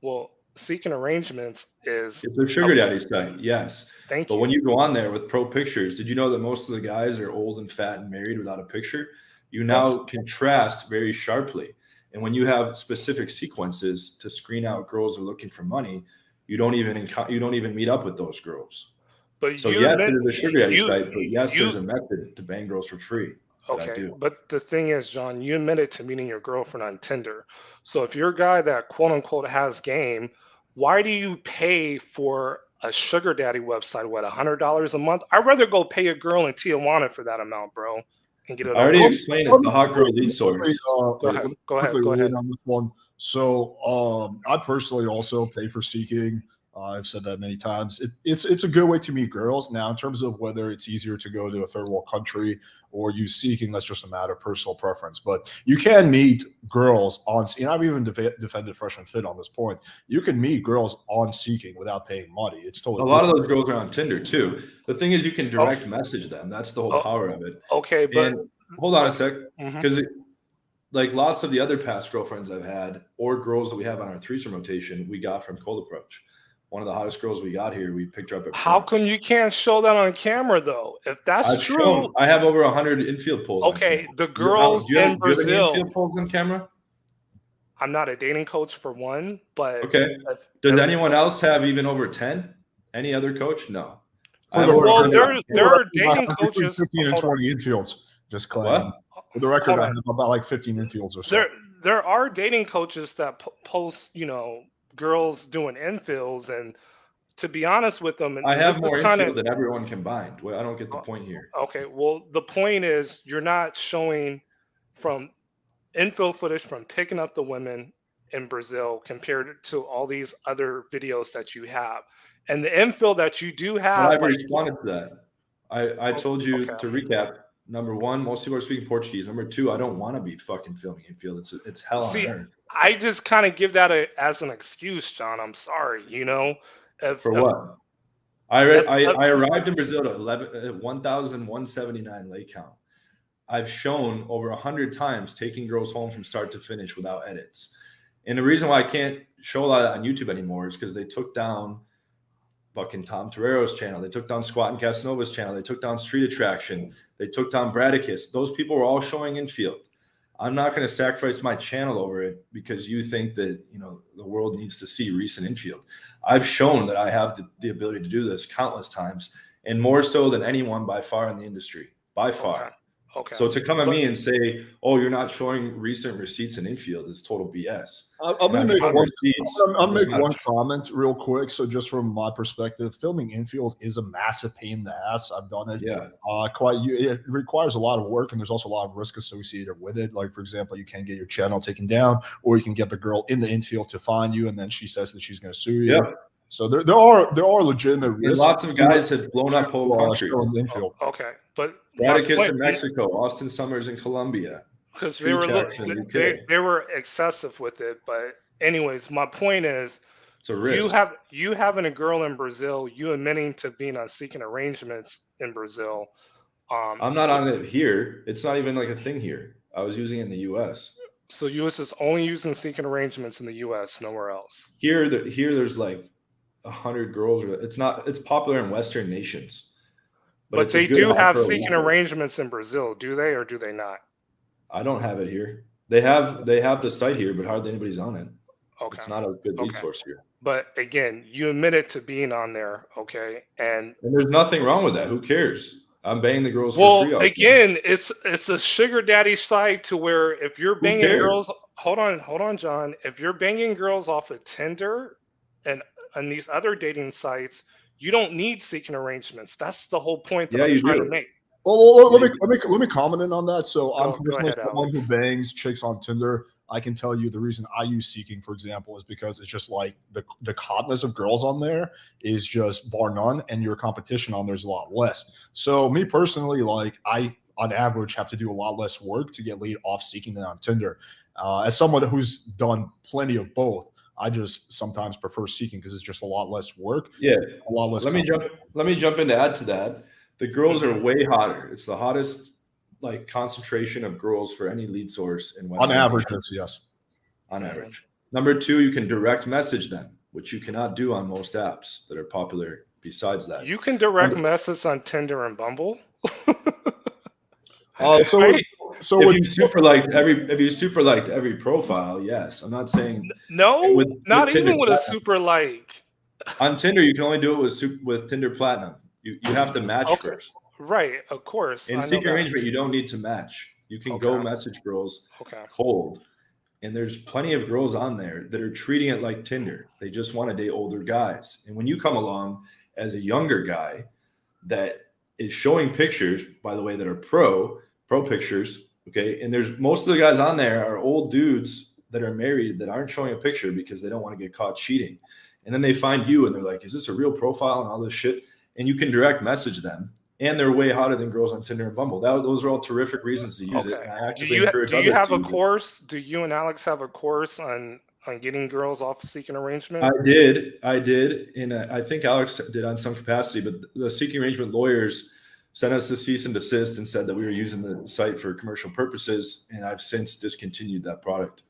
Well, seeking arrangements is. It's a sugar daddy site, yes. Thank But you. when you go on there with pro pictures, did you know that most of the guys are old and fat and married without a picture? You now contrast very sharply. And when you have specific sequences to screen out girls who are looking for money, you don't even meet up with those girls. But So you yes, admit, it is a sugar daddy you, site, but yes, you there's a method to bang girls for free. that I okay. do. But the thing is, John, you admitted to meeting your girlfriend on Tinder. So if you're a guy that quote unquote has game, why do you pay for a sugar daddy website? What, $100 a month? I'd rather go pay a girl in Tijuana for that amount, bro, and get it I already over. explained it's the hot girl lead source. Go ahead. Go ahead. Quickly Go weigh ahead. in on this one. So I personally also pay for seeking. I've said that many times. It's a good way to meet girls. Now, in terms of whether it's easier to go to a third world country or use seeking, that's just a matter of personal preference. But you can meet girls on, and I've even defended Freshman Fit on this point. You can meet girls on seeking without paying money. It's totally A lot of those girls are on Tinder too. The thing is, you can direct message them. That's the whole power of it. Okay, but And hold on a sec, Mhm. because like lots of the other past girlfriends I've had or girls that we have on our threesome rotation, we got from Cold Approach. One of the hottest girls we got here, we picked her up at How brunch. come you can't show that on camera though? If that's true, I have over 100 infield polls. okay, on the camera. girls do you have in Brazil. any infield polls on camera? I'm not a dating coach for one, but Okay. if- Does if- anyone else have even over 10? Any other coach? No. For I have the over well, 100. there are dating between coaches. 15 and Hold on. 20 infields. Just claiming. What? For the record, Hold I on. have about like 15 infields or so. There are dating coaches that post, girls doing infills, and to be honest with them, and I have this more is kind infield of than everyone combined. Well, I don't get the point here. okay. Well, the point is you're not showing from infill footage from picking up the women in Brazil compared to all these other videos that you have, and the infill that you do But have, I've like responded to that. I told you okay. to recap. Number one, most people are speaking Portuguese. Number two, I don't want to be fucking filming infield. It's hell See, on earth. I just kind of give that as an excuse, John. I'm sorry, For what? I arrived in Brazil to 1,179 lay count. I've shown over 100 times taking girls home from start to finish without edits. And the reason why I can't show a lot of that on YouTube anymore is because they took down fucking Tom Torrero's channel. They took down Squat and Casanova's channel. They took down Street Attraction. They took down Bradicus. Those people were all showing infield. I'm not going to sacrifice my channel over it because you think that, the world needs to see recent infield. I've shown that I have the ability to do this countless times, and more so than anyone by far in the industry, by far. Okay. So to come at me and say, "Oh, you're not showing recent receipts in infield," is total BS. I'm going to make I'm make one comment real quick. So just from my perspective, filming infield is a massive pain in the ass. I've done it. Yeah. It requires a lot of work, and there's also a lot of risk associated with it. Like, for example, you can get your channel taken down, or you can get the girl in the infield to find you, and then she says that she's going to sue you. Yeah. So there are legitimate risks. And lots of guys have blown up whole countries. Okay, but Bradicus in Mexico, Austin Summers in Colombia. Because they were excessive with it. But anyways, my point is, it's a risk. You having a girl in Brazil, you admitting to being on seeking arrangements in Brazil. I'm not on it here. It's not even like a thing here. I was using it in the U.S. So U.S. is only using seeking arrangements in the U.S., nowhere else. Here there's like 100 girls. It's popular in Western nations. But they do have seeking arrangements in Brazil, do they, or do they not? I don't have it here. They have the site here, but hardly anybody's on it. Okay. It's not a good lead source here. But again, you admitted to being on there, okay? And there's nothing wrong with that. Who cares? I'm banging the girls for free. Well, again, it's a sugar daddy site to where if you're banging girls, hold on, John. If you're banging girls off of Tinder and these other dating sites, you don't need seeking arrangements. That's the whole point that I'm trying to make. Well, let me comment in on that. So I'm personally ahead, someone who bangs chicks on Tinder. I can tell you the reason I use seeking, for example, is because it's just like the hotness of girls on there is just bar none, and your competition on there's a lot less. So me personally, like I on average have to do a lot less work to get laid off seeking than on Tinder. As someone who's done plenty of both, I just sometimes prefer seeking because it's just a lot less work. Yeah. A lot less. Let me jump in to add to that. The girls are way hotter. It's the hottest like concentration of girls for any lead source in Western On average, nations. yes. On average. Number 2, you can direct message them, which you cannot do on most apps that are popular besides that. You can direct message on Tinder and Bumble. So Right? if you super liked every profile, yes. I'm not saying No, not Tinder even with a Platinum. super like. On Tinder, you can only do it with Tinder Platinum. You have to match first. Right, of course. In seeking arrangement, you don't need to match. You can go message girls cold. And there's plenty of girls on there that are treating it like Tinder. They just want to date older guys. And when you come along as a younger guy that is showing pictures, by the way, that are pro pictures, okay? And there's most of the guys on there are old dudes that are married that aren't showing a picture because they don't want to get caught cheating. And then they find you and they're like, is this a real profile and all this shit? And you can direct message them. And they're way hotter than girls on Tinder and Bumble. Those are all terrific reasons to use it. And I do you have a course? Do you and Alex have a course on getting girls off seeking arrangement? I did. And I think Alex did on some capacity, but the seeking arrangement lawyers sent us a cease and desist and said that we were using the site for commercial purposes. And I've since discontinued that product.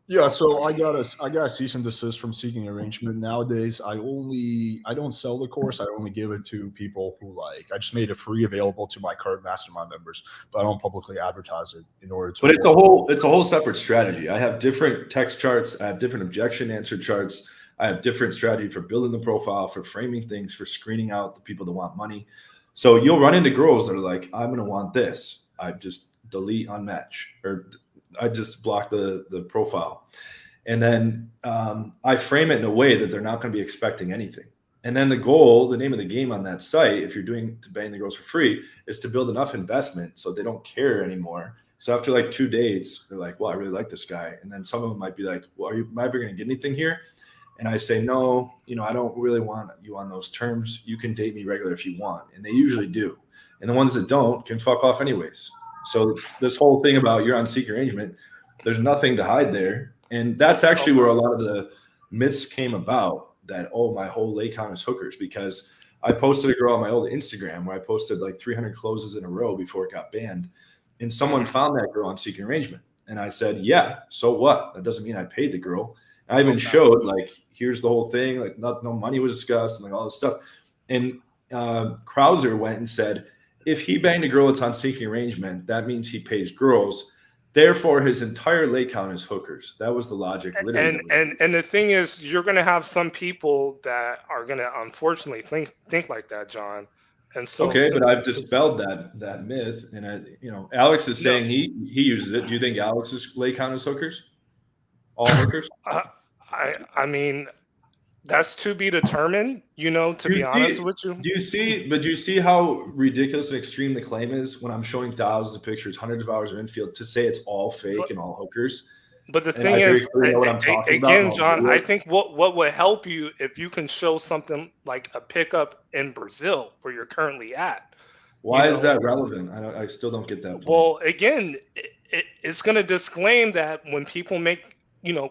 Yeah, so I got a cease and desist from seeking arrangement. Nowadays, I don't sell the course. I only give it to people who I just made it free available to my current mastermind members, but I don't publicly advertise it in order to. But it's a whole separate strategy. I have different text charts. I have different objection answer charts. I have different strategy for building the profile, for framing things, for screening out the people that want money. So you'll run into girls that are like, I'm going to want this. I just delete unmatch, or I just block the profile. And then I frame it in a way that they're not going to be expecting anything. And then the name of the game on that site, if you're doing to bang the girls for free, is to build enough investment so they don't care anymore. So after like 2 dates, they're like, well, I really like this guy. And then some of them might be like, well, am I ever going to get anything here? And I say, no, I don't really want you on those terms. You can date me regular if you want. And they usually do. And the ones that don't can fuck off anyways. So this whole thing about you're on seeking arrangement, there's nothing to hide there. And that's actually where a lot of the myths came about, that, oh, my whole lay count is hookers, because I posted a girl on my old Instagram where I posted like 300 closes in a row before it got banned. And someone found that girl on seeking arrangement. And I said, yeah, so what? That doesn't mean I paid the girl. And I even showed like, here's the whole thing. Like no money was discussed and like all this stuff. And Krauser went and said, if he banged a girl that's on seeking arrangement, that means he pays girls. Therefore, his entire lay count is hookers. That was the logic. And the thing is, you're going to have some people that are going to unfortunately think like that, John. And so, okay, but I've dispelled that myth. And Alex is saying he uses it. Do you think Alex's lay count is hookers? All hookers? I mean, that's to be determined, to be honest with you. Do you see how ridiculous and extreme the claim is when I'm showing thousands of pictures, hundreds of hours of infield, to say it's all fake and all hookers? But the thing is, again, John, I think what would help you if you can show something like a pickup in Brazil where you're currently at. Why is that relevant? I still don't get that point. Well, again, it's going to disclaim that when people make,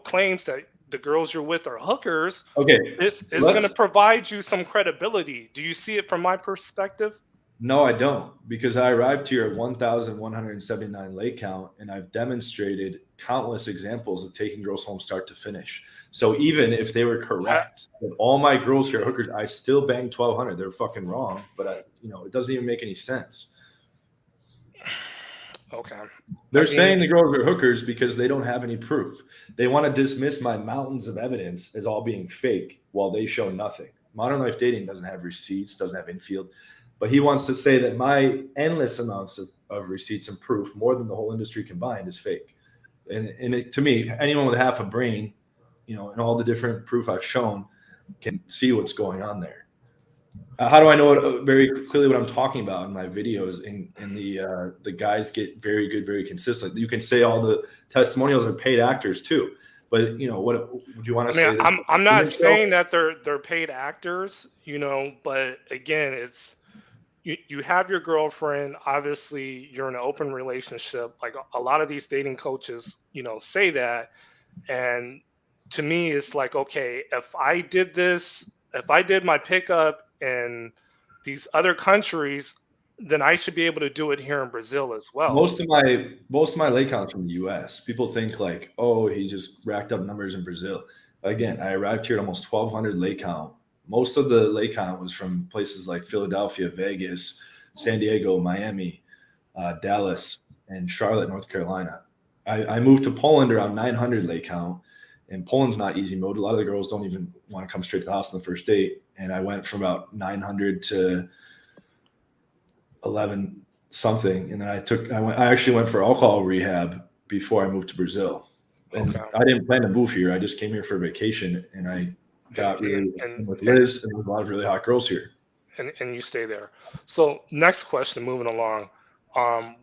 claims that the girls you're with are hookers, it's going to provide you some credibility. Do you see it from my perspective? No, I don't, because I arrived here at 1,179 lay count, and I've demonstrated countless examples of taking girls home start to finish. So even if they were correct that all my girls here are hookers, I still banged 1,200. They're fucking wrong, but it doesn't even make any sense. Okay. They're saying the girls are hookers because they don't have any proof. They want to dismiss my mountains of evidence as all being fake while they show nothing. Modern Life Dating doesn't have receipts, doesn't have infield, but he wants to say that my endless amounts of receipts and proof, more than the whole industry combined, is fake. And to me, anyone with half a brain, and all the different proof I've shown can see what's going on there. How do I know very clearly what I'm talking about in my videos? And the guys get very good, very consistent. You can say all the testimonials are paid actors too, but what would you want to say? I'm not saying that they're paid actors, but again, it's you have your girlfriend. Obviously, you're in an open relationship. Like a lot of these dating coaches, say that, and to me, it's like, okay, if I did my pickup in these other countries, then I should be able to do it here in Brazil as well. Most of my lay counts from the US. People think like, oh, he just racked up numbers in Brazil. Again, I arrived here at almost 1,200 lay count. Most of the lay count was from places like Philadelphia, Vegas, San Diego, Miami, Dallas, and Charlotte, North Carolina. I moved to Poland around 900 lay count, and Poland's not easy mode. A lot of the girls don't even want to come straight to the house on the first date. And I went from about 900 to 11 something, and then I actually went for alcohol rehab before I moved to Brazil. And Okay. I didn't plan to move here. I just came here for vacation, and I got really in with Liz, and there was a lot of really hot girls here. And you stay there. So next question, moving along.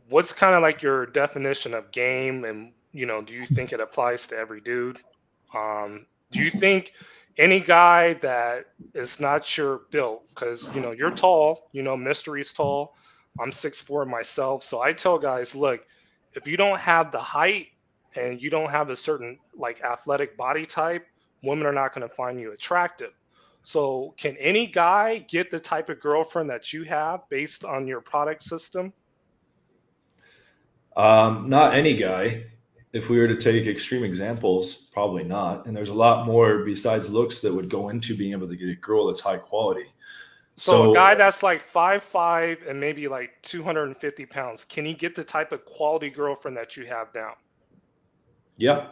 What's kind of like your definition of game, and do you think it applies to every dude? Do you think any guy that is not your built, because you're tall, Mystery's tall, I'm 6'4" myself, so I tell guys, look, if you don't have the height and you don't have a certain like athletic body type, women are not going to find you attractive. So can any guy get the type of girlfriend that you have based on your product system? Not any guy. If we were to take extreme examples, probably not. And there's a lot more besides looks that would go into being able to get a girl that's high quality. So a guy that's like 5'5" and maybe like 250 pounds, can he get the type of quality girlfriend that you have now? Yeah.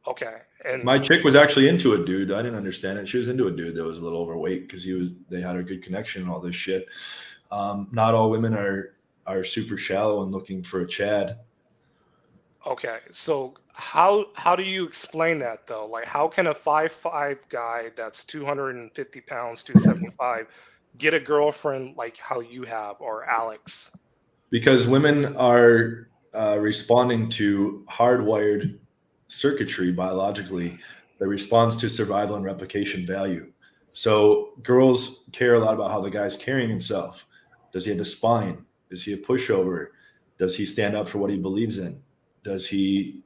Okay. And my chick was actually into a dude. I didn't understand it. She was into a dude that was a little overweight because they had a good connection and all this shit. Not all women are super shallow and looking for a Chad. Okay, so how do you explain that though? Like, how can a 5'5" guy that's 250 pounds, 275, get a girlfriend like how you have, or Alex? Because women are responding to hardwired circuitry biologically that responds to survival and replication value. So girls care a lot about how the guy's carrying himself. Does he have a spine? Is he a pushover? Does he stand up for what he believes in? Does he,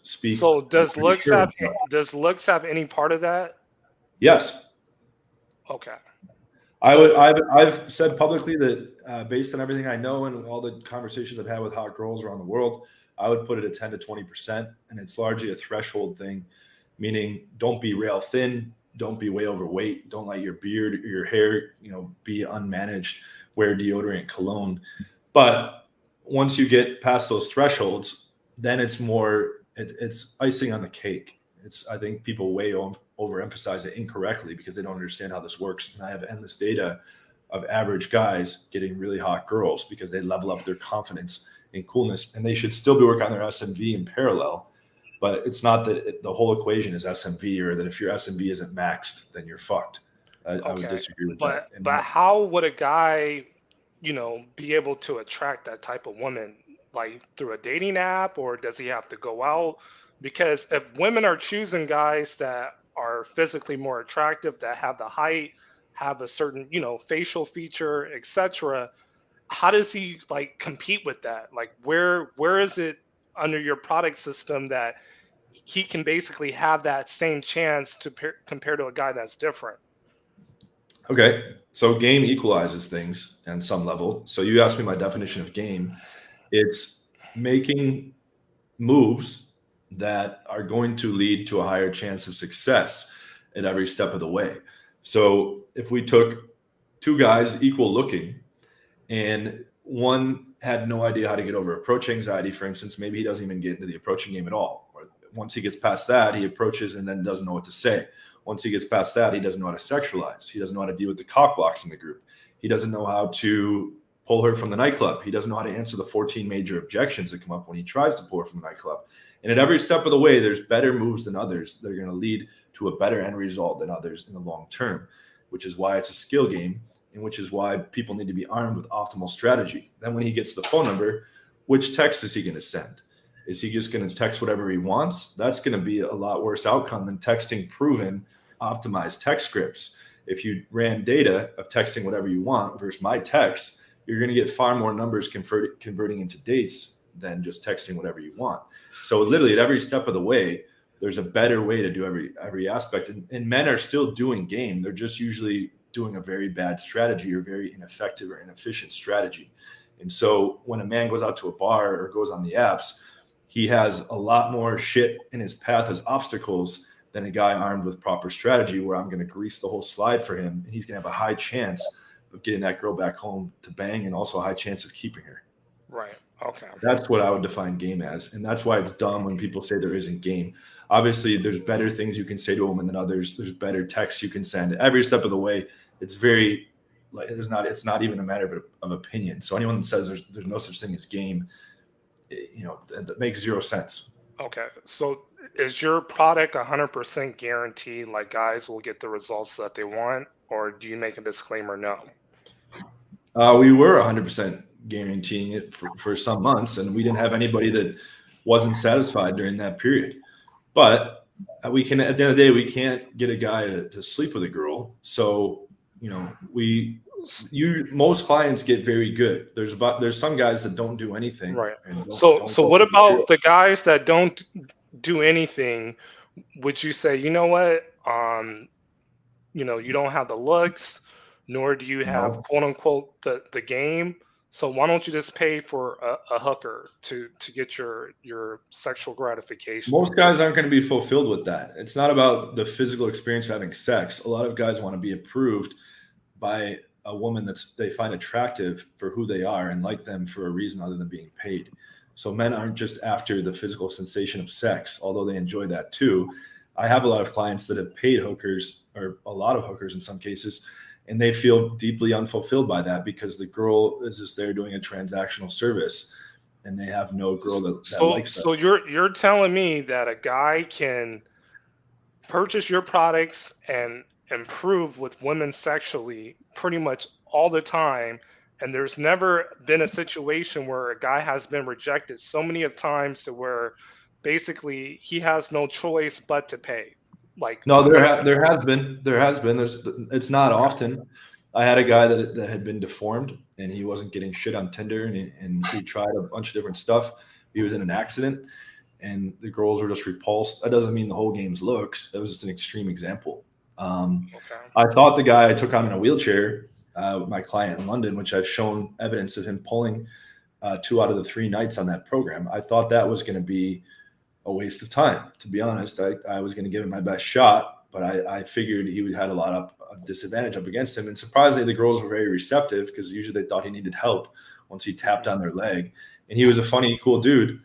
speak? So does looks have any part of that? Yes. Okay. I've said publicly that based on everything I know and all the conversations I've had with hot girls around the world, I would put it at 10 to 20%, and it's largely a threshold thing, meaning don't be rail thin, don't be way overweight, don't let your beard or your hair, be unmanaged, wear deodorant, cologne. But once you get past those thresholds, then it's icing on the cake. I think people way overemphasize it incorrectly because they don't understand how this works. And I have endless data of average guys getting really hot girls because they level up their confidence and coolness, and they should still be working on their SMV in parallel. But it's not that the whole equation is SMV, or that if your SMV isn't maxed, then you're fucked. I would disagree with that. But how would a guy, be able to attract that type of woman? Like through a dating app, or does he have to go out? Because if women are choosing guys that are physically more attractive, that have the height, have a certain, facial feature, etc., how does he like compete with that? Like where is it under your product system that he can basically have that same chance to compare to a guy that's different? Okay, so game equalizes things on some level. So you asked me my definition of game. It's making moves that are going to lead to a higher chance of success at every step of the way. So if we took two guys equal looking and one had no idea how to get over approach anxiety, for instance, maybe he doesn't even get into the approaching game at all. Or once he gets past that, he approaches and then doesn't know what to say. Once he gets past that, he doesn't know how to sexualize. He doesn't know how to deal with the cock blocks in the group. He doesn't know how to pull her from the nightclub. He doesn't know how to answer the 14 major objections that come up when he tries to pull her from the nightclub. And at every step of the way, there's better moves than others that are going to lead to a better end result than others in the long term, which is why it's a skill game, and which is why people need to be armed with optimal strategy. Then when he gets the phone number, which text is he going to send? Is he just going to text whatever he wants? That's going to be a lot worse outcome than texting proven, optimized text scripts. If you ran data of texting whatever you want versus my text, you're going to get far more numbers converting into dates than just texting whatever you want. So literally at every step of the way, there's a better way to do every aspect. And men are still doing game. They're just usually doing a very bad strategy or very ineffective or inefficient strategy. And so when a man goes out to a bar or goes on the apps, he has a lot more shit in his path as obstacles than a guy armed with proper strategy, where I'm going to grease the whole slide for him, and he's going to have a high chance of getting that girl back home to bang, and also a high chance of keeping her. Right. Okay. That's what I would define game as. And that's why it's dumb when people say there isn't game. Obviously, there's better things you can say to a woman than others. There's better texts you can send. Every step of the way, it's very like it's not even a matter of opinion. So anyone that says there's no such thing as game, that makes zero sense. Okay. So is your product 100% guaranteed, like guys will get the results that they want, or do you make a disclaimer no? We were 100% guaranteeing it for some months, and we didn't have anybody that wasn't satisfied during that period. But we can, at the end of the day, we can't get a guy to sleep with a girl. So, most clients get very good. There's some guys that don't do anything. Right. So what about the guys that don't do anything? Would you say, you know what, you don't have the looks, nor do you have quote unquote the game. So why don't you just pay for a hooker to get your sexual gratification? Most guys aren't going to be fulfilled with that. It's not about the physical experience of having sex. A lot of guys want to be approved by a woman that they find attractive for who they are and like them for a reason other than being paid. So men aren't just after the physical sensation of sex, although they enjoy that too. I have a lot of clients that have paid hookers, or a lot of hookers in some cases, and they feel deeply unfulfilled by that because the girl is just there doing a transactional service and they have no girl that likes that. So you're telling me that a guy can purchase your products and improve with women sexually pretty much all the time, and there's never been a situation where a guy has been rejected so many of times to where basically he has no choice but to pay? Like, no, there has been. It's not often. I had a guy that had been deformed and he wasn't getting shit on Tinder, and he tried a bunch of different stuff. He was in an accident and the girls were just repulsed. That doesn't mean the whole game's looks. That was just an extreme example. I thought the guy I took on in a wheelchair, my client in London, which I've shown evidence of him pulling 2 out of the 3 nights on that program. I thought that was going to be a waste of time. To be honest, I was going to give him my best shot, but I figured he had a lot of disadvantage up against him. And surprisingly, the girls were very receptive because usually they thought he needed help once he tapped on their leg. And he was a funny, cool dude.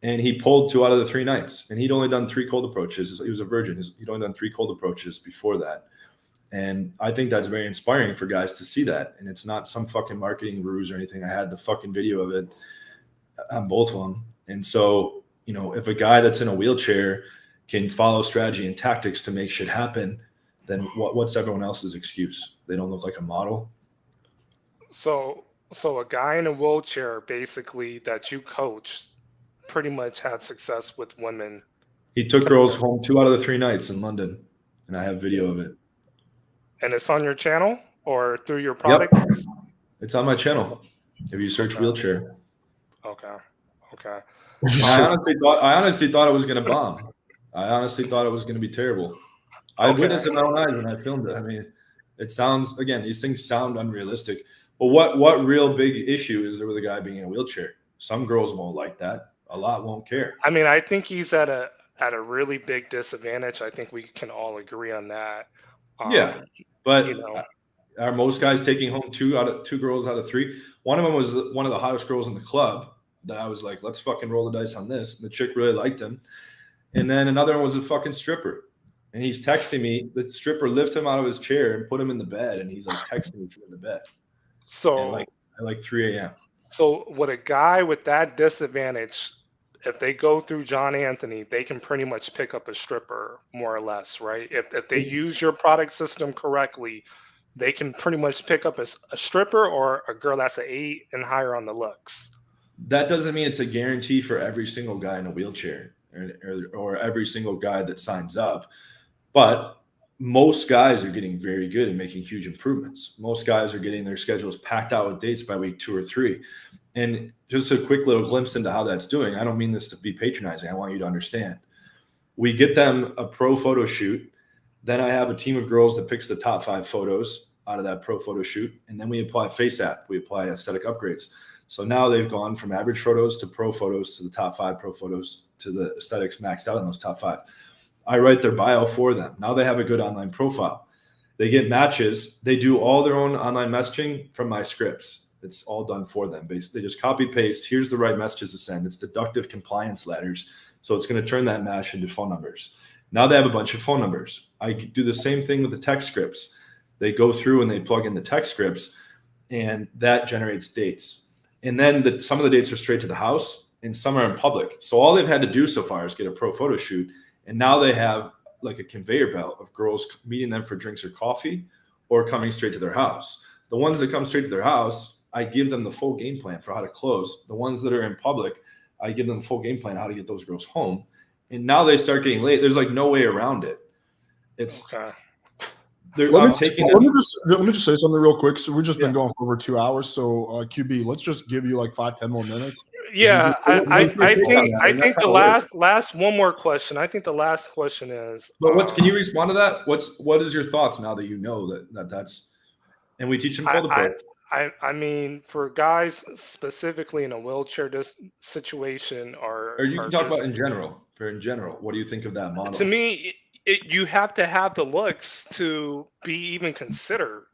And he pulled 2 out of the 3 nights. And he'd only done 3 cold approaches. He was a virgin. He'd only done 3 cold approaches before that. And I think that's very inspiring for guys to see that. And it's not some fucking marketing ruse or anything. I had the fucking video of it on both of them. And so, if a guy that's in a wheelchair can follow strategy and tactics to make shit happen, then what's everyone else's excuse? They don't look like a model. So a guy in a wheelchair, basically, that you coached, pretty much had success with women. He took girls home 2 out of the 3 nights in London, and I have video of it. And it's on your channel or through your product? Yep. It's on my channel. If you search wheelchair. Okay. I honestly thought it was going to bomb. I honestly thought it was going to be terrible. I witnessed it in my own eyes when I filmed it. I mean, it sounds, again, these things sound unrealistic. But what real big issue is there with a guy being in a wheelchair? Some girls won't like that. A lot won't care. I mean, I think he's at a really big disadvantage. I think we can all agree on that. Yeah, but are most guys taking home 2 girls out of 3? One of them was one of the hottest girls in the club that I was like, let's fucking roll the dice on this. And the chick really liked him. And then another one was a fucking stripper. And he's texting me. The stripper lifted him out of his chair and put him in the bed. And he's like texting me from the bed. So at like 3 a.m. So with a guy with that disadvantage, if they go through John Anthony, they can pretty much pick up a stripper more or less, right? If they use your product system correctly, they can pretty much pick up a stripper or a girl that's an 8 and higher on the looks. That doesn't mean it's a guarantee for every single guy in a wheelchair or every single guy that signs up. But most guys are getting very good and making huge improvements. Most guys are getting their schedules packed out with dates by week 2 or 3. And just a quick little glimpse into how that's doing. I don't mean this to be patronizing. I want you to understand. We get them a pro photo shoot. Then I have a team of girls that picks the top 5 photos out of that pro photo shoot. And then we apply face app. We apply aesthetic upgrades. So now they've gone from average photos to pro photos to the top 5 pro photos to the aesthetics maxed out in those top 5. I write their bio for them. Now they have a good online profile. They get matches. They do all their own online messaging from my scripts. It's all done for them. Basically, they just copy paste. Here's the right messages to send. It's deductive compliance ladders. So it's going to turn that match into phone numbers. Now they have a bunch of phone numbers. I do the same thing with the text scripts. They go through and they plug in the text scripts, and that generates dates. And then some of the dates are straight to the house and some are in public. So all they've had to do so far is get a pro photo shoot. And now they have like a conveyor belt of girls meeting them for drinks or coffee or coming straight to their house. The ones that come straight to their house, I give them the full game plan for how to close. The ones that are in public, I give them the full game plan how to get those girls home. And now they start getting late. There's like no way around it. It's Okay. Let me just say something real quick. So we've just been going for over 2 hours. So QB, let's just give you like 5-10 more minutes. Yeah, I think the last one more question. I think the last question is. But can you respond to that? What is your thoughts now that you know that's, and we teach them code approach. I mean, for guys specifically in a wheelchair situation, or you can talk about in general. In general, what do you think of that model? To me, you have to have the looks to be even considered,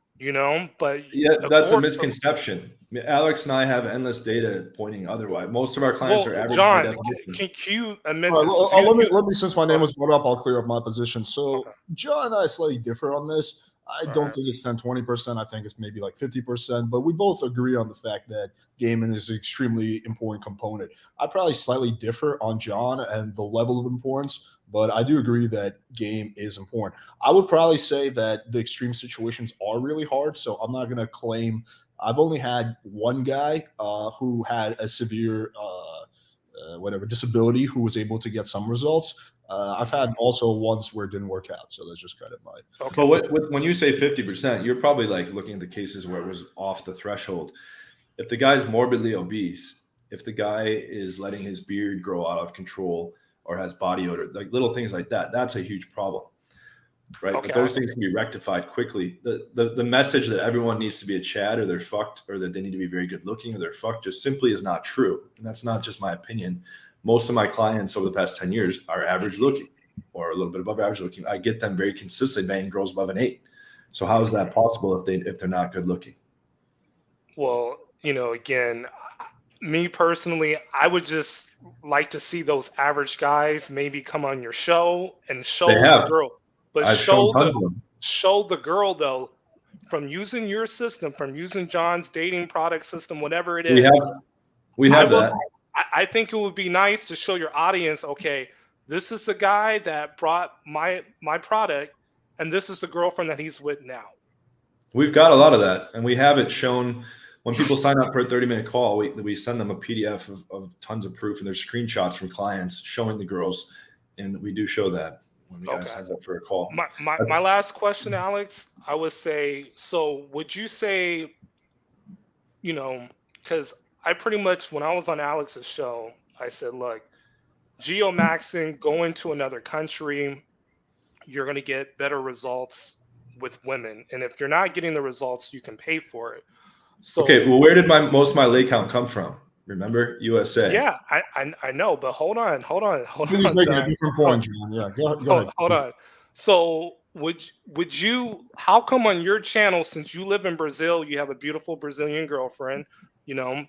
But yeah, that's a misconception. Alex and I have endless data pointing otherwise. Most of our clients are average. John, can you admit this? Let me, since my name was brought up, I'll clear up my position. So John and I slightly differ on this. I don't think it's 10-20%. I think it's maybe like 50%, but we both agree on the fact that gaming is an extremely important component. I probably slightly differ on John and the level of importance, but I do agree that game is important. I would probably say that the extreme situations are really hard, so I'm not going to claim. I've only had one guy who had a severe disability who was able to get some results. I've had also ones where it didn't work out, so that's just kind of my. Okay. But when you say 50%, you're probably like looking at the cases where it was off the threshold. If the guy's morbidly obese, if the guy is letting his beard grow out of control or has body odor, like little things like that, that's a huge problem, right? Okay. But those things can be rectified quickly. The message that everyone needs to be a Chad or they're fucked or that they need to be very good looking or they're fucked just simply is not true, and that's not just my opinion. Most of my clients over the past 10 years are average looking or a little bit above average looking. I get them very consistently banging girls above an 8. So how is that possible if they're not good looking? Well, again, me personally, I would just like to see those average guys maybe come on your show and show the girl. But show the girl though, from using your system, from using John's dating product system, whatever it is. We have that. I think it would be nice to show your audience, okay, this is the guy that brought my product, and this is the girlfriend that he's with now. We've got a lot of that, and we have it shown when people sign up for a 30-minute call. We send them a PDF of tons of proof, and there's screenshots from clients showing the girls, and we do show that when the guy signs up for a call. My last question, Alex, I would say, so would you say, because I pretty much, when I was on Alex's show, I said, look, geomaxing, going to another country, you're going to get better results with women. And if you're not getting the results, you can pay for it. So, okay, well, where did most of my lay count come from? Remember? USA. Yeah, I know, but hold on. He's making a different point, John. Yeah, go ahead. Hold on. So would you, how come on your channel, since you live in Brazil, you have a beautiful Brazilian girlfriend, I'm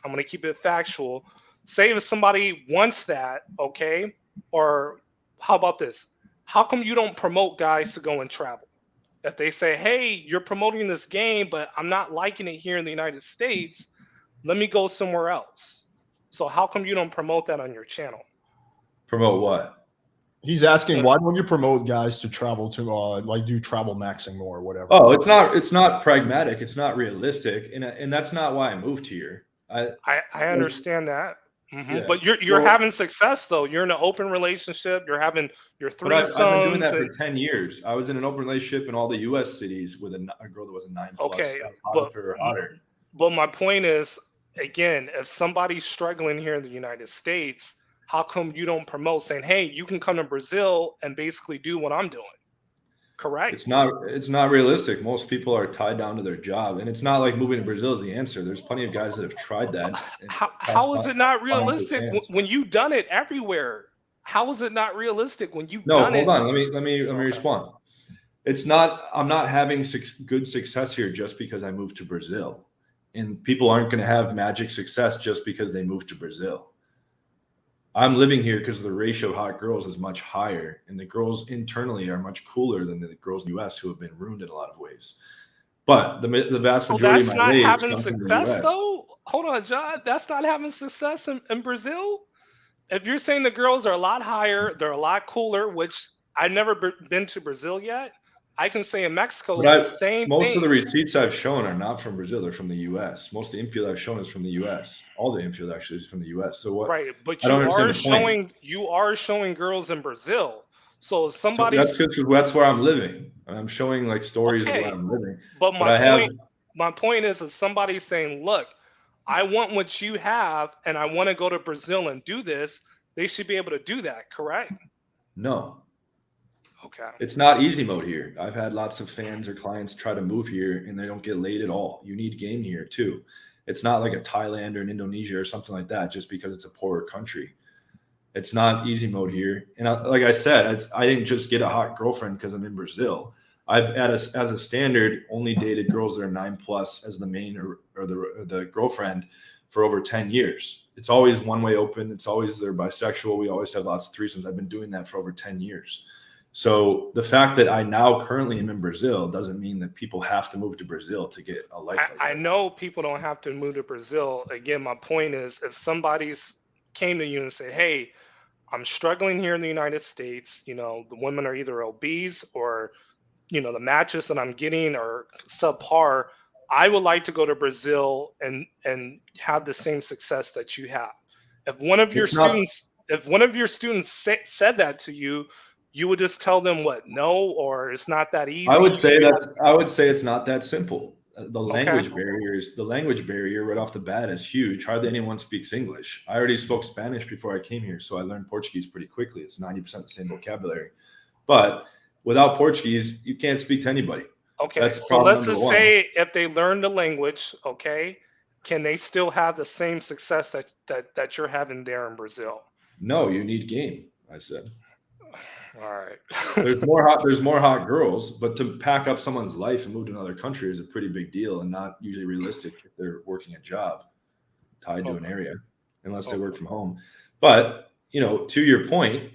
going to keep it factual. Say if somebody wants that, okay? Or how about this? How come you don't promote guys to go and travel? If they say, hey, you're promoting this game, but I'm not liking it here in the United States, let me go somewhere else. So how come you don't promote that on your channel? Promote what? He's asking, why don't you promote guys to travel to do travel maxing more or whatever? Oh, it's not pragmatic. It's not realistic. And that's not why I moved here. I understand that. Mm-hmm. Yeah. But you're having success though. You're in an open relationship. You're having your 3 sons. I've been doing that for 10 years. I was in an open relationship in all the U.S. cities with a girl that was a 9+. Okay, but my point is, again, if somebody's struggling here in the United States, how come you don't promote saying, hey, you can come to Brazil and basically do what I'm doing? Correct? It's not realistic. Most people are tied down to their job, and it's not like moving to Brazil is the answer. There's plenty of guys that have tried that. How is it not realistic fans. when you've done it everywhere? How is it not realistic when you've No, done hold it? on. Let me respond. It's not. I'm not having good success here just because I moved to Brazil, and people aren't going to have magic success just because they moved to Brazil. I'm living here because the ratio of hot girls is much higher, and the girls internally are much cooler than the girls in the US who have been ruined in a lot of ways. But the vast So majority that's of my not waves having come from the success, US. though? Hold on, John. That's not having success in Brazil? If you're saying the girls are a lot higher, they're a lot cooler, which I've never been to Brazil yet. I can say in Mexico the same Most thing. of the receipts I've shown are not from Brazil; they're from the U.S. Most of the infield I've shown is from the U.S. All the infield actually is from the U.S. So what? Right, but I don't understand the point. you are showing girls in Brazil. So if So somebody's that's where I'm living. I'm showing like stories of okay, where I'm living. but But my point is, if somebody's saying, "Look, I want what you have, and I want to go to Brazil and do this," they should be able to do that. Correct? no. Okay. It's not easy mode here. I've had lots of fans or clients try to move here and they don't get laid at all. You need game here too. It's not like a Thailand or an Indonesia or something like that just because it's a poorer country. It's not easy mode here. And like I said, I didn't just get a hot girlfriend because I'm in Brazil. I've as a standard only dated girls that are 9+ as the main or the girlfriend for over 10 years. It's always one way open. It's always they're bisexual. We always have lots of threesomes. I've been doing that for over 10 years. So the fact that I now currently am in Brazil doesn't mean that people have to move to Brazil to get a life like that. I know people don't have to move to Brazil. Again, my point is, if somebody's came to you and said, "Hey, I'm struggling here in the United States. You know, the women are either obese or, you know, the matches that I'm getting are subpar. I would like to go to Brazil and have the same success that you have." If one of your students said that to you, you would just tell them what? No, or it's not that easy. I would say it's not that simple. The language barrier right off the bat is huge. Hardly anyone speaks English. I already spoke Spanish before I came here, so I learned Portuguese pretty quickly. It's 90% the same vocabulary. But without Portuguese, you can't speak to anybody. Okay, so let's just say if they learn the language, okay, can they still have the same success that you're having there in Brazil? No, you need game, I said. All right. There's more hot girls, but to pack up someone's life and move to another country is a pretty big deal and not usually realistic if they're working a job tied to an area, unless they work from home. But, you know, to your point,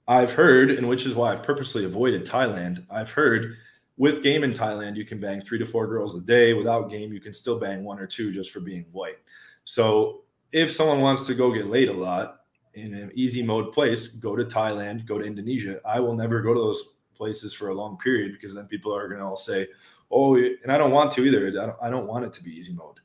I've heard, and which is why I've purposely avoided Thailand, I've heard with game in Thailand, you can bang 3 to 4 girls a day. Without game, you can still bang 1 or 2 just for being white. So if someone wants to go get laid a lot, in an easy mode place, go to Thailand, go to Indonesia. I will never go to those places for a long period because then people are going to all say, oh, and I don't want to either. I don't want it to be easy mode.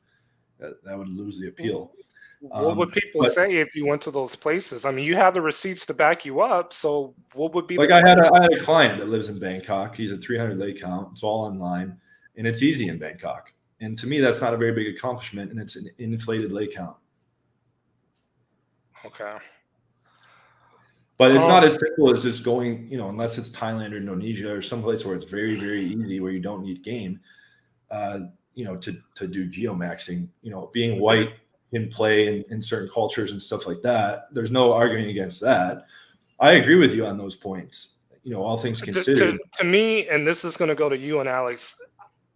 That would lose the appeal. What would people say if you went to those places? I mean, you have the receipts to back you up. So what would be like I had a client that lives in Bangkok. He's at 300 lay count. It's all online and it's easy in Bangkok. And to me, that's not a very big accomplishment. And it's an inflated lay count. Okay. But it's not as simple as just going, you know, unless it's Thailand or Indonesia or someplace where it's very, very easy, where you don't need game, you know, to do geomaxing. You know, being white in play in certain cultures and stuff like that. There's no arguing against that. I agree with you on those points. You know, all things considered. To me, and this is going to go to you and Alex,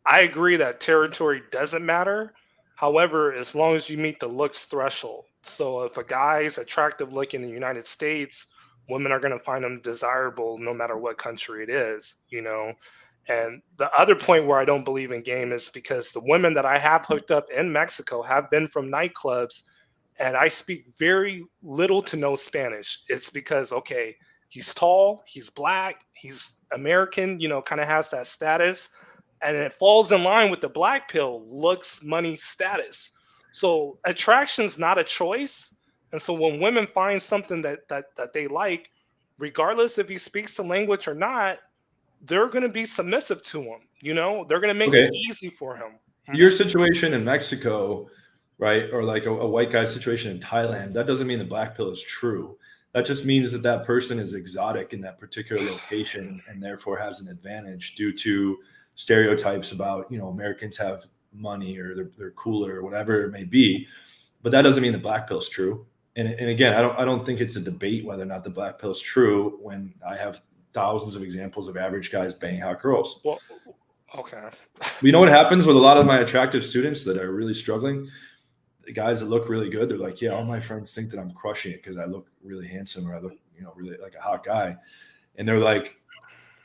I agree that territory doesn't matter. However, as long as you meet the looks threshold. So if a guy is attractive looking in the United States, women are going to find him desirable no matter what country it is, you know. And the other point where I don't believe in game is because the women that I have hooked up in Mexico have been from nightclubs, and I speak very little to no Spanish. It's because, okay, he's tall, he's black, he's American, you know, kind of has that status, and it falls in line with the black pill, looks, money, status. So attraction's not a choice. And so when women find something that they like, regardless if he speaks the language or not, they're going to be submissive to him. You know, they're going to make it easy for him. Your situation in Mexico, right? Or like a white guy situation in Thailand, that doesn't mean the black pill is true. That just means that that person is exotic in that particular location and therefore has an advantage due to stereotypes about, you know, Americans have money or they're cooler or whatever it may be. But that doesn't mean the black pill is true. And again, I don't think it's a debate whether or not the black pill is true when I have thousands of examples of average guys banging hot girls. Well, okay. You know what happens with a lot of my attractive students that are really struggling? The guys that look really good, they're like, yeah, all my friends think that I'm crushing it because I look really handsome or I look, you know, really like a hot guy. And they're like,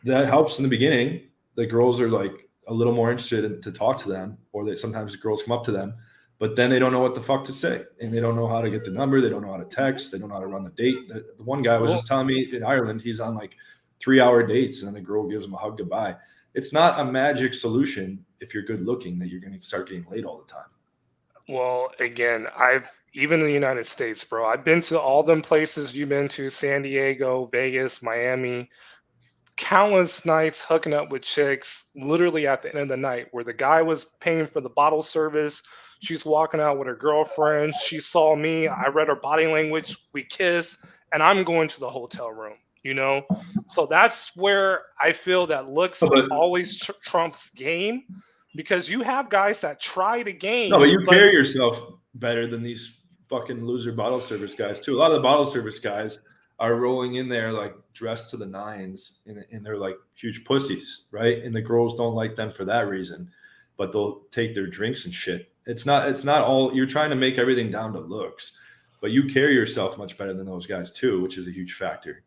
that helps in the beginning. The girls are like a little more interested to talk to them, or that sometimes the girls come up to them, but then they don't know what the fuck to say. And they don't know how to get the number. They don't know how to text. They don't know how to run the date. The one guy was just telling me in Ireland, he's on like 3-hour dates and then the girl gives him a hug goodbye. It's not a magic solution if you're good looking that you're going to start getting laid all the time. Well, again, even in the United States, bro, I've been to all them places you've been to, San Diego, Vegas, Miami, countless nights hooking up with chicks literally at the end of the night where the guy was paying for the bottle service. She's walking out with her girlfriend. She saw me. I read her body language. We kiss, and I'm going to the hotel room, you know? So that's where I feel that looks always trumps game. Because you have guys that try to game. No, but you carry yourself better than these fucking loser bottle service guys too. A lot of the bottle service guys are rolling in there like dressed to the nines and they're like huge pussies, right? And the girls don't like them for that reason, but they'll take their drinks and shit. It's not all, you're trying to make everything down to looks, but you carry yourself much better than those guys too, which is a huge factor.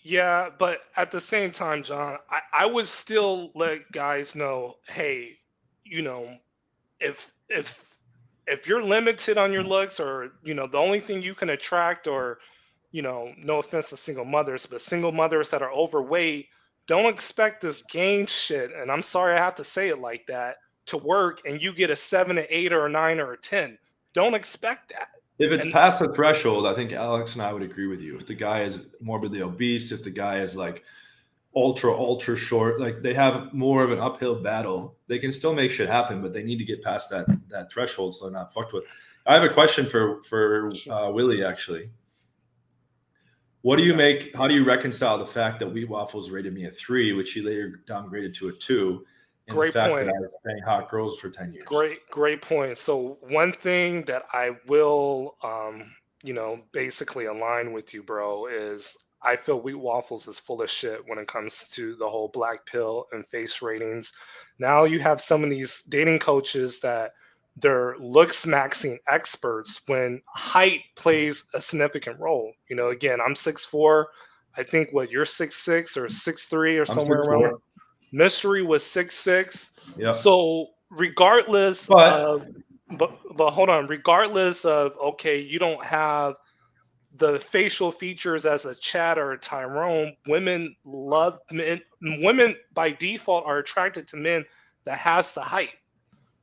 Yeah, but at the same time, John, I would still let guys know, hey, you know, if you're limited on your looks, or, you know, the only thing you can attract, or, you know, no offense to single mothers, but single mothers that are overweight, don't expect this game shit, and I'm sorry I have to say it like that, to work and you get a 7, an 8, or a 9, or a 10. Don't expect that. If it's past the threshold, I think Alex and I would agree with you. If the guy is morbidly obese, if the guy is like ultra short, like they have more of an uphill battle, they can still make shit happen, but they need to get past that threshold so they're not fucked with. I have a question for Willie, actually. What do you make? How do you reconcile the fact that Wheat Waffles rated me a 3, which he later downgraded to a 2? And Great the fact point. that I was paying hot girls for 10 years. Great point. So one thing that I will, you know, basically align with you, bro, is I feel Wheat Waffles is full of shit when it comes to the whole black pill and face ratings. Now you have some of these dating coaches that they're looks maxing experts when height plays a significant role. You know, again, I'm 6'4". I think you're 6'6" or 6'3" or somewhere around there. Mystery was 6'6". Yeah. So regardless of, but hold on, regardless of, okay, you don't have the facial features as a Chad or a Tyrone, women love men. Women by default are attracted to men that has the height.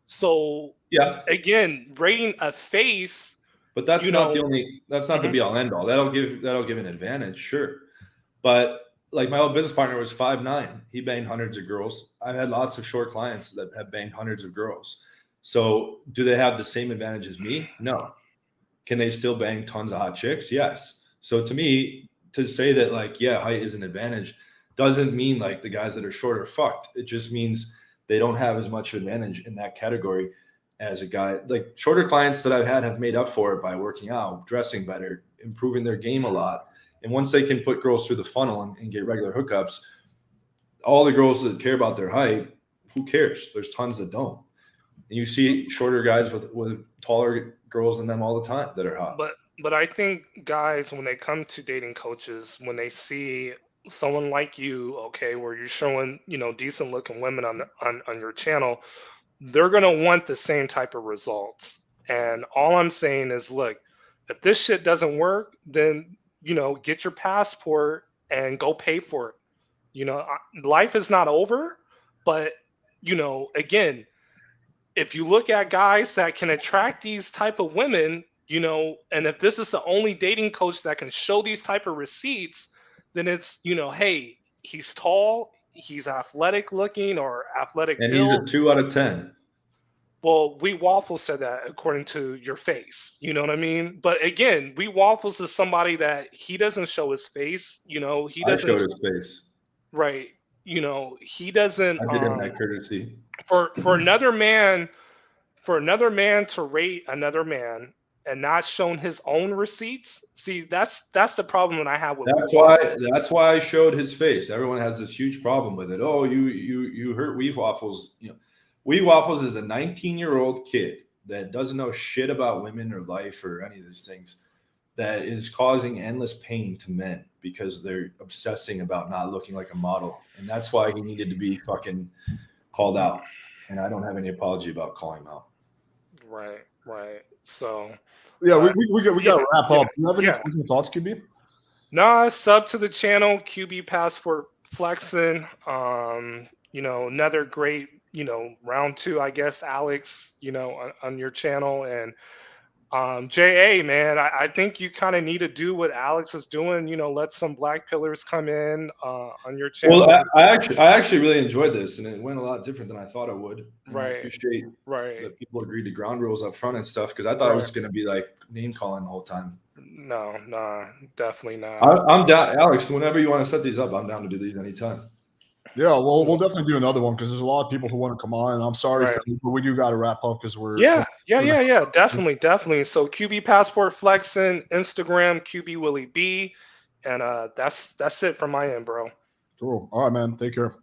So yeah, again, rating a face. But that's not the only. That's not the be all end all. That'll give an advantage, sure. But like my old business partner was 5'9". He banged hundreds of girls. I've had lots of short clients that have banged hundreds of girls. So do they have the same advantage as me? No. Can they still bang tons of hot chicks? Yes. So to me, to say that like, yeah, height is an advantage doesn't mean like the guys that are short are fucked. It just means they don't have as much advantage in that category as a guy. Like shorter clients that I've had have made up for it by working out, dressing better, improving their game a lot. And once they can put girls through the funnel and get regular hookups, all the girls that care about their height, who cares? There's tons that don't. And you see shorter guys with taller girls than them all the time that are hot. But I think guys, when they come to dating coaches, when they see someone like you, okay, where you're showing, you know, decent looking women on your channel, they're gonna want the same type of results. And all I'm saying is, look, if this shit doesn't work, then, you know, get your passport and go pay for it. You know, life is not over, but, you know, again, if you look at guys that can attract these type of women, you know, and if this is the only dating coach that can show these type of receipts, then it's, you know, hey, he's tall, he's athletic looking or athletic and build. he's a 2 out of 10. Well, we Waffles said that according to your face. You know what I mean? But again, we Waffles is somebody that he doesn't show his face. You know, he I doesn't. showed his face. Right. You know, he doesn't. I did him that courtesy. For another man to rate another man and not shown his own receipts. See, that's the problem that I have with. That's why I showed his face. Everyone has this huge problem with it. Oh, you hurt Weave Waffles. You know, Weave Waffles is a 19-year-old kid that doesn't know shit about women or life or any of these things, that is causing endless pain to men because they're obsessing about not looking like a model. And that's why he needed to be fucking called out. And I don't have any apology about calling him out. Right. So yeah, we got to wrap up. Do you have any yeah. closing thoughts, QB? Nah, sub to the channel, QB Passport Flexing. You know, another great, you know, round 2, I guess, Alex, you know, on your channel. And JA, man, I think you kind of need to do what Alex is doing, you know, let some black pillars come in on your channel. Well, I actually really enjoyed this, and it went a lot different than I thought it would. And Right. I appreciate that people agreed to ground rules up front and stuff, because I thought it was going to be like name calling the whole time. No, definitely not. I'm down, Alex. Whenever you want to set these up, I'm down to do these anytime. Yeah, well, we'll definitely do another one because there's a lot of people who want to come on. And I'm sorry, Right. Philly, but we do got to wrap up because we're definitely. So QB Passport Flexing, Instagram QB Willie B, and that's it from my end, bro. Cool. All right, man. Take care.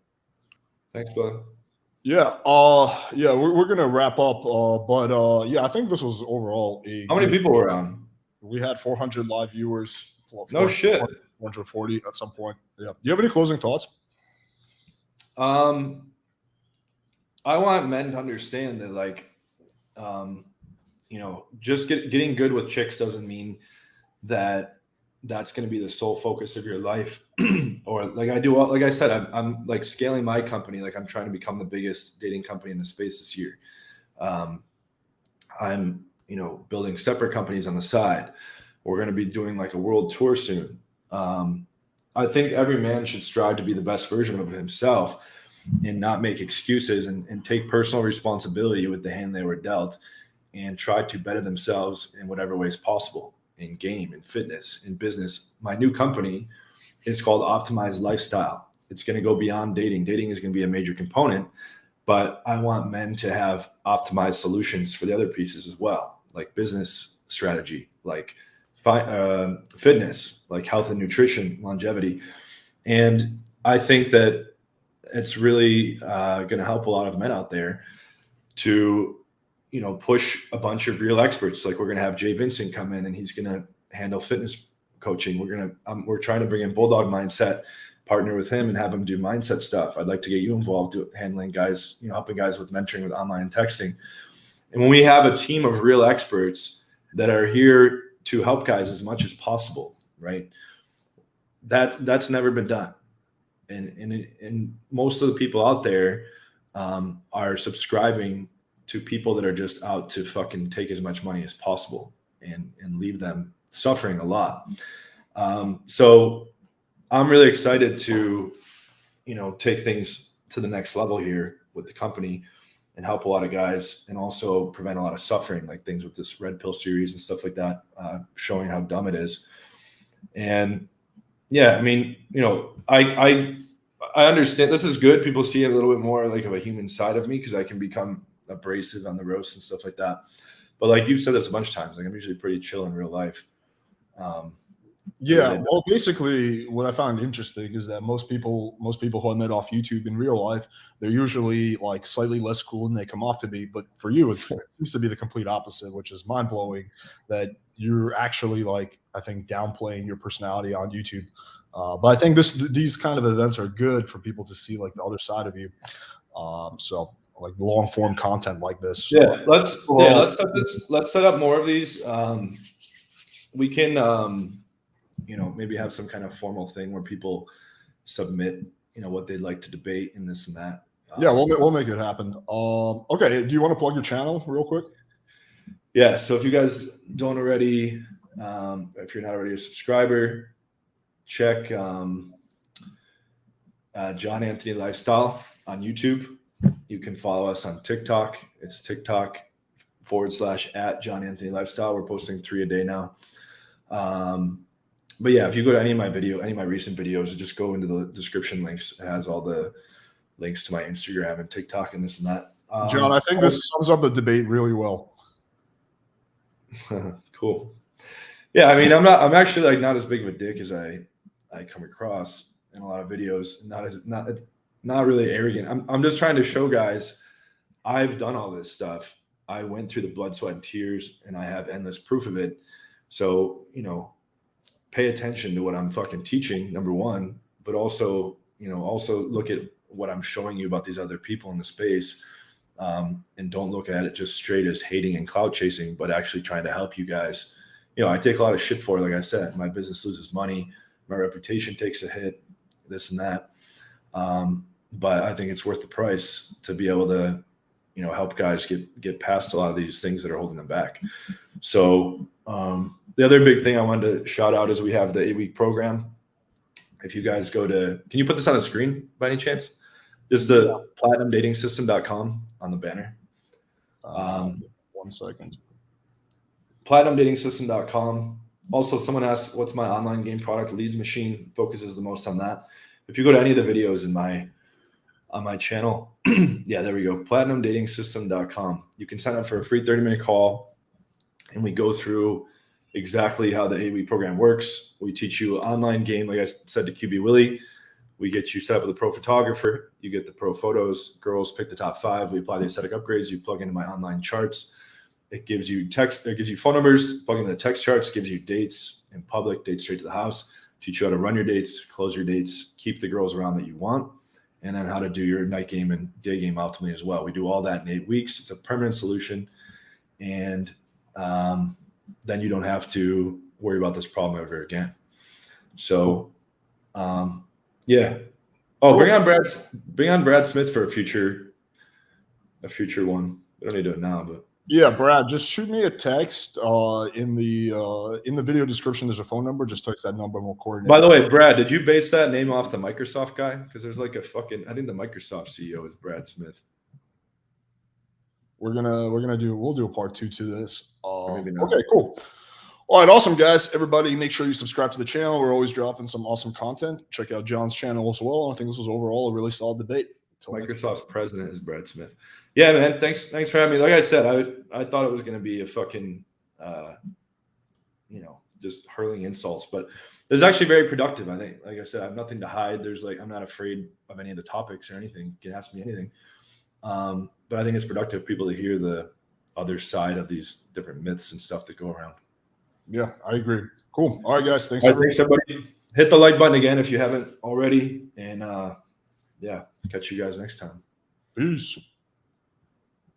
Thanks, bud. Yeah. We're gonna wrap up. Yeah, I think this was overall a. How many people were on? We had 400 live viewers. No shit. 440 at some point. Yeah. Do you have any closing thoughts? I want men to understand that, like, you know, just getting good with chicks doesn't mean that that's going to be the sole focus of your life. Or like I said, I'm like scaling my company. Like, I'm trying to become the biggest dating company in the space this year. I'm, you know, building separate companies on the side. We're going to be doing like a world tour soon. I think every man should strive to be the best version of himself and not make excuses, and take personal responsibility with the hand they were dealt, and try to better themselves in whatever ways possible, in game, in fitness, in business. My new company is called Optimized Lifestyle. It's going to go beyond dating. Dating is going to be a major component, but I want men to have optimized solutions for the other pieces as well, like business strategy, like fitness, like health and nutrition, longevity. And I think that it's really going to help a lot of men out there to, you know, push a bunch of real experts. Like, we're going to have Jay Vincent come in, and he's going to handle fitness coaching. We're trying to bring in Bulldog Mindset, partner with him, and have him do mindset stuff. I'd like to get you involved handling guys, you know, helping guys with mentoring with online and texting. And when we have a team of real experts that are here to help guys as much as possible, right? That's never been done. And most of the people out there are subscribing to people that are just out to fucking take as much money as possible and leave them suffering a lot. So I'm really excited to, you know, take things to the next level here with the company and help a lot of guys, and also prevent a lot of suffering, like things with this red pill series and stuff like that, showing how dumb it is. And yeah, I mean, you know, I understand this is good. People see a little bit more like of a human side of me, because I can become abrasive on the roast and stuff like that. But like you've said this a bunch of times, like, I'm usually pretty chill in real life. Yeah, well, basically, what I found interesting is that most people who I met off YouTube in real life, they're usually like slightly less cool than they come off to be. But for you, it seems to be the complete opposite, which is mind blowing. That you're actually, like, I think, downplaying your personality on YouTube. But I think these kind of events are good for people to see, like, the other side of you. So, like, long form content like this. Yeah, let's set up more of these. We can. You know, maybe have some kind of formal thing where people submit, you know, what they'd like to debate and this and that. Yeah, we'll make it happen. Okay, do you want to plug your channel real quick? Yeah, so if you guys don't already, if you're not already a subscriber, check John Anthony Lifestyle on YouTube. You can follow us on TikTok. It's TikTok.com/@ John Anthony Lifestyle. We're posting 3 a day now. But yeah, if you go to any of my recent videos, just go into the description links. It has all the links to my Instagram and TikTok and this and that. John, I think this sums up the debate really well. Cool. Yeah, I mean, I'm actually like not as big of a dick as I come across in a lot of videos. Not really arrogant. I'm just trying to show guys I've done all this stuff. I went through the blood, sweat, and tears, and I have endless proof of it. So, pay attention to what I'm fucking teaching, number one, but also look at what I'm showing you about these other people in the space. And don't look at it just straight as hating and clout chasing, but actually trying to help you guys. I take a lot of shit for it. Like I said, my business loses money, my reputation takes a hit, this and that. But I think it's worth the price to be able to, help guys get past a lot of these things that are holding them back. So the other big thing I wanted to shout out is we have the 8-week program. If you guys go to, can you put this on the screen by any chance? Just the platinumdatingsystem.com on the banner. 1 second. Platinumdatingsystem.com. Also, someone asked, what's my online game product? Leads Machine focuses the most on that. If you go to any of the videos on my channel, yeah, there we go. Platinumdatingsystem.com. You can sign up for a free 30-minute call, and we go through exactly how the 8-week program works. We teach you online game, like I said to QB Willie. We get you set up with a pro photographer. You get the pro photos. Girls pick the top 5. We apply the aesthetic upgrades. You plug into my online charts. It gives you text. It gives you phone numbers. Plug into the text charts. Gives you dates in public, dates straight to the house. Teach you how to run your dates, close your dates, keep the girls around that you want, and then how to do your night game and day game ultimately as well. We do all that in 8 weeks. It's a permanent solution, and then you don't have to worry about this problem ever again. So, yeah. Oh, cool. Bring on Brad Smith for a future one. We don't need to do it now, but yeah, Brad, just shoot me a text in the video description. There's a phone number. Just text that number and we'll coordinate. By the way, Brad, did you base that name off the Microsoft guy? Because there's like I think the Microsoft CEO is Brad Smith. We'll do a part 2 to this. Maybe not. Okay, cool. All right, awesome, guys. Everybody, make sure you subscribe to the channel. We're always dropping some awesome content. Check out John's channel as well. I think this was overall a really solid debate. Microsoft's president is Brad Smith. Yeah, man. Thanks for having me. Like I said, I thought it was going to be a fucking, just hurling insults, but it was actually very productive. I think, like I said, I have nothing to hide. I'm not afraid of any of the topics or anything. You can ask me anything. But I think it's productive for people to hear the other side of these different myths and stuff that go around. Yeah, I agree. Cool. All right, guys. Thanks, thanks everybody. Hit the like button again if you haven't already. And catch you guys next time. Peace.